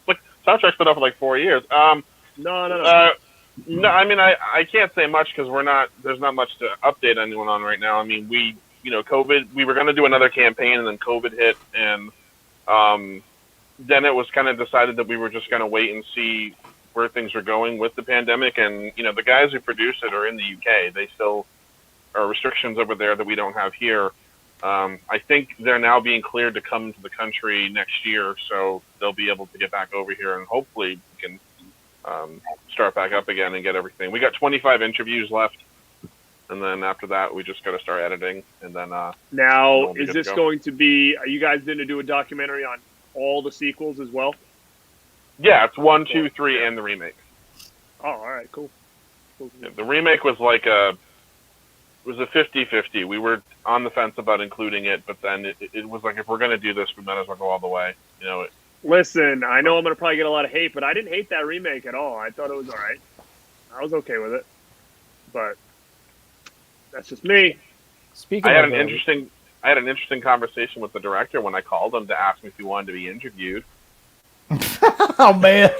Like, soundtrack's been up for like 4 years. No. No, I mean, I can't say much because there's not much to update anyone on right now. I mean, COVID, we were going to do another campaign and then COVID hit, and then it was kind of decided that we were just going to wait and see where things are going with the pandemic. And, the guys who produce it are in the UK. They still are restrictions over there that we don't have here. I think they're now being cleared to come to the country next year, so they'll be able to get back over here, and hopefully we can start back up again and get everything. We got 25 interviews left, and then after that, we just got to start editing, and then. Now, is this going to be? Are you guys going to do a documentary on all the sequels as well? Yeah, it's 1, 2, 3, and the remake. Oh, all right, cool. Yeah, the remake was like a 50-50. We were on the fence about including it, but then it was like, if we're going to do this, we might as well go all the way. Listen, I know I'm going to probably get a lot of hate, but I didn't hate that remake at all. I thought it was all right. I was okay with it, but that's just me. I had an interesting conversation with the director when I called him to ask me if he wanted to be interviewed. Oh man!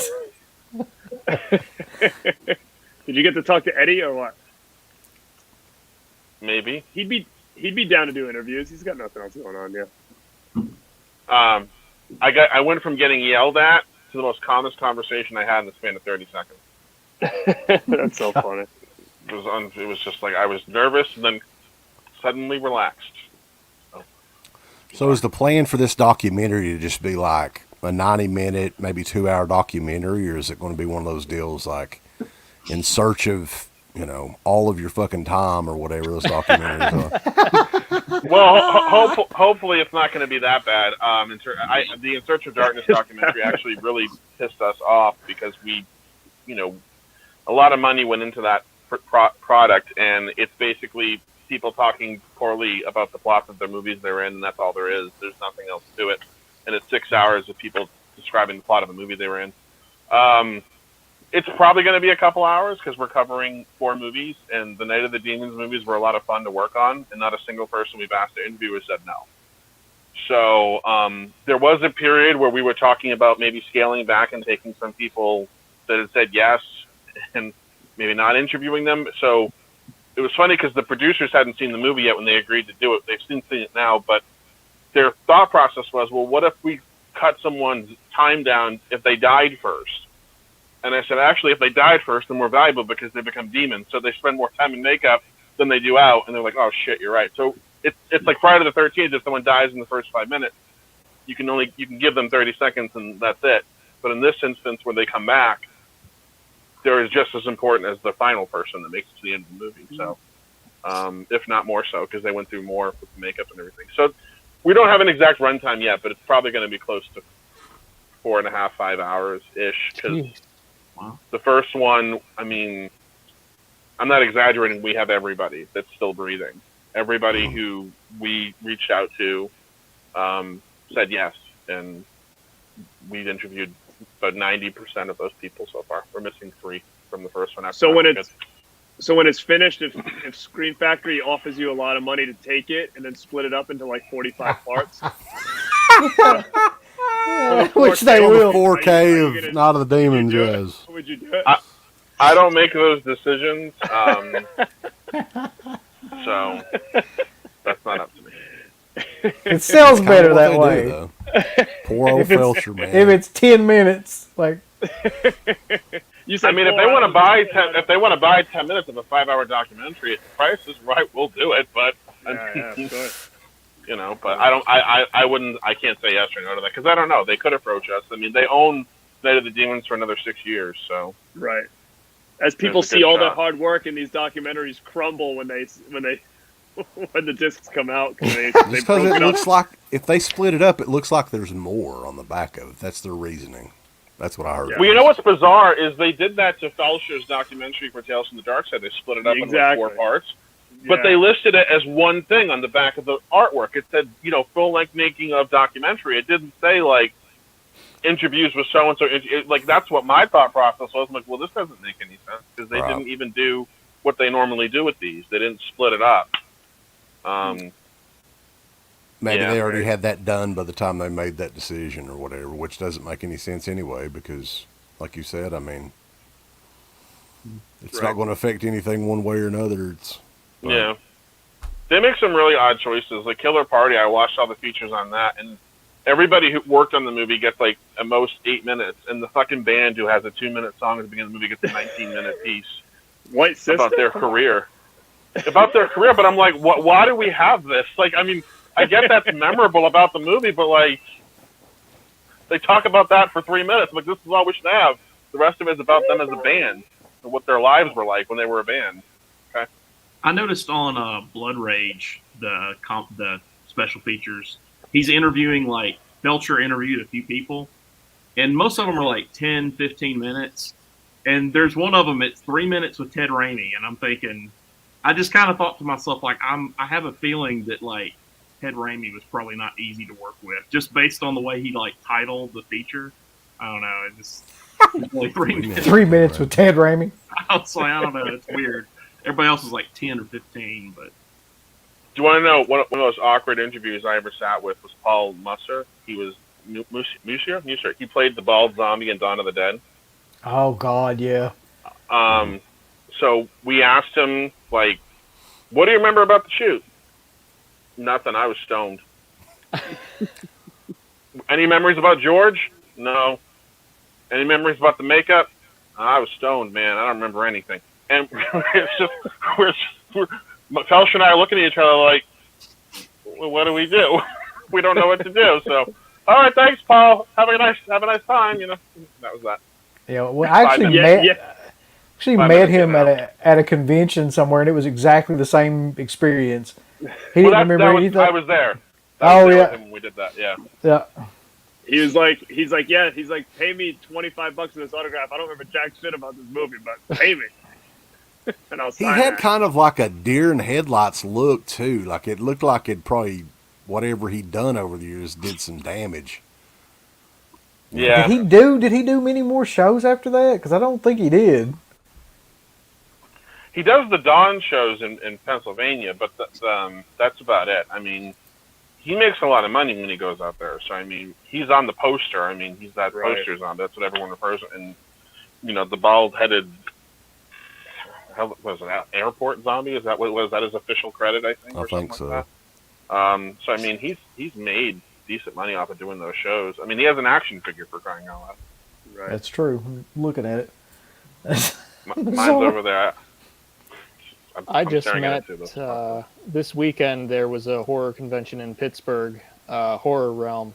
Did you get to talk to Eddie or what? Maybe he'd be down to do interviews. He's got nothing else going on. Yeah. I went from getting yelled at to the most calmest conversation I had in the span of 30 seconds. That's so funny. It was just like I was nervous and then suddenly relaxed. So is the plan for this documentary to just be like a 90-minute, maybe 2-hour documentary, or is it going to be one of those deals like In Search of, all of your fucking time or whatever those documentaries are? Well, hopefully it's not going to be that bad. The In Search of Darkness documentary actually really pissed us off because we, a lot of money went into that product, and it's basically people talking poorly about the plots of their movies they're in, and that's all there is. There's nothing else to it. And it's 6 hours of people describing the plot of a movie they were in. It's probably going to be a couple hours because we're covering 4 movies, and the Night of the Demons movies were a lot of fun to work on, and not a single person we've asked to interview has said no. So there was a period where we were talking about maybe scaling back and taking some people that had said yes and maybe not interviewing them. So it was funny because the producers hadn't seen the movie yet when they agreed to do it. They've seen it now, but their thought process was, well, what if we cut someone's time down if they died first? And I said, actually, if they died first, they're more valuable because they become demons. So they spend more time in makeup than they do out. And they're like, oh, shit, you're right. So it's like Friday the 13th. If someone dies in the first 5 minutes, you can give them 30 seconds and that's it. But in this instance, when they come back, they're just as important as the final person that makes it to the end of the movie. So, if not more so, because they went through more with the makeup and everything. So we don't have an exact runtime yet, but it's probably going to be close to 4.5, 5 hours-ish. Because the first one, I mean, I'm not exaggerating. We have everybody that's still breathing. Everybody who we reached out to said yes, and we've interviewed about 90% of those people so far. We're missing 3 from the first one. So when it's finished, if Screen Factory offers you a lot of money to take it and then split it up into like 45 parts, which they will. 4K of Night of the Demons, yes. Would you do it? I don't make those decisions, so that's not up to me. It sells better that way. Do, poor old Felcher, man. If it's 10 minutes, like. You said I mean, if they want to buy 10 minutes of a 5-hour documentary, if the price is right, we'll do it. But sure. But I can't say yes or no to that because I don't know. They could approach us. I mean, they own Night of the Demons for another 6 years, so right. As people see all the hard work in these documentaries crumble when the discs come out, because it looks like if they split it up, it looks like there's more on the back of it. That's their reasoning. That's what I heard. Well, you know what's bizarre is they did that to Felcher's documentary for Tales from the Dark Side. They split it up into 4 parts, but they listed it as one thing on the back of the artwork. It said, full-length making of documentary. It didn't say like interviews with so and so. Like that's what my thought process was. I'm like, well, this doesn't make any sense because they didn't even do what they normally do with these. They didn't split it up. Maybe they already had that done by the time they made that decision or whatever, which doesn't make any sense anyway because, like you said, I mean, it's not going to affect anything one way or another. Yeah. They make some really odd choices. Like Killer Party, I watched all the features on that, and everybody who worked on the movie gets like at most 8 minutes, and the fucking band who has a 2-minute song at the beginning of the movie gets a 19-minute piece about their career. But I'm like, why do we have this? Like, I mean, I get that's memorable about the movie, but like, they talk about that for 3 minutes. I'm like, this is all we should have. The rest of it is about them as a band and what their lives were like when they were a band. Okay. I noticed on Blood Rage, the special features, he's interviewing, like, Felcher interviewed a few people, and most of them are like 10, 15 minutes. And there's one of them, it's 3 minutes with Ted Raimi, and I'm thinking, I just kind of thought to myself, like, I have a feeling that, like, Ted Raimi was probably not easy to work with, just based on the way he, like, titled the feature. I don't know, it just only 3 minutes. 3 minutes with Ted Raimi? I was like, I don't know, it's weird. Everybody else is like 10 or 15, but... Do you want to know, one of those awkward interviews I ever sat with was Paul Musser. He was Musser? He played the bald zombie in Dawn of the Dead. Oh, God, yeah. So we asked him, like, what do you remember about the shoot? Nothing. I was stoned. Any memories about George? No. Any memories about the makeup? I was stoned, man. I don't remember anything. And it's just, Felcher and I are looking at each other like, well, what do? We don't know what to do. So all right, thanks, Paul. Have a nice time. That was that. Yeah, well, I actually minutes. met him at a convention somewhere, and it was exactly the same experience. He didn't remember anything. I was there. Oh yeah, when we did that. Yeah. Yeah. He's like, pay me $25 for this autograph. I don't remember jack shit about this movie, but pay me. And He had kind of like a deer in headlights look too. Like it looked like it probably whatever he'd done over the years did some damage. Yeah. Did he do many more shows after that? Because I don't think he did. He does the dawn shows in Pennsylvania, but that's about it. I mean, he makes a lot of money when he goes out there. So I mean, he's on the poster. I mean, he's that poster's on. That's what everyone refers to. And the bald-headed. What was it? Airport zombie? Is that what was that his official credit? I think. I think so. Like that. So I mean, he's made decent money off of doing those shows. I mean, he has an action figure for crying out loud. Right. That's true. I'm looking at it. Mine's over there. I just met this weekend. There was a horror convention in Pittsburgh, Horror Realm,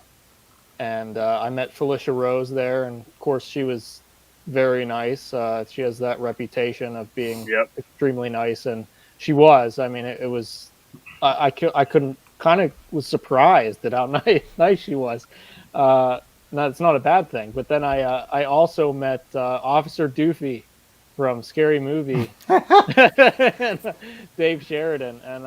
and I met Felicia Rose there. And of course, she was very nice. She has that reputation of being extremely nice, and she was. I mean, it was. I couldn't kind of was surprised at how nice she was. That's not a bad thing. But then I also met Officer Doofy from Scary Movie, Dave Sheridan, and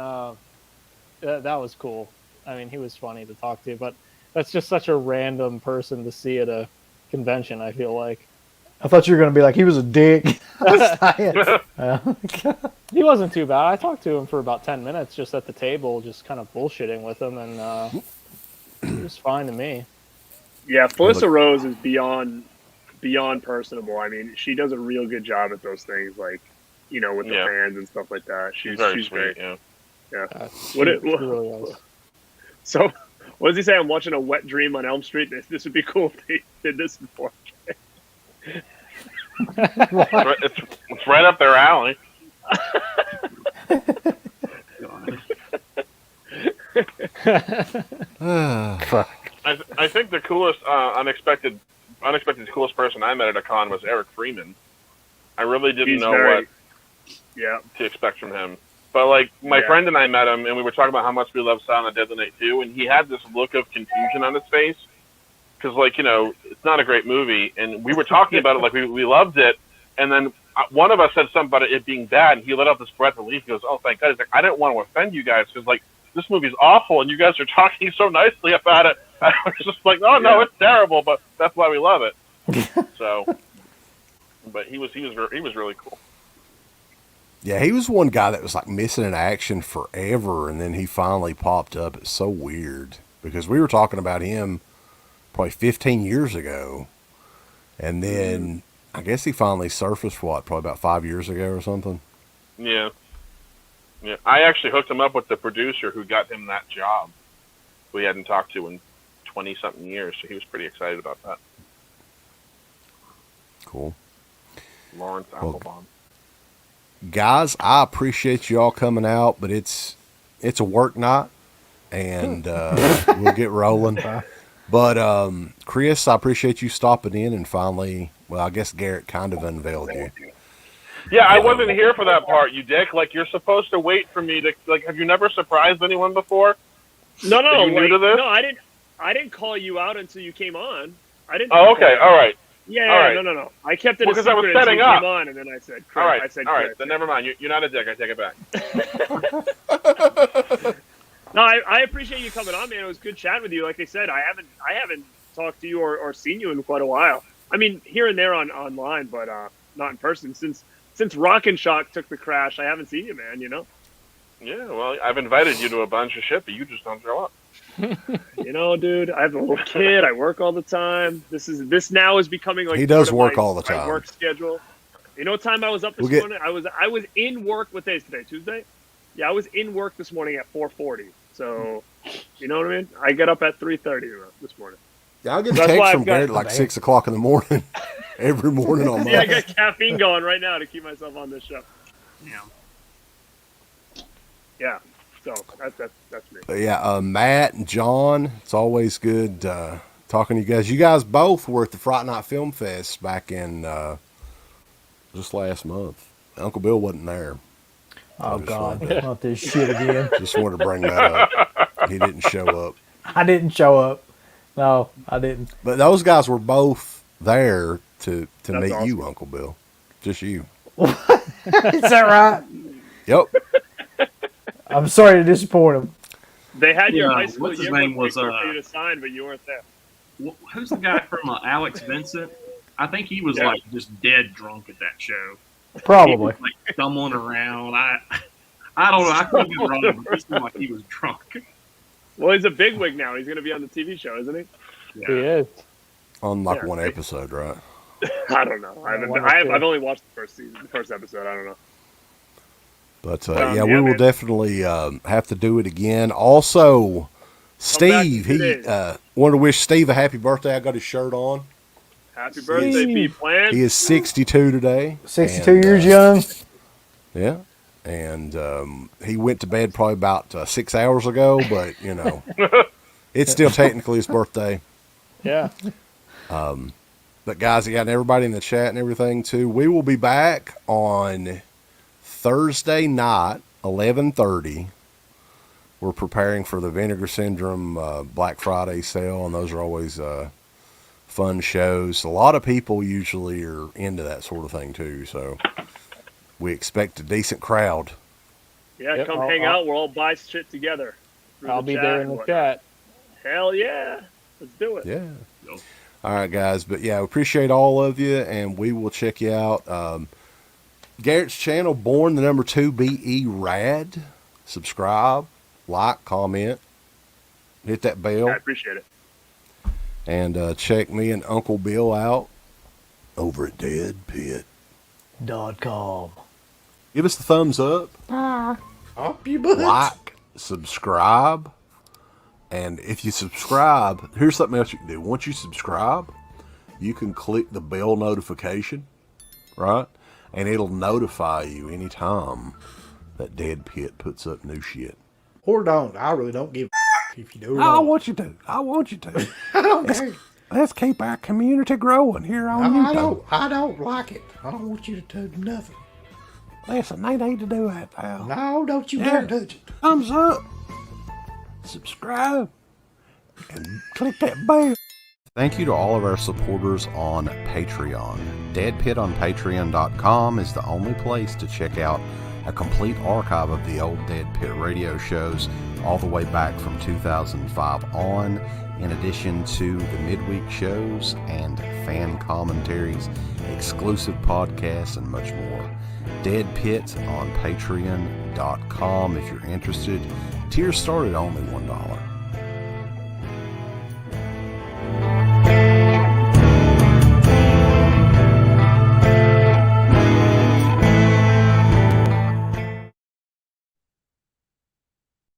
that was cool. I mean, he was funny to talk to, but that's just such a random person to see at a convention, I feel like. I thought you were going to be like, he was a dick. He wasn't too bad. I talked to him for about 10 minutes just at the table, just kind of bullshitting with him, and it was fine to me. Yeah, Felissa Rose is beyond personable. I mean, she does a real good job at those things, like, with the fans and stuff like that. She's sweet, great. Yeah. Really was. So, what does he say? I'm watching a wet dream on Elm Street. This would be cool if he did this in 4K. It's right up their alley. I think the coolest, unexpected coolest person I met at a con was Eric Freeman. I really didn't know what to expect from him. But like my friend and I met him, and we were talking about how much we love Silent Deadly Night 2, and he had this look of confusion on his face. Because, it's not a great movie, and we were talking about it like we loved it, and then one of us said something about it being bad, and he let out this breath of relief. He goes, "Oh, thank God." He's like, "I didn't want to offend you guys, because, this movie's awful, and you guys are talking so nicely about it." I was just like, "Oh, no, it's terrible, but that's why we love it." So, but he was really cool. Yeah, he was one guy that was, missing in action forever, and then he finally popped up. It's so weird, because we were talking about him probably 15 years ago, and then I guess he finally surfaced probably about 5 years ago or something. Yeah. I actually hooked him up with the producer who got him that job, who he hadn't talked to in 20-something years, so he was pretty excited about that. Cool. Lawrence Applebaum. Guys, I appreciate you all coming out, but it's a work night, and we'll get rolling. But, Chris, I appreciate you stopping in and finally, I guess Garrett kind of unveiled you. Yeah, I wasn't here for that part, you dick. You're supposed to wait for me to, have you never surprised anyone before? No. Are you new to this? No, I didn't call you out until you came on. I didn't. Oh, okay, all right. Yeah, all right. No. I kept it a because I was secret setting until you up. came on, and then I said, Chris. All right, I said, all right. Chris. Then never mind. You're not a dick. I take it back. No, I appreciate you coming on, man. It was good chatting with you. Like I said, I haven't talked to you or seen you in quite a while. I mean, here and there online, but not in person. Since Rock and Shock took the crash, I haven't seen you, man. Yeah, well, I've invited you to a bunch of shit, but you just don't show up. Dude, I have a little kid. I work all the time. This now is becoming he does work all the time. My work schedule. You know what time I was up this morning? I was in work. What day is today? Tuesday? Yeah, I was in work this morning at 4:40. So, you know what I mean? I get up at 3:30 this morning. Yeah, I'll get a text from Garrett at 6 o'clock in the morning. Every morning on I got caffeine going right now to keep myself on this show. Yeah. So that's me. Yeah, Matt and John, it's always good talking to you guys. You guys both were at the Fright Night Film Fest back in just last month. Uncle Bill wasn't there. Oh, God. Not this shit again. Just wanted to bring that up. He didn't show up. I didn't show up. No, I didn't. But those guys were both there to meet awesome. you, Uncle Bill. Just you. Is that right? Yep. I'm sorry to disappoint him. They had your Yeah, high school what's his yearbook name was, picture for you to sign, but you weren't there. Who's the guy from Alex Vincent? I think he was Yeah. like just dead drunk at that show. He Probably. was like stumbling around. I don't know. I could be wrong, but it seemed like he was drunk. Well, he's a bigwig now. He's going to be on the TV show, isn't he? He is. On like Yeah, one right. episode, right? I don't know. I've only watched the first episode. I don't know. But Yeah, yeah, we will man. definitely have to do it again. Also, Steve, in 2 he days. wanted to wish Steve a happy birthday. I got his shirt on. Happy birthday, Pete Plan. He is 62 today. 62 and, years young. Yeah. And he went to bed probably about 6 hours ago, but, you know, it's still technically his birthday. Yeah. But, guys, again, everybody in the chat and everything, too, we will be back on Thursday night, 11:30. We're preparing for the Vinegar Syndrome Black Friday sale, and those are always fun shows. A lot of people usually are into that sort of thing, too, so we expect a decent crowd. Yeah, Yep, come I'll- hang out. We'll all buy shit together. through I'll the be chat there in and the whatnot. chat. Hell yeah. Let's do it. Yeah. Yep. All right, guys. But, yeah, we appreciate all of you, and we will check you out. Garrett's channel, Born the number 2 BE Rad. Subscribe, like, comment, hit that bell. I appreciate it. And check me and Uncle Bill out over at DEADPIT. .com. Give us the thumbs up, Up your butt. like, subscribe. And if you subscribe, here's something else you can do. Once you subscribe, you can click the bell notification, right? And it'll notify you anytime that DEADPIT puts up new shit. Or don't. I really don't give a if you do or I not. want you to. I want you to. I don't care. Let's keep our community growing here on No, YouTube. I don't like it. I don't want you to do nothing. Listen, they need to do that, pal. No, don't you Yeah. dare touch it. Thumbs up, subscribe, and click that bell. Thank you to all of our supporters on Patreon. DEADPIT on Patreon.com is the only place to check out a complete archive of the old DEADPIT radio shows all the way back from 2005 on, in addition to the midweek shows and fan commentaries, exclusive podcasts, and much more. DEADPIT on Patreon.com if you're interested. Tiers start at only $1.